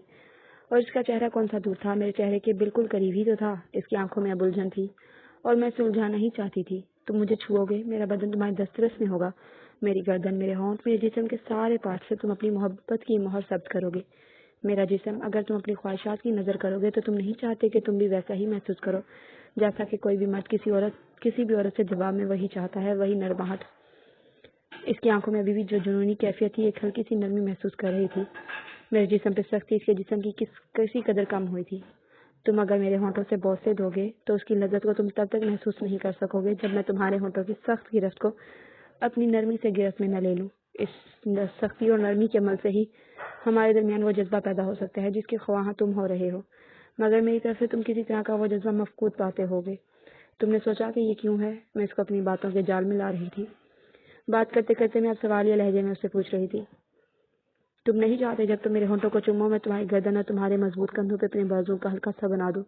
اور اس کا چہرہ کون سا دور تھا، میرے چہرے کے بالکل قریب ہی تو تھا۔ اس کی آنکھوں میں اب الجھن تھی اور میں اسے الجھانا ہی چاہتی تھی۔ تم مجھے چھوؤ گے، میرا بدن تمہارے دسترس میں ہوگا، میری گردن، میرے ہونٹ، میرے جسم کے سارے پارٹ سے تم اپنی محبت کی مہر ثبت کرو گے۔ میرا جسم، اگر تم اپنی خواہشات کی نظر کرو گے تو تم نہیں چاہتے کہ تم بھی ویسا ہی محسوس کرو جیسا کہ کوئی بھی مرد کسی بھی عورت سے جواب میں وہی چاہتا ہے، وہی نرماہٹ۔ اس کی آنکھوں میں ابھی بھی جو جنونی کیفیت تھی، ایک ہلکی سی نرمی محسوس کر رہی تھی۔ میرے جسم پہ سختی اس کے جسم کی کسی قدر کم ہوئی تھی۔ تم اگر میرے ہونٹوں سے بوسے دو گے تو اس کی لذت کو تم تب تک محسوس نہیں کر سکو گے جب میں تمہارے ہونٹوں کی سخت گرفت کو اپنی نرمی سے گرفت میں نہ لے لوں۔ اس سختی اور نرمی کے عمل سے ہی ہمارے درمیان وہ جذبہ پیدا ہو سکتا ہے جس کے خواہاں تم ہو رہے ہو، مگر میری طرف سے تم کسی طرح کا وہ جذبہ مفقود پاتے ہوگے۔ تم نے سوچا کہ یہ کیوں ہے؟ میں اس کو اپنی باتوں کے جال میں لا رہی تھی۔ بات کرتے کرتے میں اب سوالیہ لہجے میں اس سے پوچھ رہی تھی، تم نہیں چاہتے جب تم میرے ہونٹوں کو چومو میں تمہاری گردن اور تمہارے مضبوط کندھوں پہ اپنے بازو کا ہلکا سا بنا دوں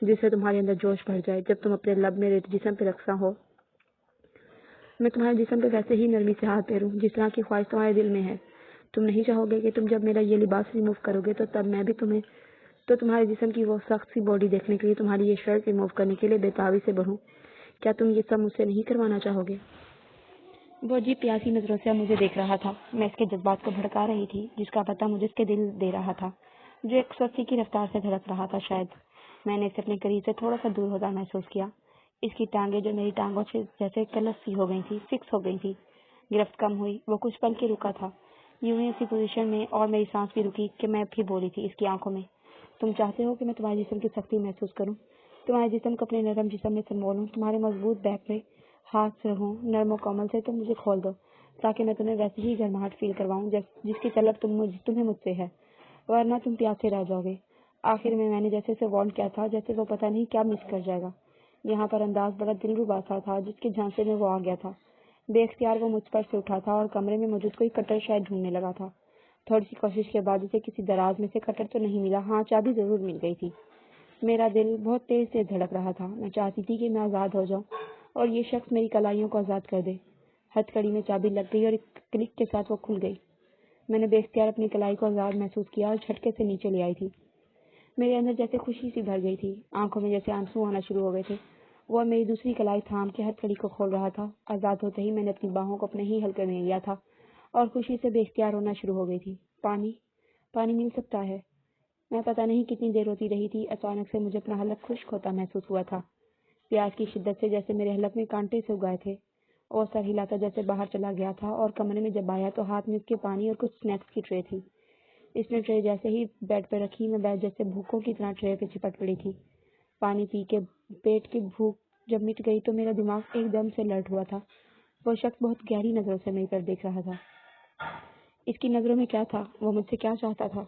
جس سے تمہارے اندر جوش بھر جائے؟ جب تم اپنے لب میرے جسم پہ رقصاں ہو، میں تمہارے جسم پہ ویسے ہی نرمی سے ہاتھ پھیروں جس طرح کی خواہش تمہارے دل میں ہے۔ تم نہیں چاہو گے کہ تم جب میرا یہ لباس ریموو کرو گے تو تب میں بھی تمہارے جسم کی وہ سخت سی باڈی دیکھنے کے لیے تمہاری یہ شرٹ ریموو کرنے کے لیے بےتابی سے بڑھوں؟ کیا تم یہ سب مجھ سے نہیں کروانا چاہو گے؟ وہ عجیب پیاسی نظروں سے مجھے دیکھ رہا تھا۔ میں اس کے جذبات کو بھڑکا رہی تھی جس کا پتہ مجھے اس کے دل دے رہا تھا جو 180 کی رفتار سے دھڑک رہا تھا۔ شاید میں نے اسے اپنے قریب سے تھوڑا سا دور ہوتا محسوس کیا۔ اس کی ٹانگیں جو میری ٹانگوں سے جیسے کلس سی ہو گئی تھی، فکس ہو گئی تھی۔ گرفت کم ہوئی، وہ کچھ پل کے رکا تھا، یوں ہی اسی پوزیشن میں، اور میری سانس بھی رکی کہ میں بھی بولی تھی اس کی آنکھوں میں، تم چاہتے ہو کہ میں تمہارے جسم کی سختی محسوس کروں، تمہارے جسم کو اپنے نرم جسم میں سنبھولوں، تمہارے مضبوط بیک پہ ہاتھ رہوں نرم و کومل سے، تم مجھے کھول دو تاکہ میں تمہیں ویسے ہی گرماہٹ فیل کرواؤں جس کی طلب تمہیں مجھ سے ہے، ورنہ تم پیاسے رہ جاؤ گے۔ آخر میں نے جیسے اسے وارن کیا تھا، جیسے وہ پتہ نہیں کیا مس کر جائے گا۔ یہاں پر انداز بڑا دلربا سا تھا جس کے جھانسے میں وہ آ گیا تھا۔ بے اختیار وہ مجھ پر سے اٹھا تھا اور کمرے میں موجود کوئی کٹر شاید ڈھونڈنے لگا تھا۔ تھوڑی سی کوشش کے بعد اسے کسی دراز میں سے کٹر تو نہیں ملا، ہاں چابی ضرور مل گئی تھی۔ میرا دل بہت تیز سے دھڑک رہا تھا، میں چاہتی تھی کہ میں آزاد ہو جاؤں اور یہ شخص میری کلائیوں کو آزاد کر دے۔ ہتھ کڑی میں چابی لگ گئی اور ایک کلک کے ساتھ وہ کھل گئی۔ میں نے بے اختیار اپنی کلائی کو آزاد محسوس کیا اور جھٹکے سے نیچے لے آئی تھی۔ میرے اندر جیسے خوشی سی بھر گئی تھی، آنکھوں میں جیسے آنسو آنا شروع ہو گئے تھے۔ وہ میری دوسری کلائی تھام کے ہتھ کڑی کو کھول رہا تھا۔ آزاد ہوتے ہی میں نے اپنی باہوں کو اپنے ہی حلقے میں لیا تھا اور خوشی سے بے اختیار ہونا شروع ہو گئی تھی۔ پانی مل سکتا ہے؟ میں پتہ نہیں کتنی دیر روتی رہی تھی، اچانک سے مجھے اپنا حلق خشک ہوتا محسوس ہوا تھا۔ پیاس کی شدت سے جیسے میرے حلق میں کانٹے سے اگائے تھے۔ اور سر ہلاتا جیسے باہر چلا گیا تھا، اور کمرے میں جب آیا تو ہاتھ میں اس کے پانی اور کچھ سنیکس کی ٹرے تھی۔ اس نے ٹرے جیسے ہی بیڈ پہ رکھی، میں بیڈ جیسے بھوکوں کی طرح ٹرے پہ چپٹ پڑی تھی۔ پانی پی کے پیٹ کی بھوک جب مٹ گئی تو میرا دماغ ایک دم سے الرٹ ہوا تھا۔ وہ شخص بہت گہری نظروں سے میری طرف دیکھ رہا تھا۔ اس کی نظروں میں کیا تھا؟ وہ مجھ سے کیا چاہتا تھا؟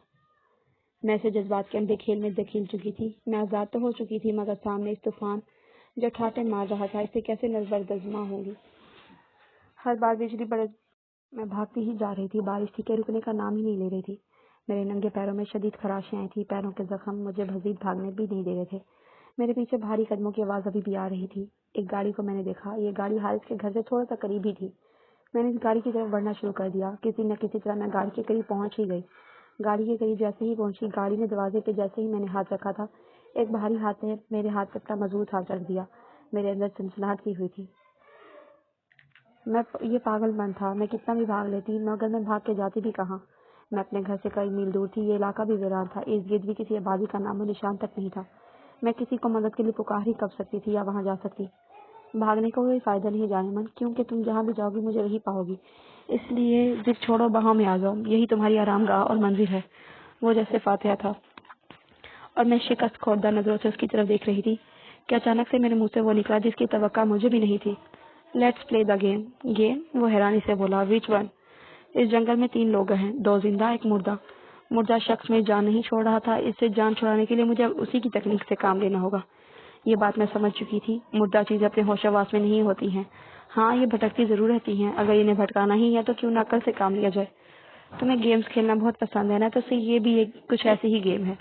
میں اسے جذبات کے اندھے کھیل میں دھکیل چکی تھی۔ میں آزاد تو ہو چکی تھی، مگر سامنے اس طوفان جو ٹھاٹے مار رہا تھا، اس سے کیسے نزول ہوں گی؟ ہر بار بجلی بڑے میں بھاگتی ہی جا رہی تھی، بارش تھی کہ رکنے کا نام ہی نہیں لے رہی تھی۔ میرے ننگے پیروں میں شدید خراشیں آئی تھی، پیروں کے زخم مجھے مزید بھاگنے بھی نہیں دے رہے تھے۔ میرے پیچھے بھاری قدموں کی آواز ابھی بھی آ رہی تھی۔ ایک گاڑی کو میں نے دیکھا، یہ گاڑی حارث کے گھر سے تھوڑا سا قریب ہی تھی۔ میں نے اس گاڑی کی طرف بڑھنا شروع کر دیا، کسی نہ کسی طرح میں گاڑی کے قریب پہنچ ہی گئی۔ گاڑی کے قریب جیسے ہی پہنچی، گاڑی نے دروازے پہ جیسے ہی میں نے ہاتھ رکھا تھا، ایک بھاری ہاتھ نے میرے ہاتھ پہ اپنا مضبوط ہاتھ رکھ دیا۔ میرے اندر سنسناہٹ کی ہوئی تھی۔ یہ پاگل پن تھا، میں کتنا بھی بھاگ لیتی، مگر میں بھاگ کے جاتی بھی کہاں؟ میں اپنے گھر سے کئی میل دور تھی، یہ علاقہ بھی ویران تھا، ارد گرد بھی کسی آبادی کا نام و نشان تک نہیں تھا۔ میں کسی کو مدد کے لیے پکار ہی کب سکتی تھی یا وہاں جا سکتی؟ بھاگنے کا کوئی فائدہ نہیں جانے من، کیونکہ تم جہاں بھی جاؤ گی مجھے وہی پاؤ گی۔ اس لیے ضد چھوڑو، باہوں میں آ جاؤ، یہی تمہاری آرام گاہ اور منزل ہے۔ وہ جیسے فاتحہ تھا اور میں شکست خوردہ نظروں سے اس کی طرف دیکھ رہی تھی کہ اچانک سے میرے منہ سے وہ نکلا جس کی توقع مجھے بھی نہیں تھی۔ Let's play the game. Game? وہ حیرانی سے بولا۔ Which one? اس جنگل میں 3 لوگ ہیں، 2 زندہ، 1 مردہ۔ مردہ شخص میں جان نہیں چھوڑ رہا تھا، اس سے جان چھڑانے کے لیے مجھے اب اسی کی تکنیک سے کام لینا ہوگا۔ یہ بات میں سمجھ چکی تھی، مردہ چیزیں اپنے ہوش آواس میں نہیں ہوتی ہیں، ہاں یہ بھٹکتی ضرور رہتی ہیں، اگر انہیں بھٹکانا ہی ہے تو کیوں نہ عقل سے کام لیا جائے۔ تمہیں گیمز کھیلنا بہت پسند ہے نا، تو سے یہ بھی کچھ ایسی ہی گیم ہے،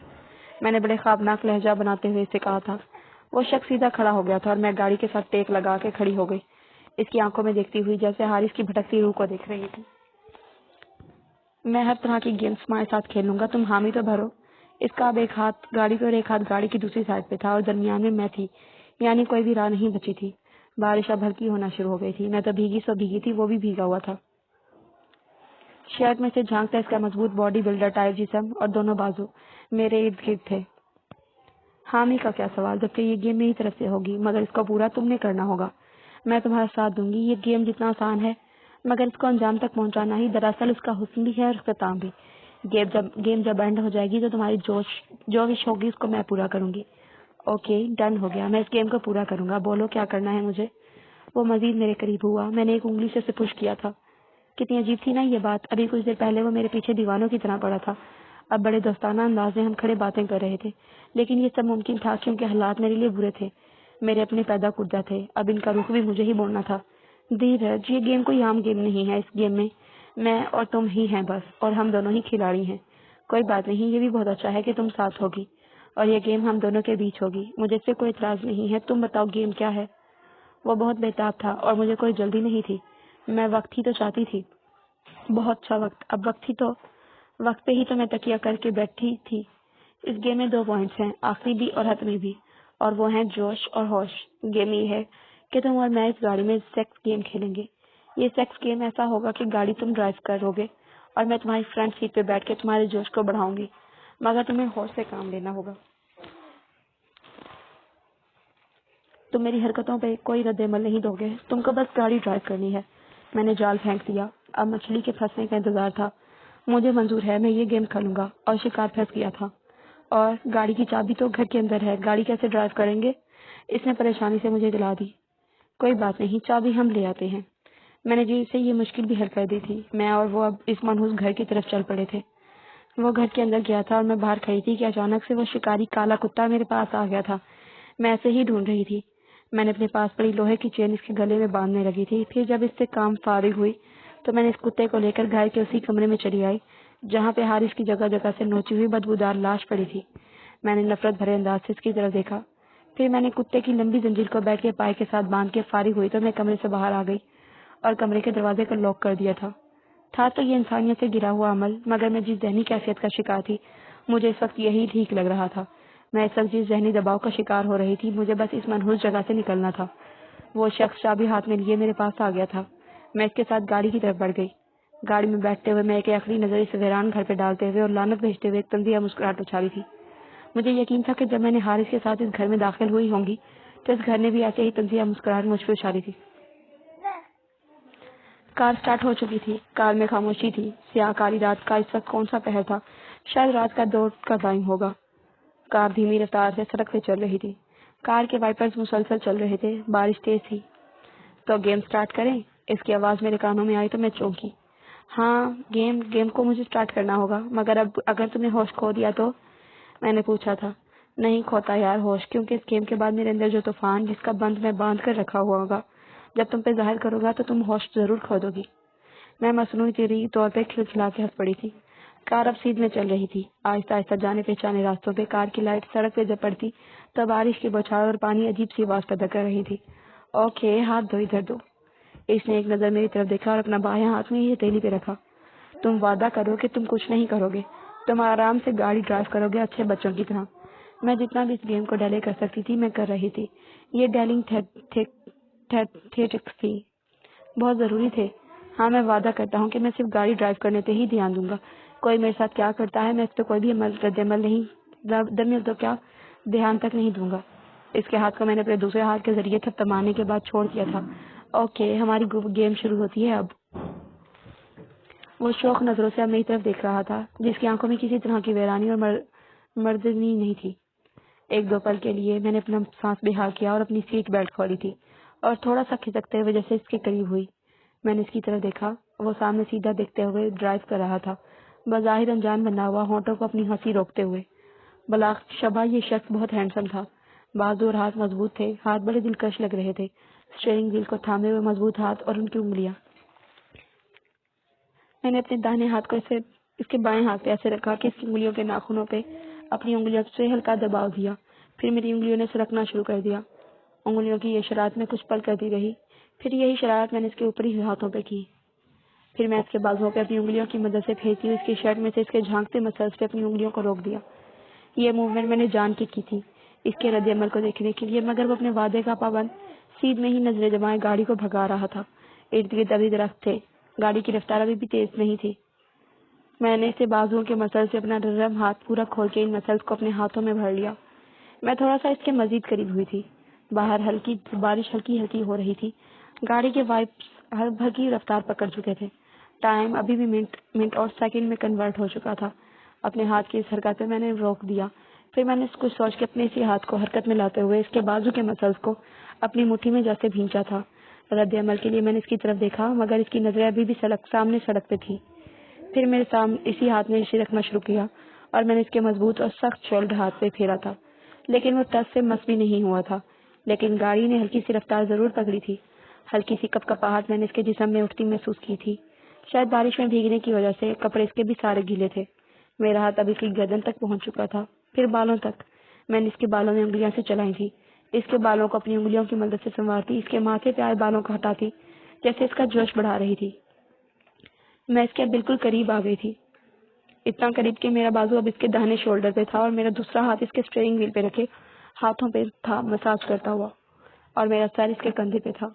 میں نے بڑے خوابناک لہجہ بناتے ہوئے اسے کہا تھا۔ وہ شخص سیدھا کھڑا ہو گیا تھا اور میں گاڑی کے ساتھ ٹیک لگا کے کھڑی ہو گئی، اس کی آنکھوں میں دیکھتی ہوئی جیسے حارث کی بھٹکتی روح کو دیکھ رہی تھی۔ میں ہر طرح کی گیمز تمہارے ساتھ کھیلوں گا، تم حامی تو بھرو۔ اس کا اب ایک ہاتھ گاڑی پہ اور ایک ہاتھ گاڑی کی دوسری سائڈ پہ تھا اور درمیان میں تھی، یعنی کوئی بھی راہ نہیں بچی تھی۔ بارش اب ہلکی ہونا شروع ہو گئی تھی، میں تو بھیگی سو بھیگی تھی، وہ بھی بھیگا ہوا تھا۔ شرٹ میں سے جھانکتا اس کا مضبوط باڈی بلڈر ٹائپ جسم اور دونوں بازو میرے ارد گرد تھے۔ حامی کا کیا سوال، جبکہ یہ گیم میری طرف سے ہوگی، مگر اس کو پورا تم نے کرنا ہوگا۔ میں تمہارا ساتھ دوں گی، یہ گیم جتنا آسان ہے مگر اس کو انجام تک پہنچانا ہی دراصل اس کا حسن بھی ہے اور اختتام بھی۔ گیم جب اینڈ ہو جائے گی تو تمہاری جو وش ہوگی اس کو میں پورا کروں گی۔ اوکے، ڈن ہو گیا، میں اس گیم کو پورا کروں گا، بولو کیا کرنا ہے مجھے۔ وہ مزید میرے قریب ہوا، میں نے ایک انگلی سے اسے پش کیا تھا۔ کتنی عجیب تھی نا یہ بات، ابھی کچھ دیر پہلے وہ میرے پیچھے دیوانوں کی طرح پڑا تھا، اب بڑے دوستانہ انداز میں ہم کھڑے باتیں کر رہے تھے، لیکن یہ سب ممکن تھا کیونکہ حالات میرے لیے برے تھے، میرے اپنے پیدا کردہ تھے، اب ان کا رخ بھی مجھے ہی موڑنا تھا۔ دھیرج، یہ گیم کوئی عام گیم نہیں ہے، اس گیم میں اور تم ہی ہیں بس، اور ہم دونوں ہی کھلاڑی ہیں۔ کوئی بات نہیں، یہ بھی بہت اچھا ہے کہ تم ساتھ ہوگی اور یہ گیم ہم دونوں کے بیچ ہوگی، مجھے اس سے کوئی اعتراض نہیں ہے، تم بتاؤ گیم کیا ہے۔ وہ بہت بےتاب تھا اور مجھے کوئی جلدی نہیں تھی، میں وقت ہی تو چاہتی تھی، بہت اچھا وقت، اب وقت پہ ہی تو میں تکیہ کر کے بیٹھی تھی۔ اس گیم میں 2 پوائنٹس ہیں، آخری بھی اور حتمی بھی، اور وہ ہیں جوش اور ہوش۔ گیم یہ ہے کہ تم اور میں اس گاڑی میں سیکس گیم کھیلیں گے۔ یہ سیکس گیم ایسا ہوگا کہ گاڑی تم ڈرائیو کرو گے اور میں تمہاری فرنٹ سیٹ پہ بیٹھ کے تمہارے جوش کو بڑھاؤں گی، مگر تمہیں ہوش سے کام لینا ہوگا۔ تم میری حرکتوں پہ کوئی رد عمل نہیں دو گے، تم کو بس گاڑی ڈرائیو کرنی ہے۔ میں نے جال پھینک دیا، اب مچھلی کے پھنسنے کا انتظار تھا۔ مجھے منظور ہے، میں یہ گیم کھیلوں گا، اور شکار پھنس گیا تھا۔ اور گاڑی کی چابی تو گھر کے اندر ہے، گاڑی کیسے ڈرائیو کریں گے؟ اس نے پریشانی سے مجھے دلا دی۔ کوئی بات نہیں، چابی ہم لے آتے ہیں۔ میں نے جی سے یہ مشکل بھی حل کر دی تھی۔ میں اور وہ اب اس منحوس گھر کی طرف چل پڑے تھے۔ وہ گھر کے اندر گیا تھا اور میں باہر کھڑی تھی کہ اچانک سے وہ شکاری کالا کتا میرے پاس آ گیا تھا۔ میں ایسے ہی ڈھونڈ رہی تھی، میں نے اپنے پاس پڑی لوہے کی چین اس کے گلے میں باندھنے لگی تھی۔ پھر جب اس سے کام فارغ ہوئی تو میں نے اس کتے کو لے کر گھر کے اسی کمرے میں چلی آئی جہاں پہ حارث کی جگہ جگہ سے نوچی ہوئی بدبودار لاش پڑی تھی۔ میں نے نفرت بھرے انداز سے اس کی طرف دیکھا، پھر میں نے کتے کی لمبی زنجیر کو بیٹھ کے پائے کے ساتھ باندھ کے فارغ ہوئی تو میں کمرے سے باہر آ گئی اور کمرے کے دروازے کو لاک کر دیا تھا تو یہ انسانیت سے گرا ہوا عمل، مگر میں جس ذہنی کیفیت کا شکار تھی مجھے اس وقت یہی ٹھیک لگ رہا تھا۔ میں اس وقت جس ذہنی دباؤ کا شکار ہو رہی تھی مجھے بس اس منحوس جگہ سے نکلنا تھا۔ وہ شخص چابی ہاتھ میں لیے میرے پاس آ گیا تھا، میں اس کے ساتھ گاڑی کی طرف بڑھ گئی۔ گاڑی میں بیٹھتے ہوئے میں ایک آخری نظر اس ویران گھر پہ ڈالتے ہوئے اور لعنت بھیجتے ہوئے ایک طنزیہ مسکراہٹ اچھالی تھی۔ مجھے یقین تھا کہ جب میں نے حارث کے ساتھ اس گھر میں داخل ہوئی ہوں گی تو اس گھر نے بھی ایسے ہی طنزیہ مسکراہٹ مجھ پہ اچھالی تھی۔ کار سٹارٹ ہو چکی تھی، کار میں خاموشی تھی۔ سیاہ کاری رات کا اس وقت کون سا پہر تھا؟ شاید رات کا 2 کا ٹائم ہوگا۔ کار دھیمی رفتار سے سڑک پہ چل رہی تھی، کار کے وائپرز مسلسل چل رہے تھے، بارش تیز تھی۔ تو گیم سٹارٹ کریں؟ اس کی آواز میرے کانوں میں آئی تو میں چونکی۔ ہاں، گیم کو مجھے سٹارٹ کرنا ہوگا، مگر اب اگر تم نے ہوش کھو دیا تو؟ میں نے پوچھا تھا۔ نہیں کھوتا یار ہوش، کیونکہ اس گیم کے بعد میرے اندر جو طوفان جس کا بند میں باندھ کر رکھا ہوا ہوگا جب تم پہ ظاہر کرو گا تو تم ہوش ضرور کھو دو گی۔ میں مصنوعی طری طور پہ کھلکھلا کے ہنس پڑی تھی۔ کار اب سیدھ میں چل رہی تھی، آہستہ آہستہ جانے پہچانے راستوں پہ کار کی لائٹ سڑک پہ جب پڑتی تو بارش کی بوچھار اور پانی عجیب سی آواز پیدا کر رہی تھی۔ اوکے، ہاتھ دو ادھر دو۔ اس نے ایک نظر میری طرف دیکھا اور اپنا بایاں ہاتھ میں یہ ہتھیلی پہ رکھا۔ تم وعدہ کرو کہ تم کچھ نہیں کرو گے، تم آرام سے گاڑی ڈرائیو کرو گے اچھے بچوں کی طرح۔ میں جتنا بھی اس گیم کو ڈیلے کر سکتی تھی میں کر رہی تھی۔ یہ ڈیلنگ تھیٹکس تھی، بہت ضروری تھے۔ ہاں، میں وعدہ کرتا ہوں کہ میں صرف گاڑی ڈرائیو کرنے پہ ہی دھیان دوں گا، کوئی میرے ساتھ کیا کرتا ہے میں اس پہ کوئی بھی رد عمل نہیں تو کیا دھیان تک نہیں دوں گا۔ اس کے ہاتھ کو میں نے اپنے دوسرے ہاتھ کے ذریعے تھپتھمانے کے بعد چھوڑ دیا تھا۔ اوکے، ہماری گیم شروع ہوتی ہے اب۔ وہ شوق نظروں سے اب میری طرف دیکھ رہا تھا، جس کی آنکھوں میں کسی طرح کی ویرانی اور مردنی نہیں تھی۔ 1-2 پل کے لیے میں نے اپنا سانس بحال کیا اور اپنی سیٹ بیلٹ کھولی تھی اور تھوڑا سا کھسکتے ہوئے جیسے اس کے قریب ہوئی۔ میں نے اس کی طرف دیکھا، وہ سامنے سیدھا دیکھتے ہوئے ڈرائیو کر رہا تھا بظاہر انجان بنا ہوا، ہونٹوں کو اپنی ہنسی روکتے ہوئے۔ بلا شبہ یہ شخص بہت ہینڈسم تھا۔ بازو اور ہاتھ مضبوط تھے، ہاتھ بڑے دلکش لگ رہے تھے، اسٹیئرنگ وہیل کو تھامے ہوئے مضبوط ہاتھ اور ان کی انگلیاں۔ میں نے اپنے داہنے ہاتھ کو اس کے بائیں ہاتھ پہ ایسے رکھا کہ اس کی انگلیوں کے ناخنوں پہ اپنی انگلیوں سے ہلکا دباؤ دیا، پھر میری انگلیوں نے سرکنا شروع کر دیا۔ انگلیوں کی یہ شرارت میں کچھ پل کرتی رہی، پھر یہی شرارت میں نے اس کے اوپری ہاتھوں پہ کی۔ پھر میں اس کے بازوؤں پہ اپنی انگلیوں کی مدد سے پھینکتی ہوئی اس کی شرٹ میں سے اس کے جھانکتے مسلس پہ اپنی انگلیوں کو روک دیا۔ یہ موومنٹ میں نے جان کے کی تھی، اس کے رد عمل کو دیکھنے کے لیے، مگر وہ اپنے وعدے کا پابند سیدھ میں ہی نظریں جمائے گاڑی کو بھگا رہا تھا۔ ارد گرد ابھی درخت تھے، گاڑی کی رفتار ابھی بھی تیز نہیں تھی۔ میں نے اسے بازوؤں کے مسل سے اپنا نرم ہاتھ پورا کھول کے ان مسلس کو اپنے ہاتھوں میں بھر لیا۔ میں تھوڑا سا اس کے مزید قریب ہوئی تھی۔ باہر بارش ہلکی ہلکی ہو رہی تھی۔ گاڑی کے وائپس ہر بھگی رفتار پکڑ چکے تھے۔ ٹائم ابھی بھی منٹ اور سیکنڈ میں کنورٹ ہو چکا تھا۔ اپنے ہاتھ کی اس حرکت پہ میں نے روک دیا۔ پھر میں نے کچھ سوچ کے اپنے اسی ہاتھ کو حرکت میں لاتے ہوئے اس کے بازو کے مسلس کو اپنی مٹھی میں جیسے بھینچا تھا۔ رد عمل کے لیے میں نے اس کی طرف دیکھا، مگر اس کی نظریں ابھی بھی سامنے سڑک پہ تھی۔ پھر میرے سامنے اسی ہاتھ نے اسے رکھنا شروع کیا اور میں نے اس کے مضبوط اور سخت شولڈر ہاتھ پہ پھیرا تھا، لیکن وہ ٹچ سے مس بھی نہیں ہوا تھا۔ لیکن گاڑی نے ہلکی سی رفتار ضرور پکڑی تھی۔ ہلکی سی کپکپاہٹ میں نے اس کے جسم میں اٹھتی محسوس کی تھی۔ شاید بارش میں بھیگنے کی وجہ سے کپڑے اس کے بھی سارے گیلے تھے۔ میرا ہاتھ اب اس کی گردن تک پہنچ چکا تھا، پھر بالوں تک۔ میں نے اس کے بالوں میں انگلیاں سے چلائی تھی، اس کے بالوں کو اپنی انگلیوں کی مدد سے سنوارتی، اس کے ماتھے پہ آئے بالوں کو ہٹاتی، جیسے اس کا جوش بڑھا رہی تھی۔ میں اس کے بالکل قریب آ گئی تھی، اتنا قریب کہ میرا بازو اب اس کے داہنے شولڈر پہ تھا اور میرا دوسرا ہاتھ اس کے اسٹیئرنگ وہیل پہ رکھے ہاتھوں پہ تھا مساج کرتا ہوا، اور میرا سر اس کے کندھے پہ تھا۔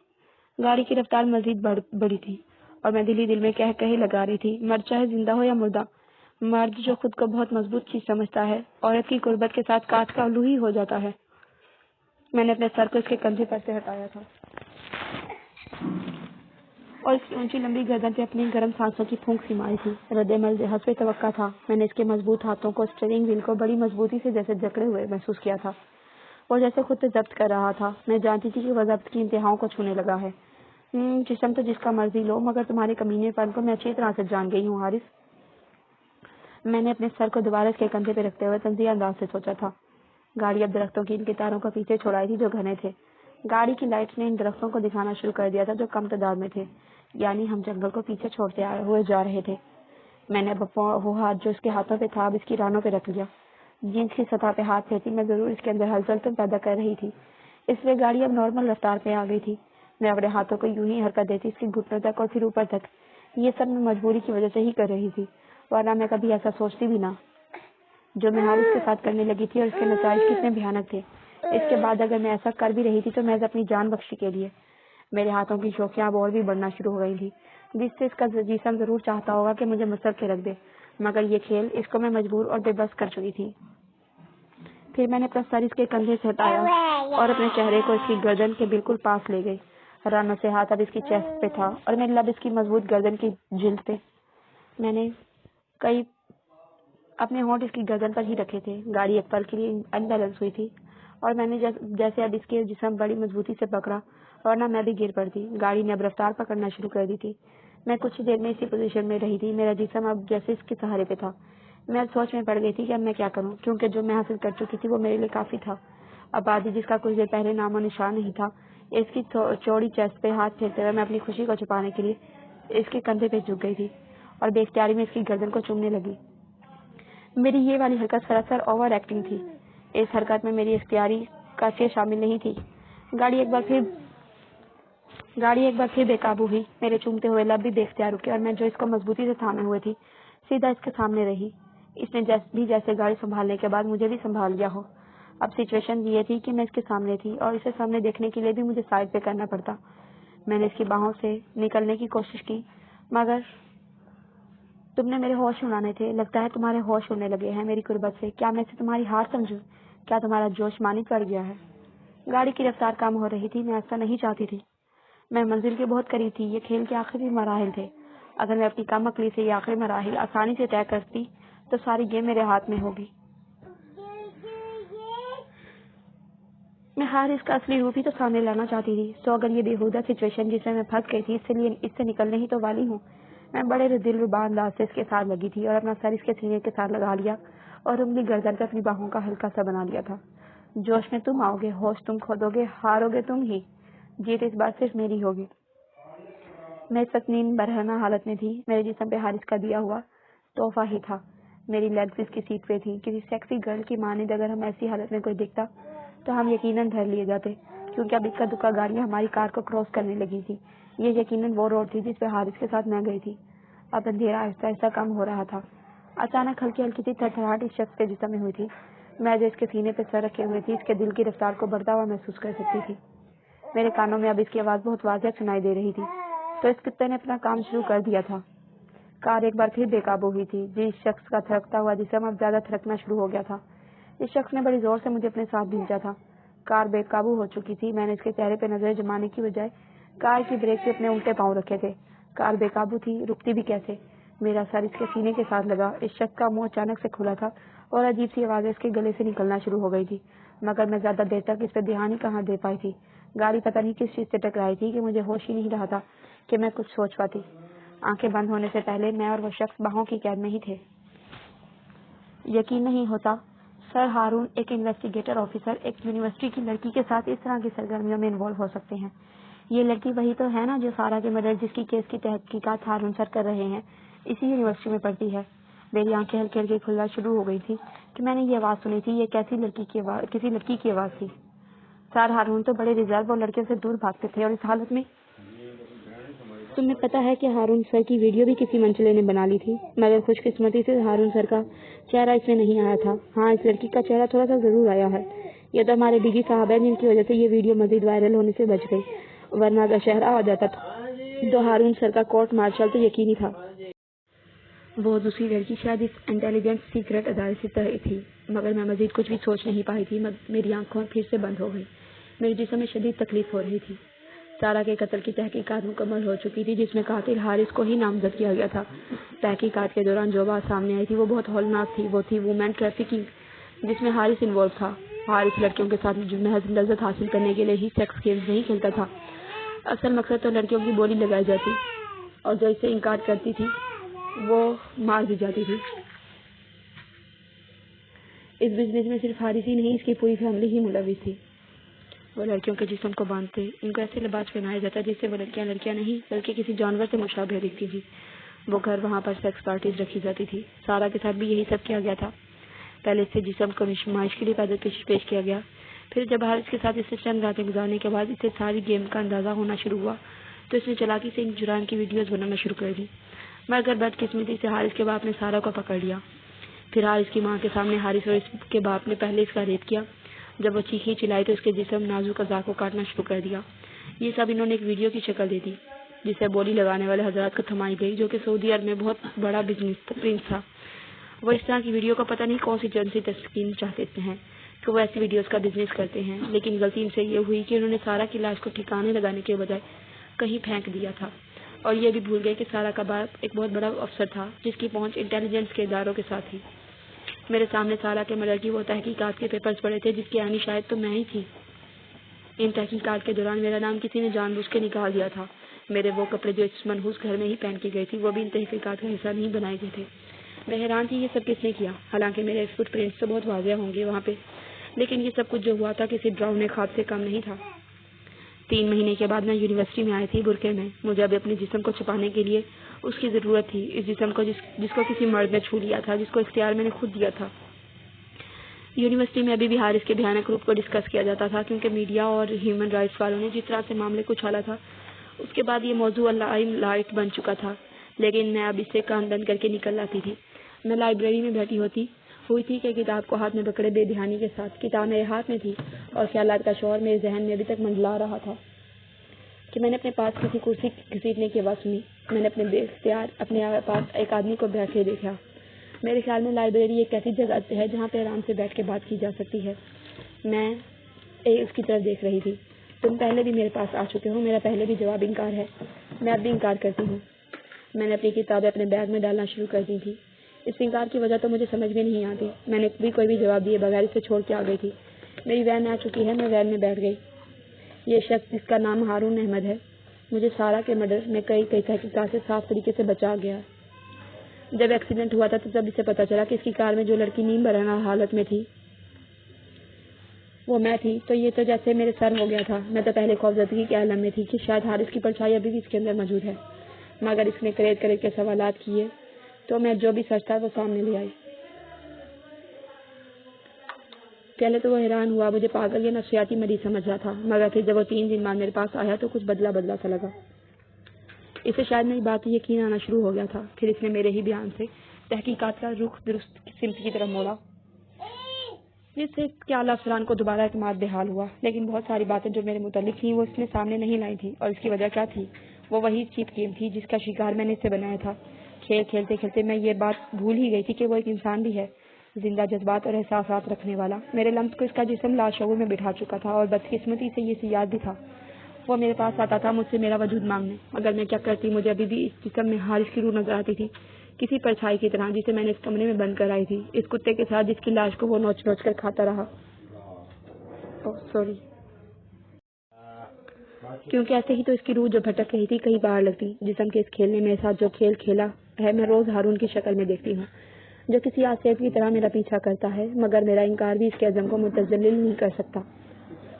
گاڑی کی رفتار مزید بڑی تھی اور میں دل ہی دل میں کہے لگا رہی تھی، مرد چاہے زندہ ہو یا مردہ، مرد جو خود کو بہت مضبوط چیز سمجھتا ہے، عورت کی قربت کے ساتھ کاٹ کا الو ہی ہو جاتا ہے۔ میں نے اپنے سر کو اس کے کندھے پر سے ہٹایا تھا اور اس کی اونچی لمبی گردن پہ اپنی گرم سانسوں کی پھونک سی ماری تھی۔ رد عمل حسب توقع تھا۔ میں نے اس کے مضبوط ہاتھوں کو اسٹیئرنگ وہیل کو بڑی مضبوطی سے جیسے جکڑے ہوئے محسوس کیا تھا، وہ جیسے خود سے ضبط کر رہا تھا۔ میں جانتی تھی کہ وہ ضبط کی انتہاؤں کو چھونے لگا ہے۔ جسم تو جس کا مرضی لو، مگر تمہارے کمینے پن کو میں اچھی طرح سے جان گئی ہوں حارث۔ میں نے اپنے سر کو دوبارہ اس کے کندھے پہ رکھتے ہوئے تنزیہ انداز سے سوچا تھا۔ گاڑی اب درختوں کی ان قطاروں کو پیچھے چھوڑائی تھی جو گھنے تھے۔ گاڑی کی لائٹس نے ان درختوں کو دکھانا شروع کر دیا تھا جو کم تعداد میں تھے، یعنی ہم جنگل کو پیچھے چھوڑتے ہوئے جا رہے تھے۔ میں نے اب وہ ہاتھ جو اس کے ہاتھوں پہ تھا اب اس کی رانوں پہ رکھ لیا۔ جینس کی سطح پہ ہاتھ پھیرتی میں ضرور اس کے اندر ہلچل تو پیدا کر رہی تھی، اس لیے گاڑی اب نارمل رفتار پہ آ گئی تھی۔ میں اپنے ہاتھوں کو یوں ہی حرکت دیتی اس کے گھٹنوں تک اور پھر اوپر تک۔ یہ سب میں مجبوری کی وجہ سے ہی کر رہی تھی، ورنہ میں کبھی ایسا سوچتی بھی نہ۔ جو میں حارث کے ساتھ کرنے لگی تھی اور اس کے نتائج کتنے بھیانک تھے، اس کے بعد اگر میں ایسا کر بھی رہی تھی تو محض اپنی جان بخشی کے لیے۔ میرے ہاتھوں کی شوخیاں اب اور بھی بڑھنا شروع ہو گئی تھی، جس سے اس کا جسم ضرور چاہتا ہوگا کہ مجھے مسل کے رکھ دے، مگر یہ کھیل اس کو میں مجبور اور بے بس کر چکی تھی۔ پھر میں نے اپنا سر اس کے کندھے سے ہٹایا اور اپنے چہرے کو اس کی گردن کے بالکل پاس لے گئی۔ رانوں سے ہاتھ اب اس کی چیسٹ پہ تھا اور میرے لب اس کی مضبوط گردن کی جلد پہ۔ میں نے اپنے ہونٹ اس کی گردن پر ہی رکھے تھے۔ گاڑی ایک پل کے لیے انبیلنس ہوئی تھی اور میں نے جیسے اب اس کے جسم بڑی مضبوطی سے پکڑا، ورنہ میں بھی گر پڑتی۔ گاڑی نے اب رفتار پکڑنا شروع کر دی تھی۔ میں کچھ دیر میں اسی پوزیشن میں رہی تھی، میرا جسم اب جیسے اس کے سہارے پہ تھا۔ میں اب سوچ میں پڑ گئی تھی کہ اب میں کیا کروں، کیونکہ جو میں حاصل کر چکی تھی وہ میرے لیے کافی تھا۔ آبادی جس کا کچھ دیر پہلے نام و نشان نہیں تھا، اس کی چوڑی چیسٹ پہ ہاتھ پھیرتے ہوئے میں اپنی خوشی کو چھپانے کے لیے اس کے کندھے پہ جھک گئی تھی اور بے اختیاری میں اس کی گردن کو چومنے لگی۔ میری یہ والی حرکت سراسر اوور ایکٹنگ تھی۔ اس حرکت میں میری اختیاری کافی شامل نہیں تھی۔ گاڑی ایک بار پھر بے قابو ہوئی، میرے چومتے ہوئے لب بھی بے اختیار رکے اور میں جو اس کو مضبوطی سے تھامے ہوئے تھی سیدھا اس کے سامنے رہی۔ اس نے جیسے گاڑی سنبھالنے کے بعد مجھے بھی سنبھال لیا ہو۔ اب سچویشن یہ تھی کہ میں اس کے سامنے تھی اور اسے سامنے دیکھنے کے لیے بھی مجھے سائڈ پہ کرنا پڑتا۔ میں نے اس کی باہوں سے نکلنے کی کوشش کی، مگر تم نے میرے ہوش اڑانے تھے۔ لگتا ہے تمہارے ہوش اڑنے لگے ہیں میری قربت سے۔ کیا میں اسے تمہاری ہار سمجھوں؟ کیا تمہارا جوش مانی پڑ گیا ہے؟ گاڑی کی رفتار کم ہو رہی تھی، میں ایسا نہیں چاہتی تھی۔ میں منزل کے بہت قریب تھی، یہ کھیل کے آخری مراحل تھے۔ اگر میں اپنی کم عقلی سے یہ آخری مراحل آسانی سے طے کرتی تو ساری گیم میرے ہاتھ میں ہوگی۔ میں حارث کا اصلی روپ ہی تو سامنے لانا چاہتی تھی، سو اگر یہ بےہودہ سچویشن جس میں پھنس گئی تھی اس سے نکلنے ہی تو والی ہوں، میں بڑے دل ربا انداز سے اس کے ساتھ لگی تھی اور اپنا سر اس کے سینے کے ساتھ لگا لیا اور انگلی گردن پہ اپنی باہوں کا ہلکا سا بنا لیا تھا۔ جوش میں تم آؤ گے، ہوش تم کھو دو گے، ہارو گے تم ہی، جیت اس بار صرف میری ہوگی۔ میں اس وقت نیند برہنہ حالت میں تھی۔ میرے جسم پہ حارث کا دیا ہوا تحفہ ہی تھا۔ میری لیگز اس کی سیٹ پہ تھی۔ کسی سیکسی گرل کی مانند اگر ہم ایسی حالت میں کوئی دکھتا تو ہم یقیناً دھر لیے جاتے، کیونکہ اب اکا دکا گاڑیاں ہماری کار کو کراس کرنے لگی تھی۔ یہ یقیناً وہ روڈ تھی جس پہ حارث کے ساتھ میں گئی تھی۔ اب اندھیرا آہستہ آہستہ کم ہو رہا تھا۔ اچانک ہلکی ہلکی سی تھرتھراہٹ اس شخص کے جسم میں ہوئی تھی۔ میں جو اس کے سینے پہ سر رکھے ہوئے تھی اس کے دل کی رفتار کو بڑھتا ہوا محسوس کر سکتی تھی۔ میرے کانوں میں اب اس کی آواز بہت واضح سنائی دے رہی تھی۔ تو اس کتے نے اپنا کام شروع کر دیا تھا۔ کار ایک بار پھر بے قابو ہوئی تھی۔ جس شخص کا تھرکتا ہوا جسم اب زیادہ تھرکنا شروع ہو گیا تھا۔ اس شخص نے بڑی زور سے مجھے اپنے ساتھ بھیجا تھا۔ کار بے قابو ہو چکی تھی۔ میں نے اس کے چہرے پہ نظریں جمانے کی بجائے کار کی بریک پہ اپنے الٹے پاؤں رکھے تھے۔ کار بے قابو تھی، رکتی بھی کیسے؟ میرا سر اس کے سینے کے ساتھ لگا۔ اس شخص کا منہ اچانک سے کھلا تھا اور عجیب سی آوازیں اس کے گلے سے نکلنا شروع ہو گئی تھی، مگر میں زیادہ دیر تک اس پہ دھیان ہی کہاں دے پائی تھی۔ گاڑی پتہ نہیں کس چیز سے ٹکرائی تھی کہ مجھے ہوش ہی نہیں رہا تھا کہ میں کچھ سوچ پاتی۔ آنکھیں بند ہونے سے پہلے میں اور وہ شخص باہوں کی قید میں ہی تھے۔ یقین نہیں ہوتا سر ہارون ایک انویسٹیگیٹر آفیسر ایک یونیورسٹی کی لڑکی کے ساتھ اس طرح کی سرگرمیوں میں انوالو ہو سکتے ہیں۔ یہ لڑکی وہی تو ہے نا جو سارا کے مرڈر جس کی کیس کی تحقیقات ہارون سر کر رہے ہیں، اسی یونیورسٹی میں پڑھتی ہے۔ میری آنکھیں ہلکے ہلکے کھلنا شروع ہو گئی تھی کہ میں نے یہ آواز سنی تھی۔ یہ کسی لڑکی کی آواز تھی۔ سر ہارون تو بڑے ریزرو اور لڑکیوں سے دور بھاگتے تھے، اور اس حالت میں تمہیں پتا ہے کہ ہارون سر کی ویڈیو بھی کسی منچلے نے بنا لی تھی، مگر خوش قسمتی سے ہارون سر کا چہرہ اس میں نہیں آیا تھا۔ ہاں، اس لڑکی کا چہرہ تھوڑا سا ضرور آیا ہے۔ یہ تو ہمارے بیگی صاحب ہے جن کی وجہ سے یہ ویڈیو مزید وائرل ہونے سے بچ گئی، ورنہ اگر شہرہ آ جاتا تو ہارون سر کا کورٹ مارشل تو یقینی تھا۔ وہ دوسری لڑکی شاید اس انٹیلیجنس سیکرٹ ادارے سے تحریر تھی، مگر میں مزید کچھ بھی سوچ نہیں پائی تھی۔ میری آنکھوں پھر سے بند ہو گئی۔ میرے جسم میں شدید تکلیف ہو رہی تھی۔ سارا کے قتل کی تحقیقات مکمل ہو چکی تھی، جس میں قاتل حارث کو ہی نامزد کیا گیا تھا۔ تحقیقات کے دوران جو بات سامنے آئی تھی وہ بہت ہولناک تھی۔ وہ تھی وومین ٹریفکنگ، جس میں حارث انوالو تھا۔ حارث لڑکیوں کے ساتھ محض لذت حاصل کرنے کے لیے ہی سیکس گیمز نہیں کھیلتا تھا۔ اصل مقصد تو لڑکیوں کی بولی لگائی جاتی اور جو اس سے انکار کرتی تھی وہ مار دی جاتی تھی۔ اس بزنس میں صرف حارث ہی نہیں، اس کی پوری فیملی ہی ملوث تھی۔ وہ لڑکیوں کے جسم کو باندھتے، ان کو ایسے لباس پہنایا جاتا جس سے وہ لڑکیاں نہیں بلکہ کسی جانور سے مشابہ دکھتی تھی۔ وہ گھر وہاں پر سیکس پارٹیز رکھی جاتی تھی۔ سارا کے ساتھ بھی یہی سب کیا گیا تھا۔ پہلے اس سے جسم کو نمائش کے لیے پیش کیا گیا، پھر جب حارث کے ساتھ اس سے چند راتیں گزارنے کے بعد اسے ساری گیم کا اندازہ ہونا شروع ہوا تو اس نے چالاکی سے ان جرائم کی ویڈیوز بنانا شروع کر دی۔ مگر بدقسمتی سے حارث کے باپ نے سارا کو پکڑ لیا۔ پھر حارث کی ماں کے سامنے حارث اور اس کے باپ نے پہلے اس کا ریپ کیا۔ جب وہ چیخی چلائی تو اس کے جسم نازک اعضاء کو کاٹنا شروع کر دیا۔ یہ سب انہوں نے ایک ویڈیو کی شکل دے دی جسے بولی لگانے والے حضرات کو تھمائی گئی، جو کہ سعودی عرب میں بہت بڑا بزنس پرنس تھا۔ وہ اس طرح کی ویڈیو کا پتہ نہیں کون سی جنسی تسکین چاہتے ہیں کہ وہ ایسی ویڈیوز کا بزنس کرتے ہیں، لیکن غلطی ان سے یہ ہوئی کہ انہوں نے سارا کی لاش کو ٹھکانے لگانے کے بجائے کہیں پھینک دیا تھا، اور یہ بھی بھول گئے کہ سارا کا باپ ایک بہت بڑا افسر تھا جس کی پہنچ انٹیلیجنس کے اداروں کے ساتھ تھی۔ میرے سامنے سارا کے مرڈر کی وہ تحقیقات کے پیپرز پڑے تھے جس کی عانی شاید تو میں ہی تھی۔ ان تحقیقات کے دوران میرا نام کسی نے جان بوجھ کے نکال دیا تھا۔ میرے وہ کپڑے جو اس منحوس گھر میں ہی پہن کے گئے تھی وہ بھی ان تحقیقات کا حصہ نہیں بنائے گئے تھے۔ میں حیران تھی یہ سب کس نے کیا، حالانکہ میرے فٹ پرنٹس تو بہت واضح ہوں گے وہاں پہ، لیکن یہ سب کچھ جو ہوا تھا کسی ڈراؤنے خواب سے کم نہیں تھا۔ 3 مہینے کے بعد میں یونیورسٹی میں آئی تھی برقعے میں۔ مجھے اب اپنے جسم کو چھپانے کے لیے اس کی ضرورت تھی، اس جسم کو جس کو کسی مرد نے چھو لیا تھا، جس کو اختیار میں نے خود دیا تھا۔ یونیورسٹی میں ابھی بھی حارث کے بھیانک روپ کو ڈسکس کیا جاتا تھا، کیونکہ میڈیا اور ہیومن رائٹس والوں نے جس طرح سے معاملے کو اچھالا تھا اس کے بعد یہ موضوع لائٹ بن چکا تھا، لیکن میں اب اس سے کان بند کر کے نکل آتی تھی۔ میں لائبریری میں بیٹھی ہوئی تھی کہ کتاب کو ہاتھ میں پکڑے بے دھیانی کے ساتھ کتاب میرے ہاتھ میں تھی، اور خیالات کا شور میرے ذہن میں ابھی تک منڈلا رہا تھا کہ میں نے اپنے پاس کسی کرسی گھسیٹنے کی آواز سنی۔ میں نے اپنے بے اختیار اپنے پاس ایک آدمی کو بیٹھے دیکھا۔ میرے خیال میں لائبریری ایک ایسی جگہ ہے جہاں پہ آرام سے بیٹھ کے بات کی جا سکتی ہے۔ میں اس کی طرف دیکھ رہی تھی۔ تم پہلے بھی میرے پاس آ چکے ہو، میرا پہلے بھی جواب انکار ہے، میں اب بھی انکار کرتی ہوں۔ میں نے اپنی کتابیں اپنے بیگ میں ڈالنا شروع کر دی تھی۔ اس انکار کی وجہ تو مجھے سمجھ میں نہیں آتی۔ میں نے کوئی بھی جواب دیے بغیر اسے چھوڑ کے آ گئی تھی۔ میری وین آ چکی ہے، میں وین میں بیٹھ گئی۔ یہ شخص جس کا نام ہارون احمد ہے مجھے سارا کے مرڈر میں کئی تحقیقات سے صاف طریقے سے بچا گیا۔ جب ایکسیڈنٹ ہوا تھا تو تب اسے پتا چلا کہ اس کی کار میں جو لڑکی نیم برہنہ حالت میں تھی وہ میں تھی، تو یہ تو جیسے میرے سر ہو گیا تھا۔ میں تو پہلے خوفزدگی کے عالم میں تھی کہ شاید حارث کی پرچھائی ابھی بھی اس کے اندر موجود ہے، مگر اس نے کریٹ کے سوالات کیے تو میں جو بھی سچ تھا وہ سامنے لے آئی۔ پہلے تو وہ حیران ہوا، مجھے پاگل یا نفسیاتی مریض سمجھ رہا تھا، مگر پھر جب وہ 3 دن بعد میرے پاس آیا تو کچھ بدلا سا لگا۔ اسے شاید میری بات یقین آنا شروع ہو گیا تھا۔ پھر اس نے میرے ہی بیان سے تحقیقات کا رخ درست سمت کی طرف موڑا، جس سے کہ اعلیٰ افسران کو دوبارہ اعتماد بحال ہوا۔ لیکن بہت ساری باتیں جو میرے متعلق تھیں وہ اس نے سامنے نہیں لائی تھی، اور اس کی وجہ کیا تھی؟ وہ وہی چیپ گیم تھی جس کا شکار میں نے اسے بنایا تھا۔ کھیلتے کھیلتے میں یہ بات بھول ہی گئی تھی کہ وہ ایک انسان بھی ہے، زندہ جذبات اور احساسات رکھنے والا۔ میرے لمس کو اس کا جسم لاشعور میں بٹھا چکا تھا، اور بدقسمتی سے یہ یاد بھی تھا۔ وہ میرے پاس آتا تھا مجھ سے میرا وجود مانگنے، مگر میں کیا کرتی، مجھے ابھی بھی اس جسم میں حارث کی روح نظر آتی تھی، کسی پرچھائی کی طرح جسے میں نے اس کمرے میں بند کر آئی تھی، اس کتے کے ساتھ جس کی لاش کو وہ نوچ کر کھاتا رہا۔ سوری، کیونکہ ایسے ہی تو اس کی روح جو بھٹک رہی تھی کہیں باہر لگتی۔ جسم کے اس کھیلنے میرے ساتھ جو کھیل کھیلا ہے میں روز ہارون کی شکل میں دیکھتی ہوں، جو کسی آصف کی طرح میرا پیچھا کرتا ہے، مگر میرا انکار بھی اس کے عزم کو متزلزل نہیں کر سکتا۔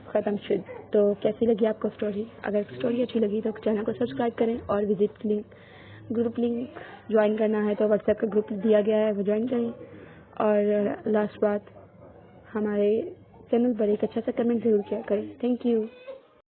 ختم شد۔ تو کیسی لگی آپ کو اسٹوری؟ اگر اسٹوری اچھی لگی تو چینل کو سبسکرائب کریں، اور وزٹ گروپ لنک جوائن کرنا ہے تو واٹس ایپ کا گروپ دیا گیا ہے، وہ جوائن کریں۔ اور لاسٹ بات، ہمارے چینل پر ایک اچھا سا کمنٹ ضرور کیا کریں۔ Thank you.